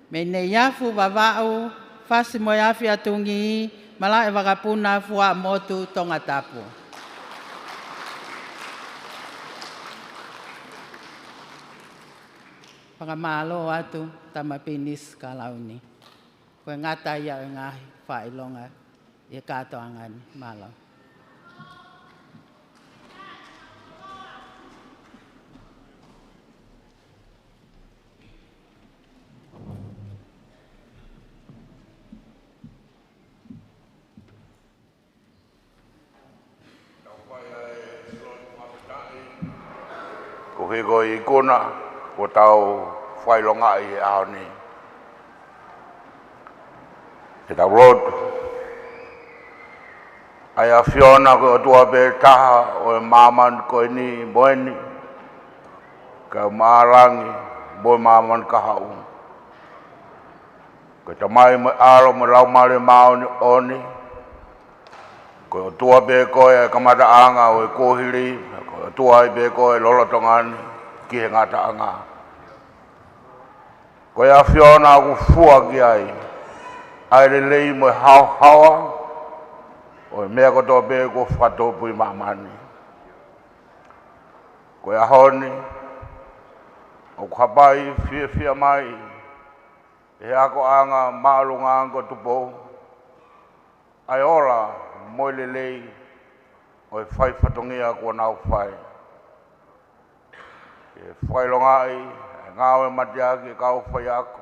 Speaker 9: me ne yafu vavau, fasi mo yafi atungi, mala e wakapuna fua motu tongatapu. Pangamalo atu tamapinis kalauni. Koe ngata ia ngahi Faka'ilonga ia Katoanga malo.
Speaker 8: Ko hego I kona, ko tau Faka'ilonga I aoni. He tau Lotu. Ai a Fiona ko tua be taha o maman ko ni moeni. Ka maarangi bo maman ka hau. Ko tamai mo aro mo lau male maoni oni. Ko tua be ko e kamata anga o kohiri, ko tua be ko e lolotongani ki he ngata anga. Ko ia Fiona ku Foaki ai. Ai le lei mo hawa o mea ko to be ko whatopu I mamani. Ko ia honi o kapai fia mai e ako anga maalunga ango Tupou. Ai ora mo le lei o e whai whatongia ko nau whai. E Faka'ilonga ai ngawe matiaki kau whai ako.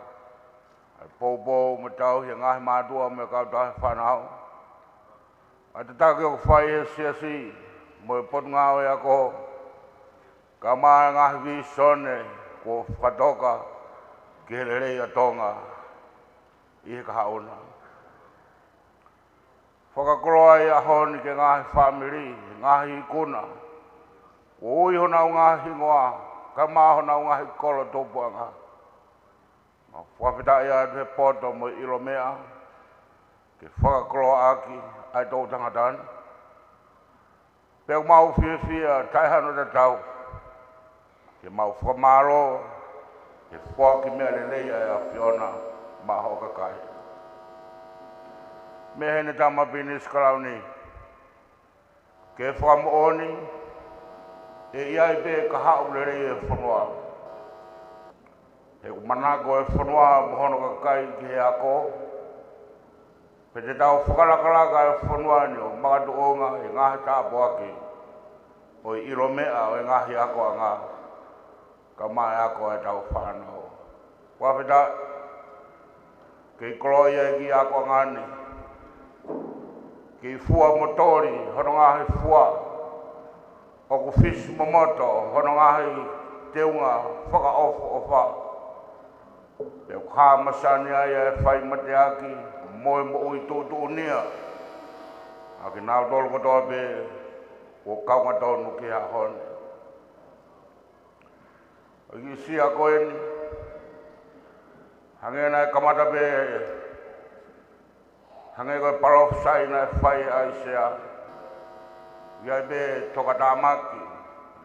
Speaker 8: Popo mo tau he ngahi mātua me kau tahi whanau. A te take o whai he siasi mo e pot ngawe ako. Ka maa ngahi vi sone ko whatoka ki he rei a Tonga I he kahauna. Whakakoroa I a honi ke ngahi whamiri, ngahi kuna. O ui hona o ngahi ngoa, ka maa hona o ngahi Kolofo'ou anga. Whawhita ia te poto mo ilo mea, ke whakakoroa aki, ai tau tangatani. Peo mau whiawhia, taihano te tau,
Speaker 14: ke mau whamaro, ke Foaki mea lelei a whiona ma hoka kai. Me hene tama binis karauni, ke whamooni, e iai be ka hau lelei e whanua. He manako e whanua mohono ka kai ki he ako, pe te tau whakarakaraka e whanua ni o Makatoanga e ngahi tāpoaki, o i iro mea o e ngahi ako a ngā, ka mai ako e tau whanau. Wawhita, ke i koroi e ki ako a ngāni, ke i fua motori, hono ngahi fua, o ku fish momoto, hono ngahi teunga Faka-Ako o wha. Pe o kā masani ai e whai mate aki, moe mo ui tūtu unia. A ki nāu tolu kotoa pe, o kaunga tonu ki ha hone. O ki sia koeni, hange na e kamata pe, hange koe parofsai na e whai ai sea. Iai pe toka tāmaki,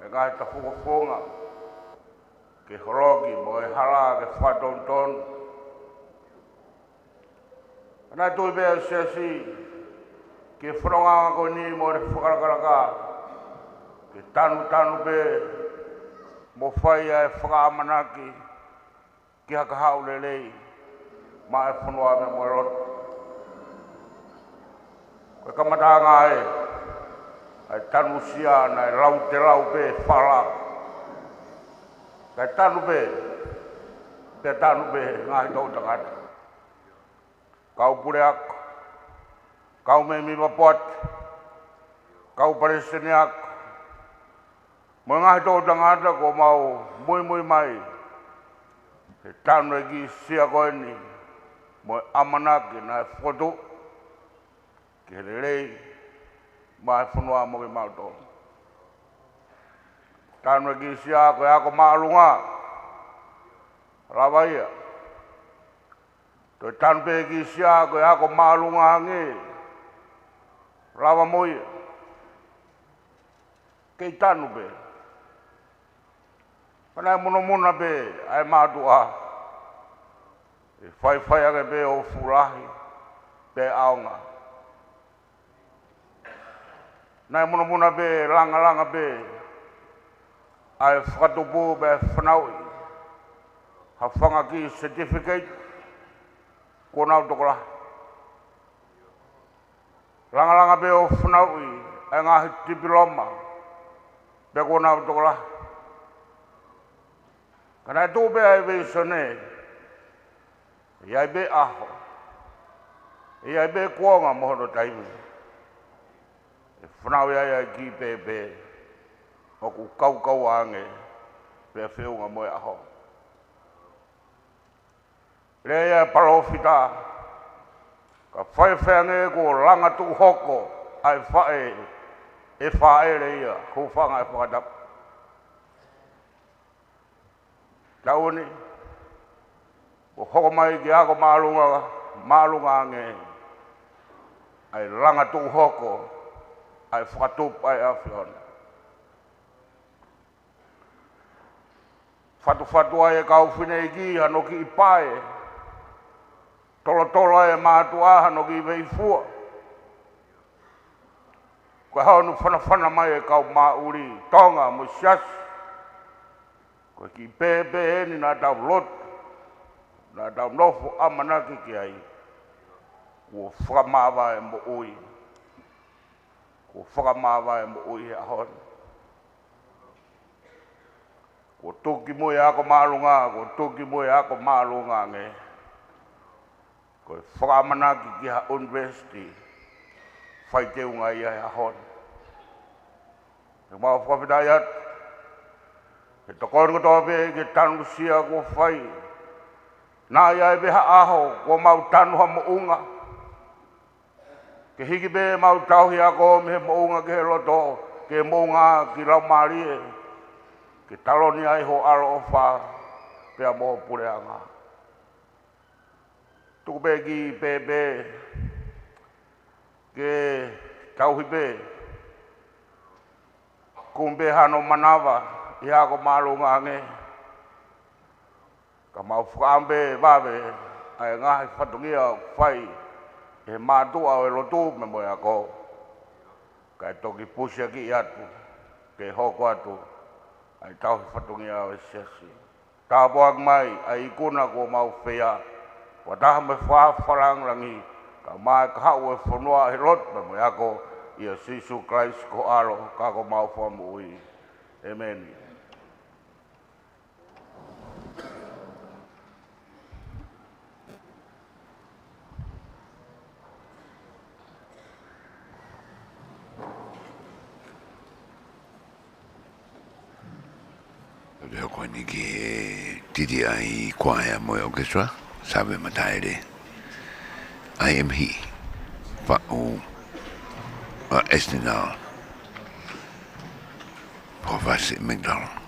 Speaker 14: e ngai ta whukafonga, ke horoki mo e hara ke whatonton. Anai tui pēr sesi, ke whanonga ko ni mo e whakarakaraka, ke tanu pē, mo whai e whakaamanaki, ki haka hau lelei, ma e whanua me mo e roto. Koe kamatanga ai tanu sia na e rau te rau pē whala. Kai tanu pē, ngahi tau tangata. Kau pure ako, kau me mi mapot, kau paresene ako. Mo ngahi tau tangata ko mau mui mai. He tanu e ki sia koe ni, mo amanaki na e whotu, ki he rei, ma e whanua mo ki mauto. Tanu e ki sia koe ako maalunga, rawa ia. Toi tanu pe ki sia koe ako maalunga nge, rawa mo ia. Kei tanu pe. Panai muna pe, ai mātua. E whai ake pe o furahi, pe aonga. Nai muna pe, langa pe, ai whakatupu pe whanaui. Ha whanga ki certificate, ko nau tokola. Langa pe o whanaui, ai ngahi diploma, pe ko nau tokola. Kana tō pe ai pe sone, iai pe aho, iai pe kuonga mohono taimi. E whanau ai ki pe, o ku kau ange, pe whiunga moe aho. Rea parofita, ka whaiwhange ko langatu hoko, ai whae, e whae reia, ko whanga e whakatap. Tauni, ko hoko mai ki ako maalunga ange, ai langatu hoko, ai whakatup ai awhiona. Whatu ai e kau whine ki hano ki i pae, tolo ai e mātua hano ki i veifua. Koe hao nu whana mai e kau mauri, Tonga, mo siasi. Koe ki pepe eni nā tau Lotu, nā tau nofo amanaki ki ai. Kua whakamawa e mo ui. Kua whakamawa e mo ui e ahon. Kua tuki mui ako maalunga nge. Koe whakamanaki ki ha university. Whai teunga ia e ahon. E mau whakawhitai atu. He tokon ko tope ke tanu sia ko whai. Nā iai beha aho ko mau tanu ha mounga. Ke hiki be mau tauhi ako me he mounga ke he loto. Ke mounga ki lau marie. Ke taloni ai ho aro o wha. Pea moho pureanga. Tuku be ki pepe. Ke tauhi be. Kumbe hano manawa. ia ko malunga nge ka mau whaambe wawe ai ngahi whatungia whai e mātua o e lotu me moe ako kai toki pusia ki atu ke hoko atu ai tau whatungia o e siasi tā boak mai ai ikuna ko mau whea wataha me whafarang rangi ka mai ka hau e whanua he lot me moe ako ia Sisu Christ ko aro ka ko mau whamu ui. Amen.
Speaker 1: Leo koe ni ki TTI choir mo orchestra, sabe mataere. I am he. Fa'u. Estinal. Professor McDonald.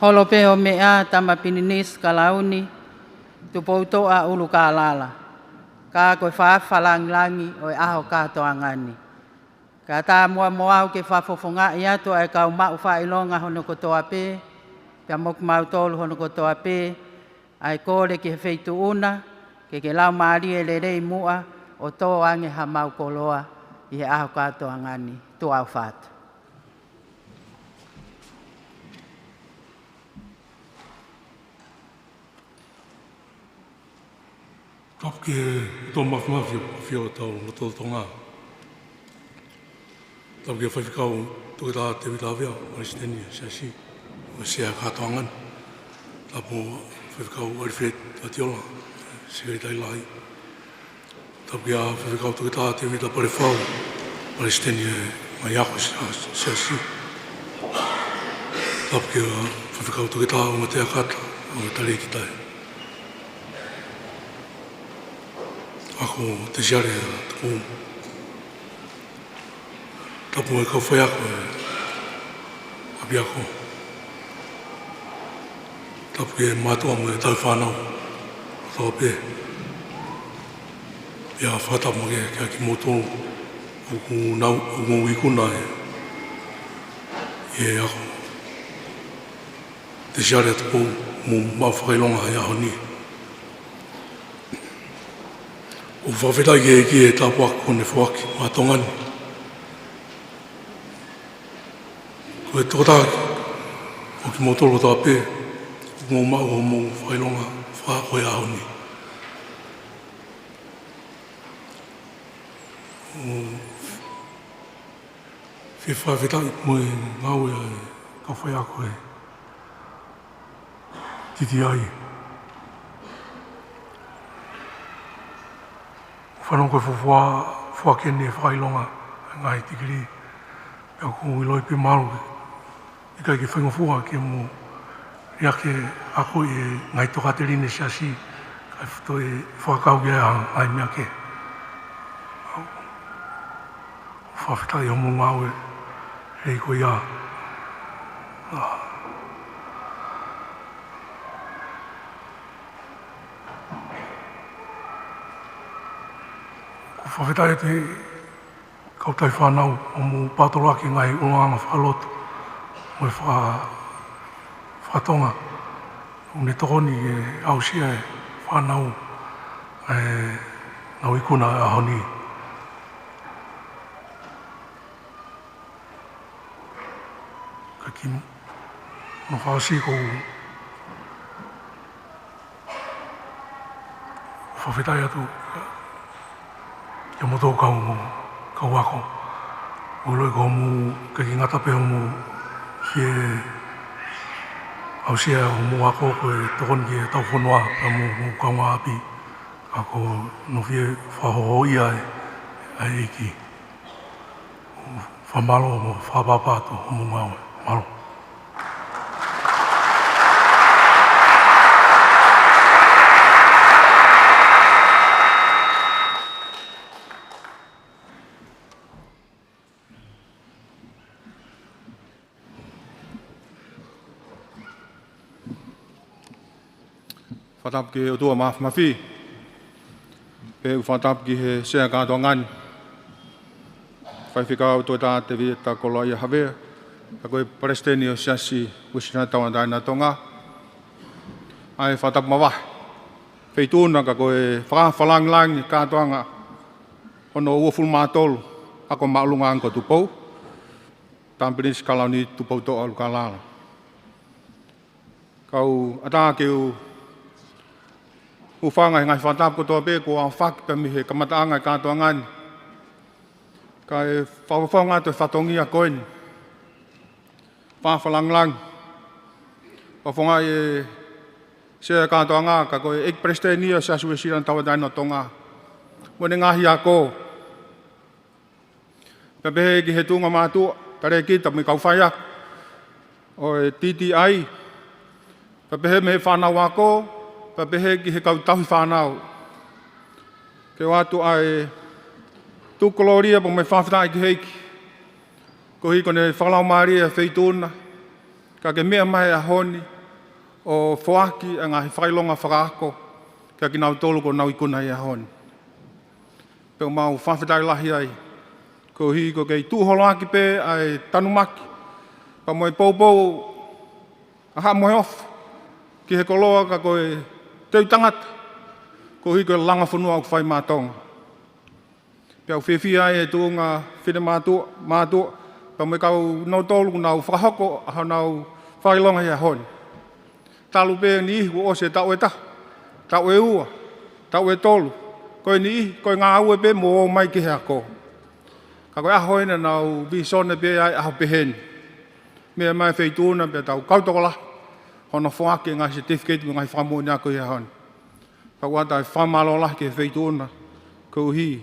Speaker 9: Holo peho mea tama pininis kalauni, Tupouto'a Ulukalala. Ka koe whaafalangi o e aho Katoangani. Ka tā mua ke whafofonga i atu ai kau mau Faka'ilonga hono kotoa pē, pia moku mau tolu hono kotoa pē, ai kore ke feitu una, ke lau maari e le rei mua, o tō Ange ha mau koloa i he aho Katoangani, tu au whātu.
Speaker 15: Kapke tō mawhimawhi whio tau Lotu Tonga. Kapke whaiwhikau tuke tā te witawea, Maristenia, Siasi, o sea Katoangan. Tapo whaiwhikau Arifet, Atiola, Segari Tailai. Kapke a whaiwhikau tuke tā te wita Parewhau, Maristenia, mai ako Siasi. Kapke a whaiwhikau tuke tā o Matea Kata, o Tare ki Tai. Ako Tertiary Tupou. Tapu e kau Faka-Ako e abiako. Tapu e mātua mo e tau whanau. Tau pē. Ia whatapu ke kia ki motonu. Uku ikuna e ako. Tertiary Tupou mo mau Faka'ilonga e aho ni. O whawheta ki e tāpua kone Foaki, mā tongani. Ko e tōtaki, o ki motoro tā pē, ngō mau o mō Faka'ilonga, Faka-Ako e aho ni. Whi whawheta mo e ngau e ka Faka-Ako e TTI. Whanau koe Foaki ne Faka'ilonga ngai tikiri. Pea ko iloi pe maru i kai ke whaingofua ke mo riake ako e ngai tokaterine Siasi kai whito e whakau ke ai mea ke. Whawhita i homo ngau e rei ko ia. Whawheta e te kautai whanau o mō pātoraki ngai Ulukalala Falelotu mo e whakatonga. O ne tokoni e ausia e whanau e nau ikuna e ahoni. Ka ki no whakasi ko whawheta e atu ia moto kau ako. Uloi ko mu ke ki ngata pe mu he ausia mu ako ko tokon ki tau whanua mu kaunga api. Ako no fie whaho ia e iki. Whamalo mo whapapato mu ngau e. Malo.
Speaker 2: Whatap ki o tua mawhi. E u whatap ki he sea Katoangani. Whaiwhikau tō tā te vi tā kolo ia hawea. Ka koe Palestini o Siasi usina tawantai nā Tonga. Ai whatap mawah. Whaitūna ka koe whakawhalangi Katoanga. Ono ua fulmātolu. Ako maulunga anko Tupou. Tampinis kalauni Tupouto'a Ulukalala. Kau atā ki u Ufanga ngai whatap ko tō pē ko au whaki pe mihe kamataanga i Katoangani. Ka e whawhawhanga te whatongi a koeni. Whawhalanglang. Whawhanga e sea Katoanga ka koe ek prestenia sa sue siran tawadai no Tonga. Mone ngahi a ko. Pepehe ki he tunga mātua. Tare kita mi kau whaiak. O e TTI. Pepehe me he whanau a ko. Papehe ki he kau tahi whanau. Ke watu ai tukoloria po me whawhita ki heiki. Ko hiko ne whalau maari e whaitūna. Ka ke mea mai a honi o Foaki a ngahi Faka'ilonga Faka-Ako ka ki nau tolu ko nau ikuna i a honi. Peo mau whawhitai lahi ai. Ko hi ko kei tūholoaki pe ai tanumaki. Pa moe poupou a ha moe off. Ki he koloa ka koe teu tangata. Ko hi koe langa whanua au whai mātonga. Pea au whiwhia ai e tūnga whine mātua. Pa moe kau nau tolu nau whakahoko a nau Faka'ilonga i a honi. Talu pe ni ihi o se tau e ta. Tau e ua. Tau e tolu. Koe ni ihi, koe ngā ue pe mo mai ki he ako. Ka koe aho ina nau visone pe ai aho peheni. Mea mai wheitūna pe tau kautokola. Hono Foaki ngai certificate ngai whamu ni ako i a honi. Ka koe atai whamalola ki wheitūna. Ko hi.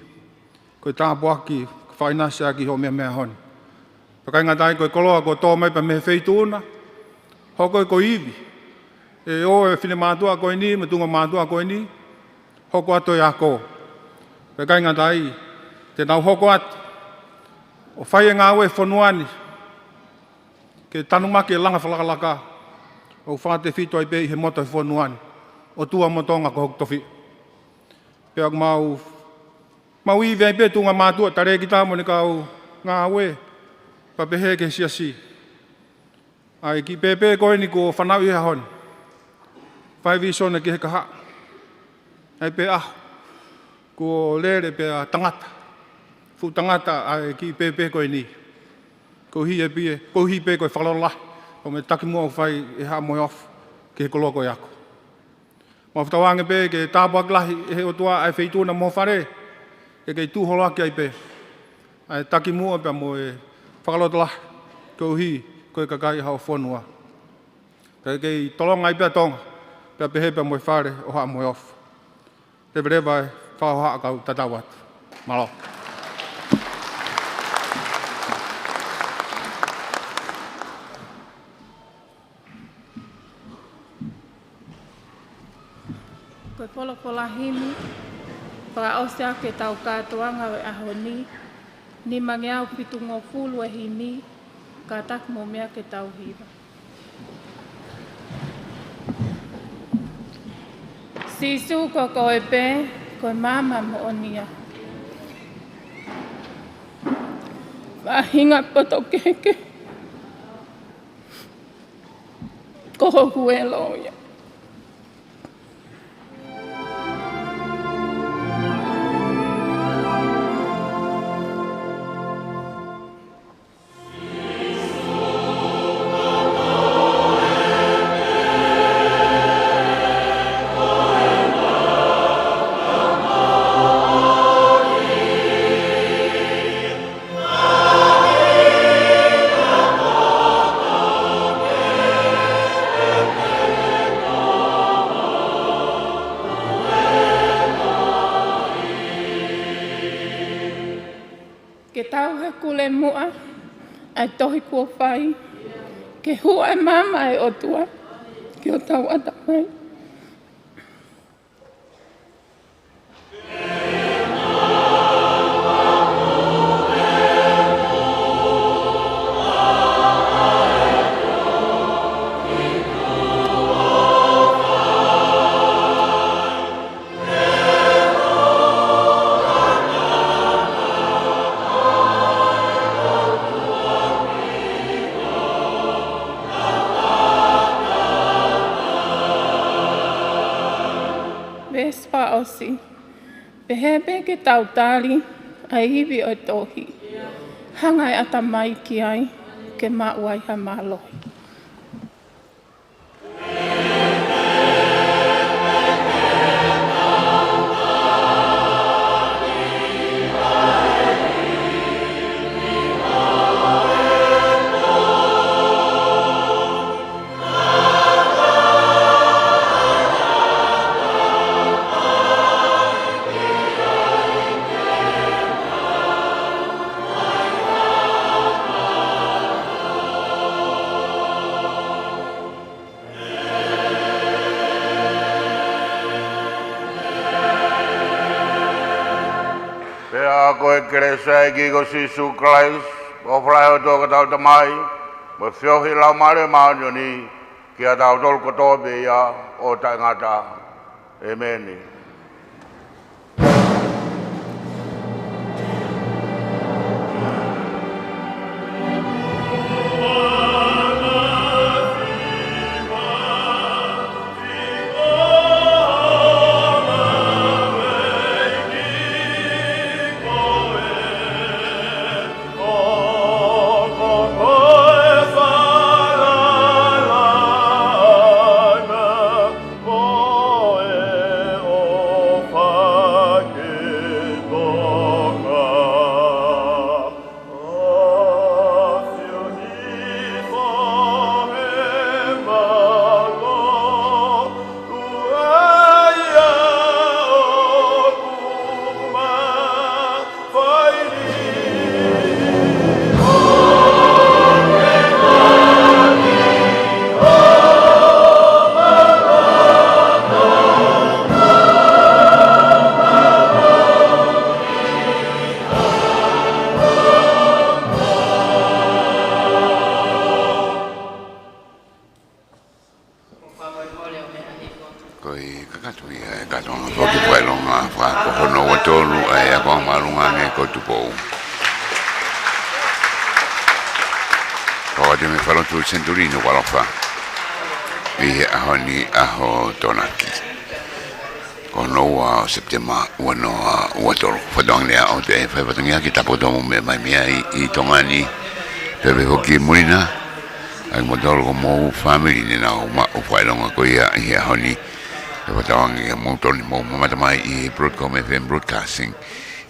Speaker 2: Koe tāpuaki, whainasi aki ho mea honi. Pa kai ngatai koe koloa ko tō mai pa me wheitūna. Hoko ko iwi. E o e whine mātua koe ni, me tunga mātua koe ni. Hoko ato i ako. Pe kai ngatai, te nau hoko atu. O whai e ngā ue whanuani. Ke tanumaki e langa whalakalaka. O whate whito ai pe i he moto i whanuani. O tua motonga ko hok tofi. Pe ak mau iwi ai pe tunga mātua, tare ki tāmo ni kau ngā ue. Pa pehe ke siasi. Ai ki pepe koe ni ko whanau i ha honi. Whai visona ki he kaha. Ai pe aho. Ko lere pe a tangata. Fu tangata ai ki pepe koe ni. Ko hi e pie. Ko hi pe koe whakalola. Ko me taki mua whai e ha moe off. Ki he koloko i ako. Mo whtawange pe ke tāpuak lahi e he otua ai wheitūna mo whare. E kei tūholoaki ai pe. Ai taki mua pe mo e whakalota lahi. Ko hi. Koe kakai hao whanua. Kei kei tolonga i pia tonga. Pia pehe pia moe whare o haa moe off. Rewa rewa e whao haa kau tatau atu. Malo.
Speaker 13: Koe polopola himi. Whakaose ake tau Katoanga we ahoni. Ni mange au pitu ngō fulu e himi. Ka tak mo mea ke tau hiwa. Sisu ko koe pe, koe mama mo onia. Wahinga poto keke. Koho huelo ia. Kule mua, ai tohi kua whai, ke hua e mama e otua, ki o tau atamai. Osi. Pehepe ke tautari ai hivi o tohi. Hangai atamai ki ai ke mauai ha malohi.
Speaker 14: Koe keresa e ki ko Sisu Christ, o whai o tō katau tamai, Mo fiohi lau mare maanyoni kia tau tol koto be ia o tai ngata. Amen. Faka'ilonga Faka'ako tolu ai ako malunga ko Tupou. Pode me falar tu Senituli no Kolofo'ou. I ahoni aho tonaki. Kono wa September wano watoro fadong lea o te fa patangia ki tapo to me mai mia I Tonga ni pe hoki mulina ai modolo ko mo family ni na o Faka'ilonga ko ia ahoni Katoanga motor mo matamai I broadcom FM broadcasting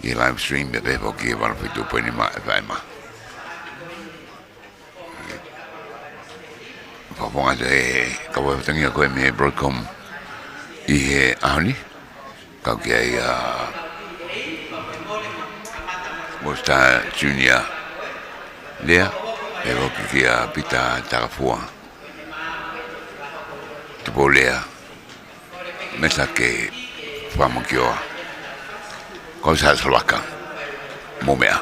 Speaker 14: I live stream be hoki wala fitu poni ma ma Paponga de kawa tangia ko me broadcom I ahoni kau kia Mosta Junior Lea hoki kia pita takafua Tupou Lea Mesa ke whamokioa. Ko sa salwaka. Momea.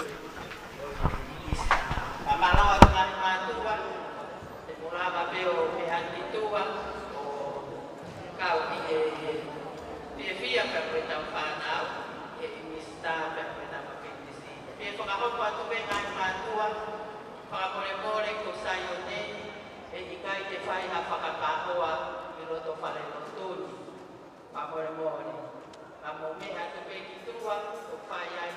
Speaker 9: Amore, amore, a me ha to be tu wa, o fai ai